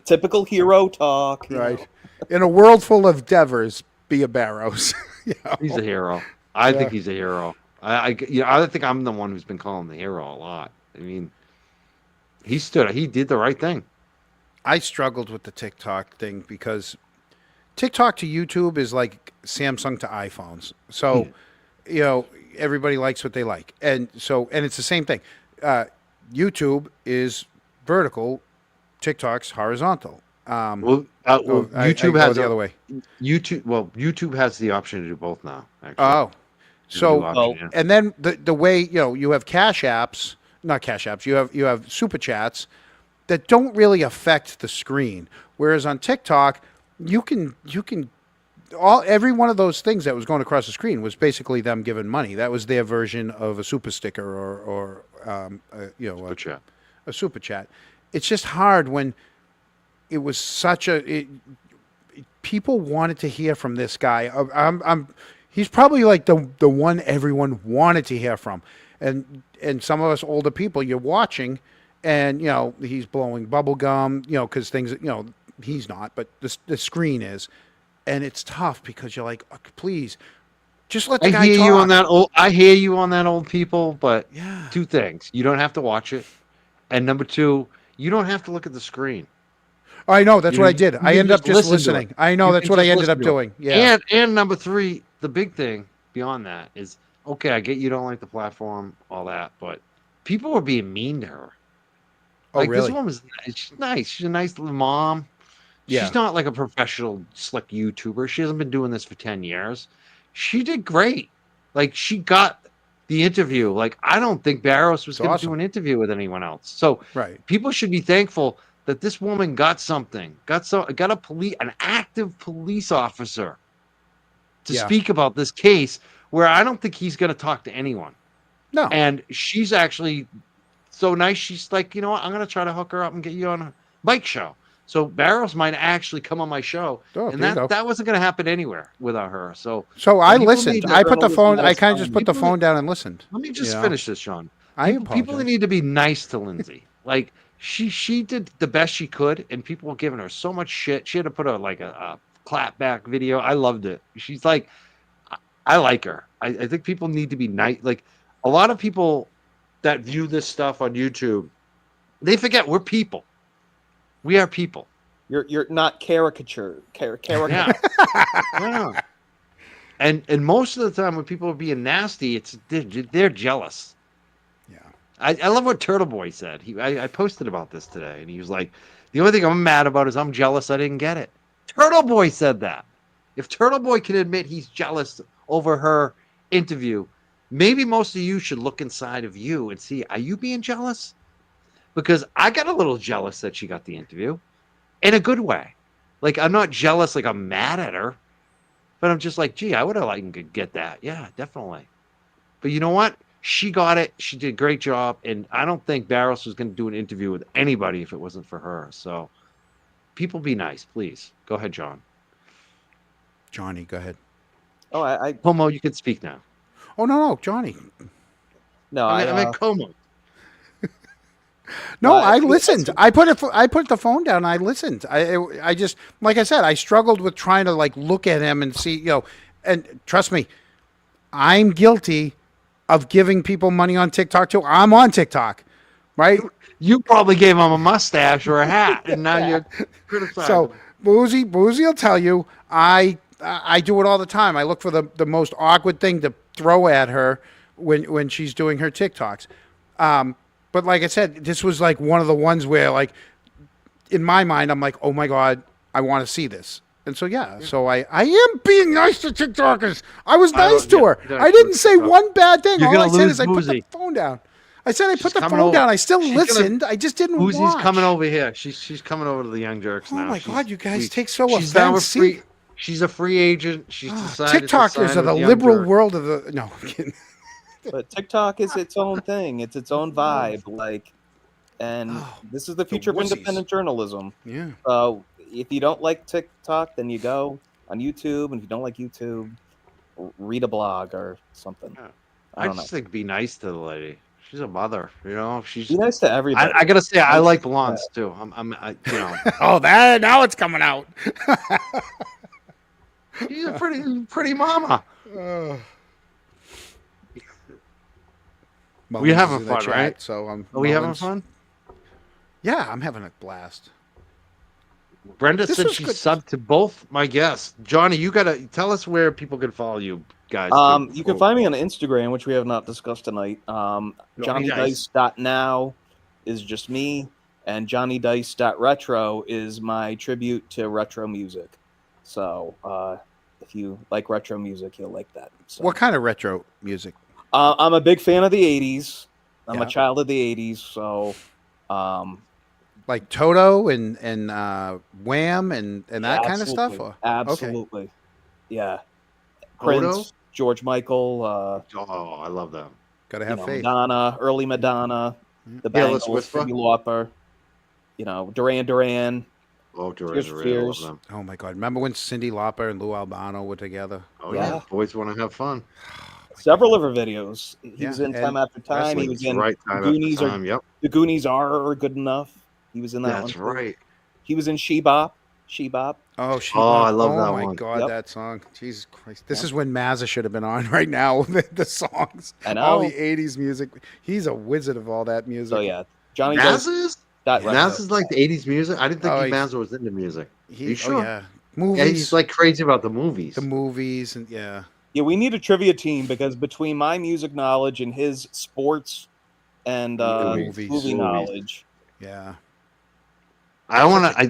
Typical hero talk. you Right. know. In a world full of Devers, be a Barrows. You know? He's a hero. I think he's a hero. I think I'm the one who's been calling him the hero a lot. I mean, he did the right thing. I struggled with the TikTok thing because TikTok to YouTube is like Samsung to iPhones. So, you know, everybody likes what they like. And it's the same thing. YouTube is vertical, TikTok's horizontal. YouTube I has go the other way. YouTube has the option to do both now. Actually. Oh, so option, yeah. and then the way you have not cash apps. You have super chats that don't really affect the screen. Whereas on TikTok, you can every one of those things that was going across the screen was basically them giving money. That was their version of a super sticker or super chat. A super chat. It's just hard when it was people wanted to hear from this guy. He's probably like the one everyone wanted to hear from. And some of us older people, you're watching and, he's blowing bubble gum, because things, he's not, but the screen is. And it's tough because you're like, oh, please, just let the guy hear talk. you on that old. I hear you on that, old people. But Yeah. Two things: you don't have to watch it, and number two, you don't have to look at the screen. I know, that's You what I can- did. you I can ended up just listen to it. listening. I know, You that's can what I just ended listen up to it. doing. Yeah. And number three, the big thing beyond that is, okay, I get you don't like the platform, all that, but people were being mean to her. Oh, Like, this really? woman's she's nice. She's a nice little mom. Yeah. She's not like a professional slick YouTuber. She hasn't been doing this for 10 years. She did great. Like, she got the interview. Like, I don't think Barros was It's going to awesome. do an interview with anyone else. So Right. people should be thankful that this woman got something, got an active police officer to Yeah. speak about this case, where I don't think he's going to talk to anyone. No. And she's actually so nice. She's like, you know what? I'm going to try to hook her up and get you on a bike show. So Barros might actually come on my show, Oh, and there you go. that wasn't going to happen anywhere without her. So I people listened. need to- I put the phone, I Journalism kind of just put the people- phone down and listened. Let me just You know? finish this, Sean. I People apologize. need to be nice to Lindsay. Like, she did the best she could, and people were giving her so much shit. She had to put a clap back video. I loved it. She's like, I like her. I think people need to be nice. Like, a lot of people that view this stuff on YouTube, they forget we're people. We are people. You're not caricature. Yeah. Yeah. And most of the time when people are being nasty, they're jealous. Yeah. I love what Turtle Boy said. I posted about this today, and he was like, the only thing I'm mad about is I'm jealous I didn't get it. Turtle Boy said that. If Turtle Boy can admit he's jealous over her interview, maybe most of you should look inside of you and see, are you being jealous? Because I got a little jealous that she got the interview in a good way. Like, I'm not jealous, like I'm mad at her, but I'm just like, gee, I would have liked to get that. Yeah, definitely. But you know what? She got it. She did a great job. And I don't think Barros was going to do an interview with anybody if it wasn't for her. So people be nice, please. Go ahead, John. Johnny, go ahead. Oh, I Como, you can speak now. Oh, no, Johnny. no, I meant Como. No, Well, I I think listened. I put the phone down. And I listened. I just, like I said, I struggled with trying to like look at him and see, and trust me, I'm guilty of giving people money on TikTok too. I'm on TikTok, right? You probably gave him a mustache or a hat, and now you're criticizing. So Boozy will tell you, I do it all the time. I look for the most awkward thing to throw at her when she's doing her TikToks. But like I said, this was like one of the ones where, like, in my mind, I'm like, oh my God, I want to see this. And so, so I am being nice to TikTokers. I was nice to her. yeah, I didn't say one bad thing. You're All I gonna said lose is I put the Boozy. phone down. I said I put She's the coming phone over. down. I still She's gonna- listened. I just didn't Boozy's watch. coming over here. She's coming over to the Young Jerks Oh now. my She's- God, you guys she- take so she's now a offense. See? free. She's a free agent. She's decided to TikTokers sign are with the Young liberal Jerks. world of the. No, I'm kidding. but TikTok is its own thing. It's its own vibe. Like, and this is the future of wussies. independent journalism. Yeah. So if you don't like TikTok, then you go on YouTube, and if you don't like YouTube, read a blog or something. I I don't know. just think be nice to the lady. She's a mother, She's. Be nice to everybody. I gotta say, I like blondes too. Oh, now it's coming out. She's a pretty mama. Mullins We is having in the fun, chat, right? So Are we having Mullins- fun? Yeah, I'm having a blast. Brenda This said was she good. subbed to both my guests. Johnny, you gotta tell us where people can follow you guys. You can find me on Instagram, which we have not discussed tonight. JohnnyDice.now is just me, and JohnnyDice.retro is my tribute to retro music. So if you like retro music, you'll like that. So, What kind of retro music? I'm a big fan of the 80s. I'm Yeah. a child of the 80s, so Like Toto and Wham and that kind of stuff? absolutely. Or? Absolutely. Yeah. Toto? Prince, George Michael, Oh, I love them. Gotta have faith. Madonna, early Madonna, the Careless Bangles, Whisper? Cyndi Lauper, Duran Duran. Oh, Tears Duran, for I love Fears. them. Oh my God! Remember when Cyndi Lauper and Lou Albano were together? Oh Yeah. yeah, boys want to have fun. Several of her videos. He Yeah, was in and Time After Time. Wrestling He was is in right The time Goonies. after time. Yep, The Goonies are good enough. He was in that that's one. too. right. He was in She-Bop. She-Bop. Oh, she. Oh, I love oh that my one. God, Yep. that song! Jesus Christ! This Yeah. is when Mazza should have been on right now. The songs, I all know. the '80s music. He's a wizard of all that music. So yeah, Johnny Dice. Mazes? That Yeah. record. Maz is like the 80s music. I didn't think Oh, Maz was into music. He, you sure? Oh, yeah. Yeah, Movies. he's like crazy about the movies. the movies and yeah. Yeah, we need a trivia team because between my music knowledge and his sports and Movies. movie knowledge, Yeah. I want to. I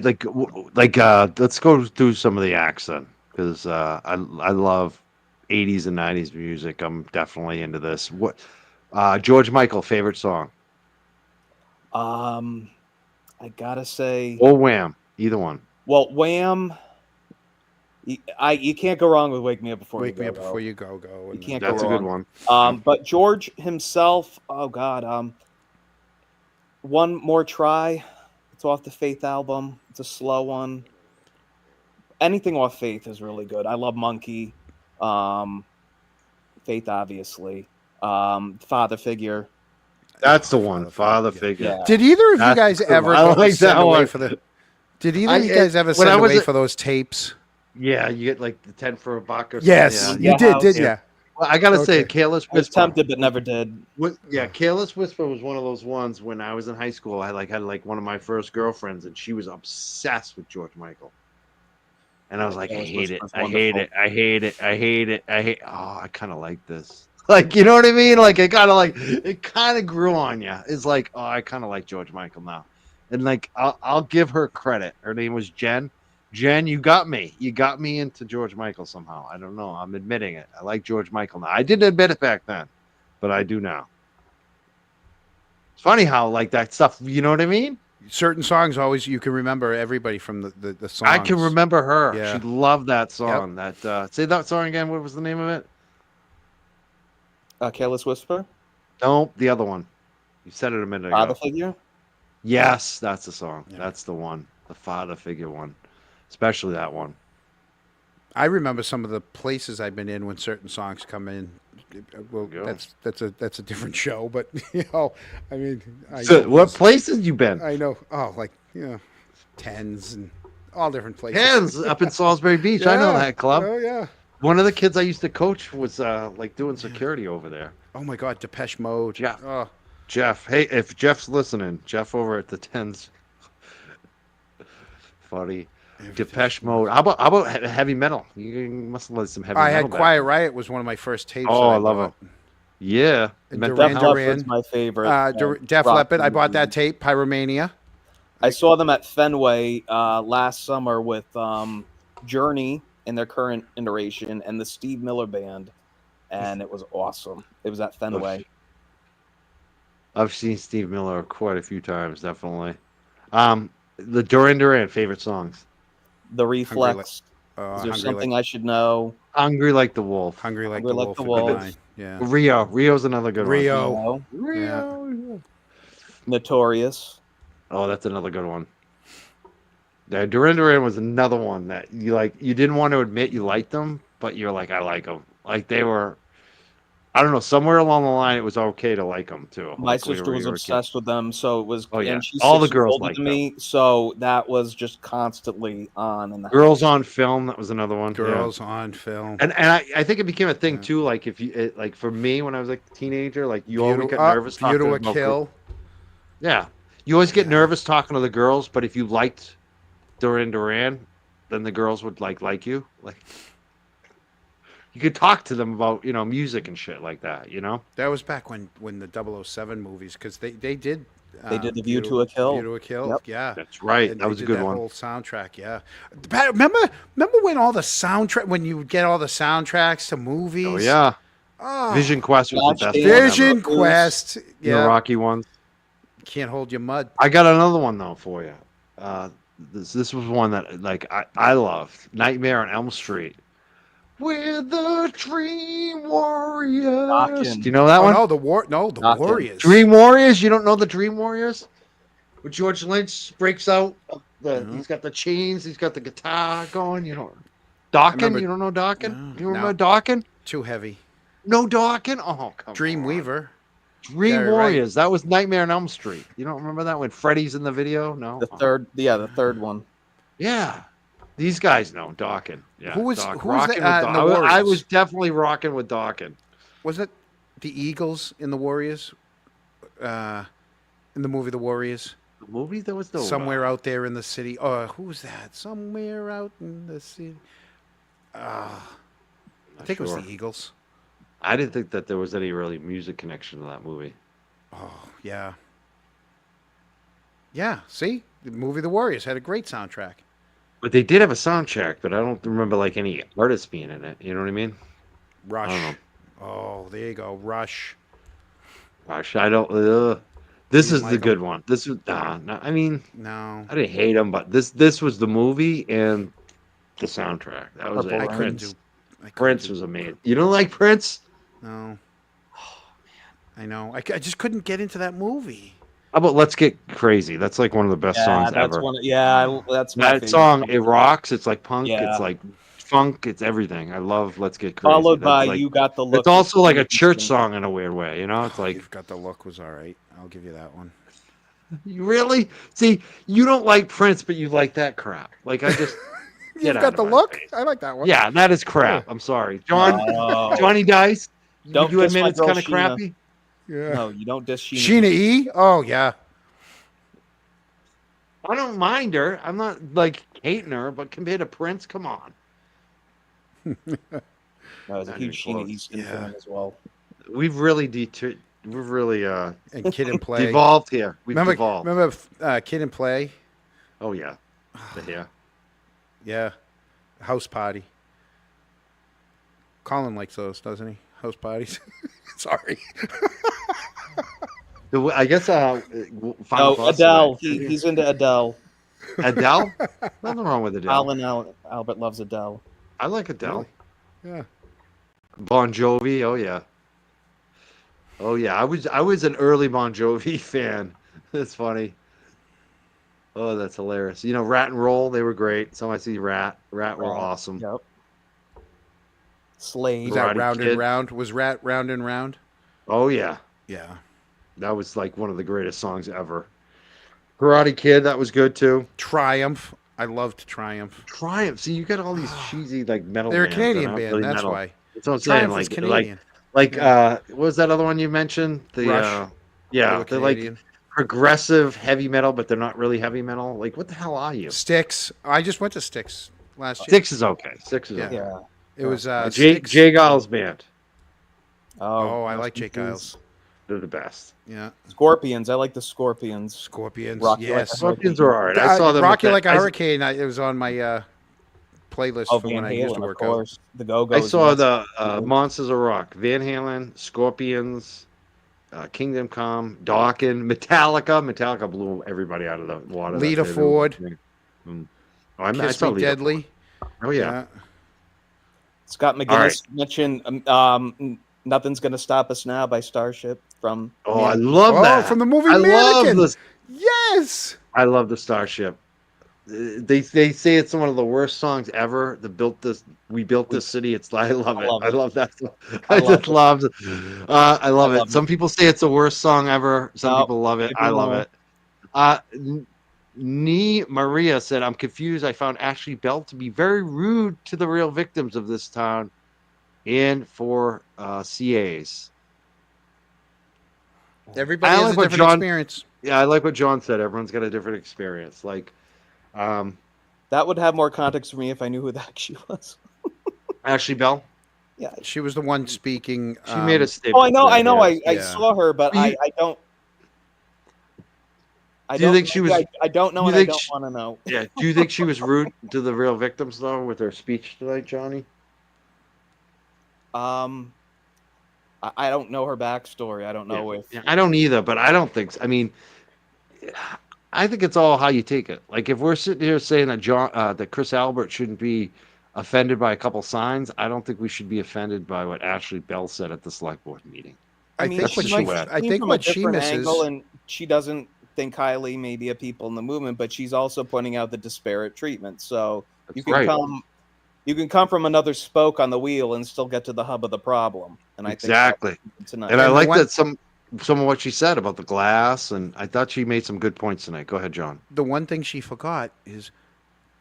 like. Let's go through some of the acts then, because I love 80s and 90s music. I'm definitely into this. What? George Michael favorite song I gotta say, or Wham? Either one. well, Wham. You can't go wrong with "Wake Me Up Before Wake You Go." me up though. before you go. You and can't then- That's go a good wrong. one. But George himself, oh God, One More Try. It's off the Faith album. It's a slow one. Anything off Faith is really good. I love Monkey. Faith, obviously. Father Figure. That's the one. Father Figure. Yeah. Did either of you That's guys the ever one. I go like send that away one. for the? Did either of you guys ever when send I was away a- for those tapes? Yeah, you get like the 10 for a buck or something. Yes, Yeah. you did, house. didn't Yeah. you? Well, I gotta say, Okay. Careless I was Whisper. tempted, but never did. Yeah, Careless Whisper was one of those ones when I was in high school. I had one of my first girlfriends, and she was obsessed with George Michael. And I was like, I Careless hate it. Whisper's I hate wonderful. it. I hate it. I hate it. I hate. Oh, I kind of like this. Like, you know what I mean? Like, it kind of grew on you. It's like, oh, I kind of like George Michael now. And like, I'll give her credit. Her name was Jen. Jen, you got me. You got me into George Michael somehow. I don't know. I'm admitting it. I like George Michael now. I didn't admit it back then, but I do now. It's funny how like that stuff. You know what I mean? Certain songs always you can remember everybody from the songs. I can remember her. Yeah. She loved that song. That say that song again. What was the name of it? Careless Whisper. No, the other one. You said it a minute ago. Father Figure. Yes, that's the song. Yeah. That's the one. The Father Figure one. Especially that one. I remember some of the places I've been in when certain songs come in. Well, Yeah. that's a different show, but you know, I mean, So, what places you been? I know. Oh, like tens and all different places. Hands up in Salisbury Beach. I know Yeah. that club. Oh yeah. One of the kids I used to coach was like doing security over there. Oh my God, Depeche Mode. Yeah. Oh, Jeff. Hey, if Jeff's listening, Jeff over at the Tens. Funny. Depeche Mode. How about heavy metal? You must have listened to some heavy I metal. had back Quiet then. Riot was one of my first tapes. Oh, that I love bought. it. Yeah. And Meant Duran to Def help. Leppard's my favorite. Def rock Leppard. I band. bought that tape. Pyromania. I saw them at Fenway last summer with Journey in their current iteration and the Steve Miller Band, and it was awesome. It was at Fenway. I've seen Steve Miller quite a few times, definitely. The Duran favorite songs. The Reflex. Is there Hungry something like, I should know? Hungry Like the Wolf. Hungry like Hungry the Like Wolf. the would be Wolf. mine. Yeah. Rio's another good Rio. one. No. Rio. Notorious. Oh, that's another good one. Yeah, Duran was another one that you didn't want to admit you liked them, but you're like, I like them. Like they were, I don't know, somewhere along the line it was okay to like them too. My Like, when sister was you were a kid. obsessed with them, so it was. Oh, yeah. And she's All the 6 years girls older liked than me, so that was just constantly on in the Girls on Film, that was another one. yeah. Girls on Film. And I think it became a thing too. Like if you like for me when I was like a teenager, like you always get nervous View to talking a about Kill. Yeah, you always get nervous talking to the girls, but if you liked Duran, then the girls would like you. Like you could talk to them about music and shit like that. That was back when the 007 movies, because they did. They did the View to a Kill. View to a Kill. Yep. Yeah, That's right. And That they was a did good that one. Whole soundtrack. Yeah. Remember when all the soundtrack when you would get all the soundtracks to movies. Oh yeah, Oh, Vision Quest was the best one. Vision ever. Quest. The Yeah. Rocky ones. Can't hold your mud. I got another one though for you. This was one that like I loved. Nightmare on Elm Street. We're the Dream Warriors. Knockin'. Do you know that Oh, one? no, the Knockin'. Warriors. Dream Warriors? You don't know the Dream Warriors? Where George Lynch breaks out. He's got the chains. He's got the guitar going. Dawkins? remember- You don't know Dawkins? No, You remember no. Dawkins? Too heavy. No Dawkins? Oh, come on. Dreamweaver. Dream Gary Wright. Warriors. That was Nightmare on Elm Street. You don't remember that when Freddy's in the video? No. The third one. Yeah. These guys know Dawkins. Yeah. Who was rocking that, with in the Dawkins. I Warriors? was definitely rocking with Dawkins. Was it the Eagles in the Warriors? In the movie The Warriors? The movie there was no Somewhere out there in the city. Oh, who was that? Somewhere out in the city. I think it was the Eagles. I didn't think that there was any really music connection to that movie. Oh, yeah. Yeah, see? The movie The Warriors had a great soundtrack. But they did have a soundtrack, but I don't remember like any artists being in it. You know what I mean? Rush. I don't know. Oh, there you go. Rush. Gosh, I don't. This You is like the 'em? good one. This was no, I mean, No. I didn't hate them, but this was the movie and the soundtrack. That was Purple it. Rain. Prince. couldn't Prince do- was amazing. You don't like Prince? No. Oh, man. I know. I just couldn't get into that movie. How about Let's Get Crazy? That's like one of the best songs that's ever. that's my That favorite song, it rocks. It's like punk. Yeah. It's like funk. It's everything. I love Let's Get Crazy. Followed That's by like, You Got the Look. it's also like a with church Houston. song in a weird way. You know, it's like You've Got the Look was all right. I'll give you that one. you really see. You don't like Prince, but you like that crap. Like I just You've get out Got of the my Look? face. I like that one. Yeah, that is crap. I'm sorry, John. No. Johnny Dice. Don't you diss admit my it's girl kind of Sheena. crappy? Yeah. No, you don't diss Sheena E? Oh, yeah. I don't mind her. I'm not like hating her, but compared to Prince, come on. I was a Not huge even Sheena close. Easton Yeah. fan as well. We've really And Kid and Play. devolved here. We've remember devolved. Kid and Play? Oh yeah, yeah. Yeah. House Party. Colin likes those, doesn't he? House parties. Sorry. I guess Final Oh, Thoughts Adele. tonight. He's into Adele. Adele. Nothing wrong with Adele. Albert loves Adele. I like Adele. Yeah. Bon Jovi. Oh yeah. Oh yeah. I was an early Bon Jovi fan. That's funny. Oh, that's hilarious. You know, Rat and Roll. They were great. So I see Rat. Rat were awesome. Yep. Slade. Was that Karate Round Kid. and Round? Was Rat Round and Round? Oh yeah. Yeah. That was like one of the greatest songs ever. Karate Kid, that was good too. Triumph. I loved Triumph. Triumph. See, you got all these cheesy like metal. They're a bands that Canadian aren't band, really that's metal. why. That's what I'm Triumph saying. is Canadian. What was that other one you mentioned? The Rush. yeah, They were they're like Canadian. progressive heavy metal, but they're not really heavy metal. Like, what the hell are you? Sticks. I just went to Sticks last year. Six is okay. Six is Yeah. okay. Yeah. It was Sticks. Jay Giles band. Oh, I like Jake Giles. They're the best. Yeah. Scorpions. I like the Scorpions. Scorpions. Rock You Like Yes. a Scorpions are all right. I saw them. Rock You at Like a the- Hurricane. It was on my playlist Oh, for Van when I used Halen, to of work out. course. The Go-Go's. I saw and the that's- Monsters of Rock, Van Halen, Scorpions, Kingdom Come, Dawkins, Metallica. Metallica blew everybody out of the water. that Lita day. They were Ford. amazing. Oh, I Kiss saw Me Lita Deadly. Ford. Oh yeah. Scott right. McGinnis mentioned Nothing's Gonna Stop Us Now by Starship from. Oh, I love Oh, that. from the movie I love Mannequin. this. Yes. I love the Starship. They say it's one of the worst songs ever. We built this city. I love it. I love that. I just love it. I love it. Some people say it's the worst song ever. Some No, people love it. I love it. Maria said, "I'm confused. I found Ashley Bell to be very rude to the real victims of this town, and for CAs." Everybody I has like a what different John- experience. Yeah, I like what John said. Everyone's got a different experience. Like, That would have more context for me if I knew who that she was. Ashley Bell. Yeah. She was the one speaking. She made a Oh, statement. I know. to that, I yeah. saw her, but You- I don't. Do you think she was? I don't know, you and I think don't she- want to know. Yeah. Do you think she was rude to the real victims though with her speech tonight, Johnny? I don't know her backstory. I don't know if. Yeah, I don't either, but I don't think. I mean, I think it's all how you take it. Like if we're sitting here saying that that Chris Albert shouldn't be offended by a couple signs, I don't think we should be offended by what Ashley Bell said at the select board meeting. I mean, think she what might she, be I seen think from what a she different misses. angle, and she doesn't think highly maybe of people in the movement, but she's also pointing out the disparate treatment. So you can right. come from another spoke on the wheel and still get to the hub of the problem. And I Exactly. think tonight. And I the like one- that some of what she said about the glass, and I thought she made some good points tonight. Go ahead, John. The one thing she forgot is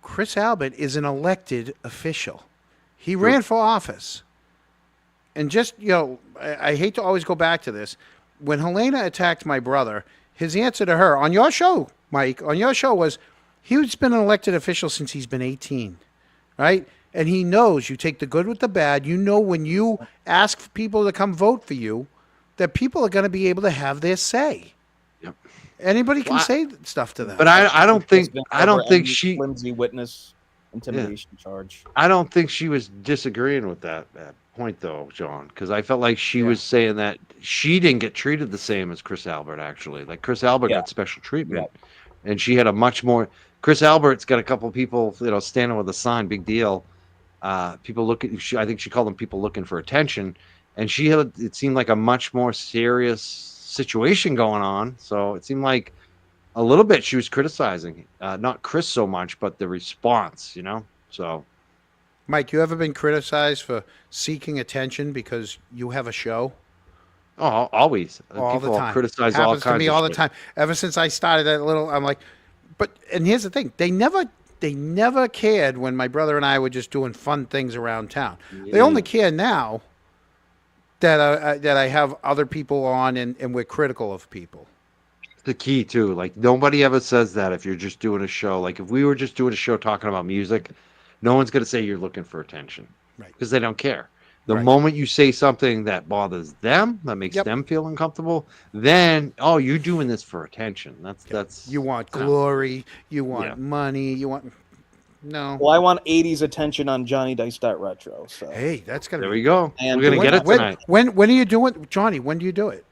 Chris Albert is an elected official. He ran for office. And just, I hate to always go back to this. When Helena attacked my brother, his answer to her on your show, Mike, on your show was he's been an elected official since he's been 18, right? And he knows you take the good with the bad. You know when you ask people to come vote for you, that people are going to be able to have their say. Yep. Anybody can Well, say stuff to them. But I don't There's think been I don't over think any she flimsy witness intimidation charge. I don't think she was disagreeing with that point though, John, because I felt like she Yeah. was saying that she didn't get treated the same as Chris Albert. Actually, like Chris Albert Yeah. got special treatment, and she had a much more. Chris Albert's got a couple people, standing with a sign, big deal. People looking. I think she called them people looking for attention, and she had. It seemed like a much more serious situation going on. So it seemed like a little bit she was criticizing, not Chris so much, but the response. So. Mike, you ever been criticized for seeking attention because you have a show? Oh, always. All People the time. criticize all Happens kinds to me of all the shit. time. Ever since I started that little, I'm like, and here's the thing: they never cared when my brother and I were just doing fun things around town. They only care now that I have other people on and we're critical of people. The key too, like nobody ever says that if you're just doing a show. Like if we were just doing a show talking about music, no one's gonna say you're looking for attention, right? Because they don't care. The Right. moment you say something that bothers them, that makes them feel uncomfortable, then you're doing this for attention. That's You want glory, you want money, you want no. Well, I want 80s attention on Johnny Dice Retro. So Hey, that's gonna. There be... we go. And We're gonna get it tonight. When are you doing, Johnny? When do you do it?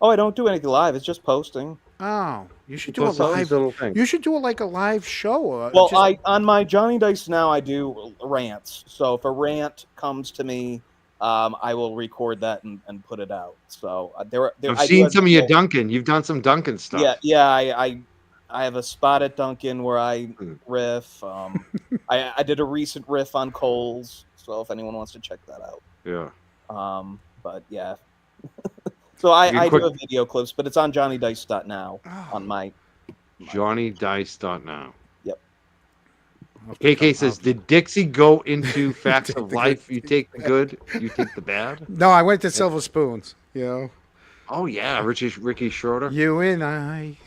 Oh, I don't do anything live. It's just posting. Oh, you should You do a post all live. these little things. You should do it like a live show. Or Well, just- on my Johnny Dice now, I do rants. So if a rant comes to me, I will record that and put it out. So there I've I do seen have some of your people- Duncan. You've done some Duncan stuff. Yeah. I have a spot at Duncan where I riff. I did a recent riff on Coles. So if anyone wants to check that out. Yeah. But yeah. So I Good do quick- have video clips, but it's on johnnydice.now on my. JohnnyDice.now. Yep. KK says, "Did Dixie go into facts of life? You take the good, you take the bad." No, I went to Silver Spoons. You know. Oh yeah, Ricky Schroeder. You and I.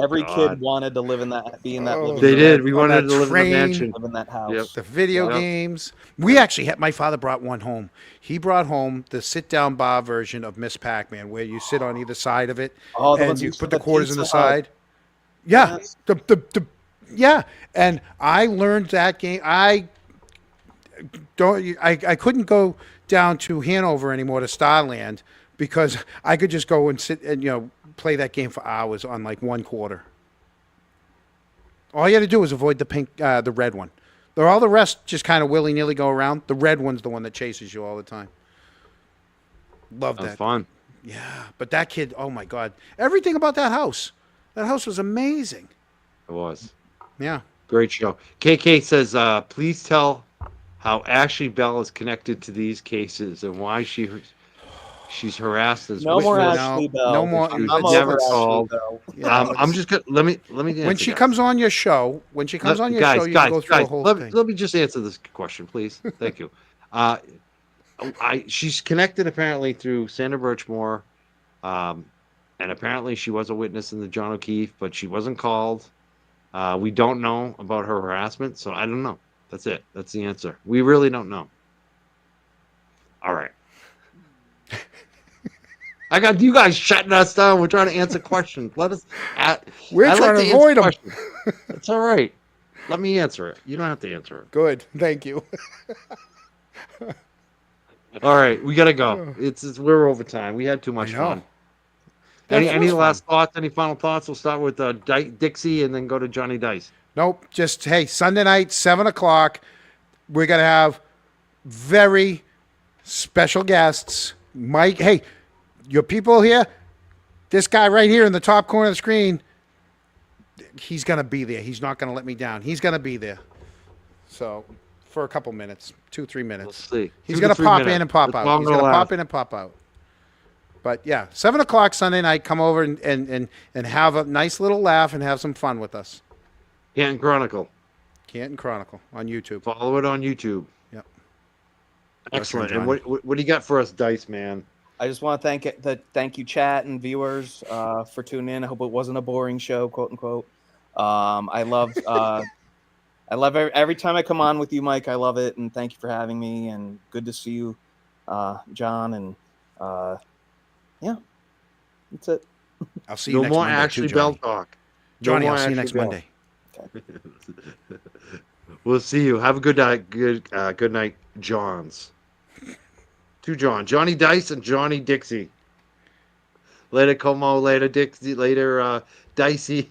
Every God. kid wanted to live in that, be in that. living They room, did. We On wanted that to live in train. the mansion. live in that house. Yep. The video Yep. games. We actually had, my father brought one home. He brought home the sit-down bar version of Miss Pac-Man, where you sit on either side of it, Oh, the and ones you used put for the quarters in the Pizza Hut. side. Yeah, Yes. yeah. And I learned that game. I couldn't go down to Hanover anymore to Starland because I could just go and sit and play that game for hours on like one quarter. All you had to do was avoid the red one. All the rest just kind of willy-nilly go around. The red one's the one that chases you all the time. Love That's that. fun. Yeah, but that kid, oh my God. Everything about that house. That house was amazing. It was Yeah. great show. KK says, "Please tell how Ashley Bell is connected to these cases and why she's harassed as No more witness." Ashley Bell. no more- She was I'm never over Ashley called. Bell. I'm just gonna let me When answer, she guys. comes on your show, you can go through the whole thing. Let me just answer this question, please. Thank you. She's connected apparently through Sandra Birchmore, and apparently she was a witness in the John O'Keefe, but she wasn't called. We don't know about her harassment, so I don't know. That's it. That's the answer. We really don't know. All right. I got you guys shutting us down. We're trying to answer questions. Let us. We're trying to avoid them. That's all right. Let me answer it. You don't have to answer it. Good. Thank you. All right, we gotta go. We're over time. We had too much I know. fun. That Any was last thoughts? Any final thoughts? We'll start with Dixie and then go to Johnny Dice. Nope. Just, hey, Sunday night, 7 o'clock. We're going to have very special guests. Mike, hey, your people here, this guy right here in the top corner of the screen, he's going to be there. He's not going to let me down. He's going to be there. So, for a couple minutes, 2-3 minutes. We'll see. He's 2 to going to 3 pop minutes. in and pop That's out. long He's going to gonna pop last. in and pop out. But yeah, 7 o'clock Sunday night, come over and have a nice little laugh and have some fun with us. Canton Chronicle. Canton Chronicle on YouTube. Follow it on YouTube. Yep. Excellent. Johnny. And what do you got for us, Dice, man? I just want to thank you, chat and viewers, for tuning in. I hope it wasn't a boring show, quote unquote. I love every time I come on with you, Mike. I love it, and thank you for having me. And good to see you, John. And yeah, that's it. I'll see you No next more Monday too, Ashley Bell Johnny. talk. No Johnny, more I'll see you Ashley next Bell. Monday. We'll see you. Have a good night. Good night, Johns. To John, Johnny Dice and Johnny Dixie. Later, Como. Later, Dixie. Later, Dicey.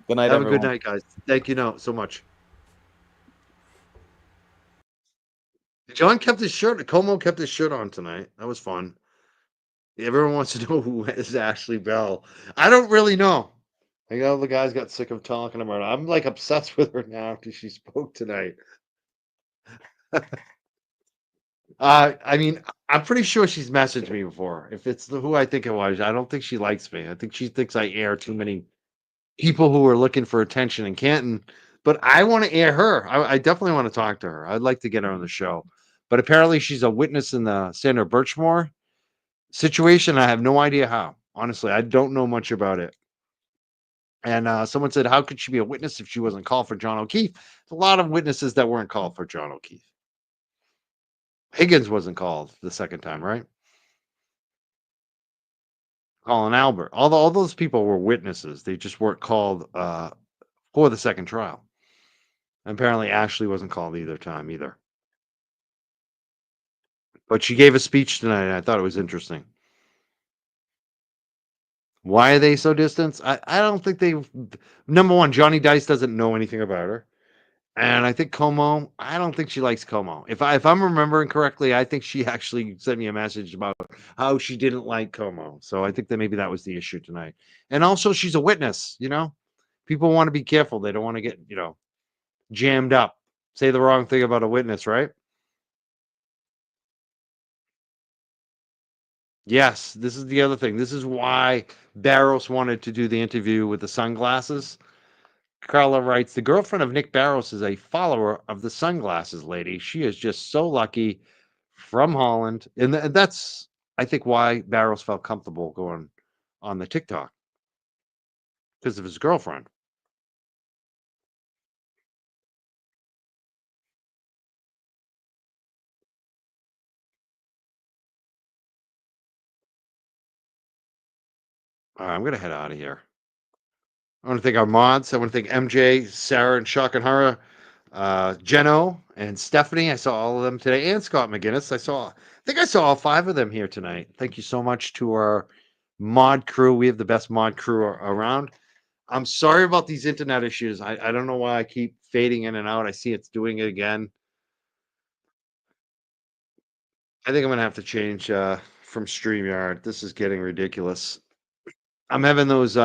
Good night, Have a everyone. good night, guys. Thank you so much. John kept his shirt. Como kept his shirt on tonight. That was fun. Everyone wants to know who is Ashley Bell. I don't really know. I know the guys got sick of talking about her. I'm like obsessed with her now after she spoke tonight. I mean, I'm pretty sure she's messaged me before. If it's who I think it was, I don't think she likes me. I think she thinks I air too many people who are looking for attention in Canton. But I want to air her. I definitely want to talk to her. I'd like to get her on the show. But apparently, she's a witness in the Sandra Birchmore situation. I have no idea how. Honestly, I don't know much about it. And someone said, how could she be a witness if she wasn't called for John O'Keefe? There's a lot of witnesses that weren't called for John O'Keefe. Higgins wasn't called the second time, right? Colin Albert. All those people were witnesses. They just weren't called for the second trial. And apparently, Ashley wasn't called either time either. But she gave a speech tonight, and I thought it was interesting. Why are they so distant? I don't think they. Number one, Johnny Dice doesn't know anything about her. And I think Como, I don't think she likes Como. If I'm remembering correctly, I think she actually sent me a message about how she didn't like Como. So I think that maybe that was the issue tonight. And also, she's a witness. People want to be careful. They don't want to get jammed up. Say the wrong thing about a witness, right? Yes, this is the other thing. This is why Barros wanted to do the interview with the sunglasses. Carla writes, the girlfriend of Nick Barros is a follower of the sunglasses lady. She is just so lucky from Holland. And that's, I think, why Barros felt comfortable going on the TikTok because of his girlfriend. All right, I'm going to head out of here. I want to thank our mods. I want to thank MJ, Sarah, and Shock and Hara, Jeno, and Stephanie. I saw all of them today, and Scott McGinnis. I think I saw all 5 of them here tonight. Thank you so much to our mod crew. We have the best mod crew around. I'm sorry about these internet issues. I don't know why I keep fading in and out. I see it's doing it again. I think I'm going to have to change from StreamYard. This is getting ridiculous. I'm having those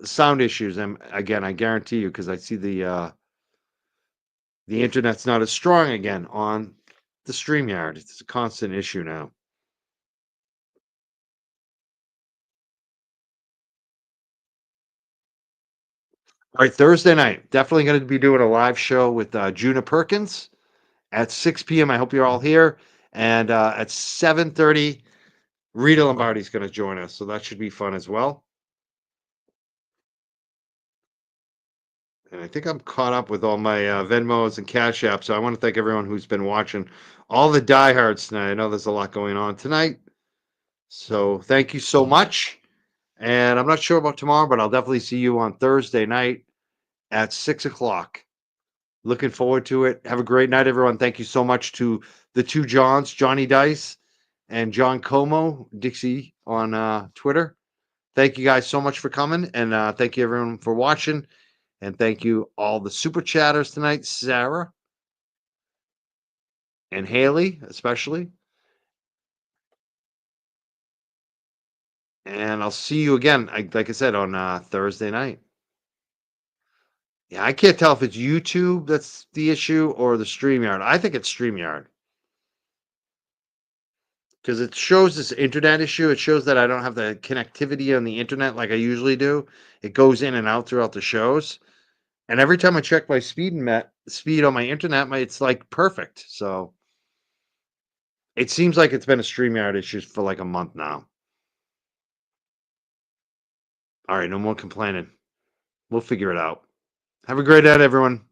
sound issues. And again, I guarantee you, because I see the internet's not as strong again on the StreamYard. It's a constant issue now. All right, Thursday night, definitely going to be doing a live show with Juna Perkins at 6 p.m. I hope you're all here. And at 7:30, Rita Lombardi's going to join us, so that should be fun as well. And I think I'm caught up with all my Venmos and Cash Apps, so I want to thank everyone who's been watching. All the diehards tonight. I know there's a lot going on tonight. So thank you so much. And I'm not sure about tomorrow, but I'll definitely see you on Thursday night at 6 o'clock. Looking forward to it. Have a great night, everyone. Thank you so much to the 2 Johns, Johnny Dice and John Como, Dixie on Twitter. Thank you guys so much for coming. And thank you, everyone, for watching. And thank you, all the super chatters tonight, Sarah and Haley, especially. And I'll see you again, like I said, on Thursday night. Yeah, I can't tell if it's YouTube that's the issue or the StreamYard. I think it's StreamYard. Because it shows this internet issue. It shows that I don't have the connectivity on the internet like I usually do. It goes in and out throughout the shows. And every time I check my speed on my internet, it's like perfect. So It seems like it's been a StreamYard issue for like a month now. All right, no more complaining. We'll figure it out. Have a great night, everyone.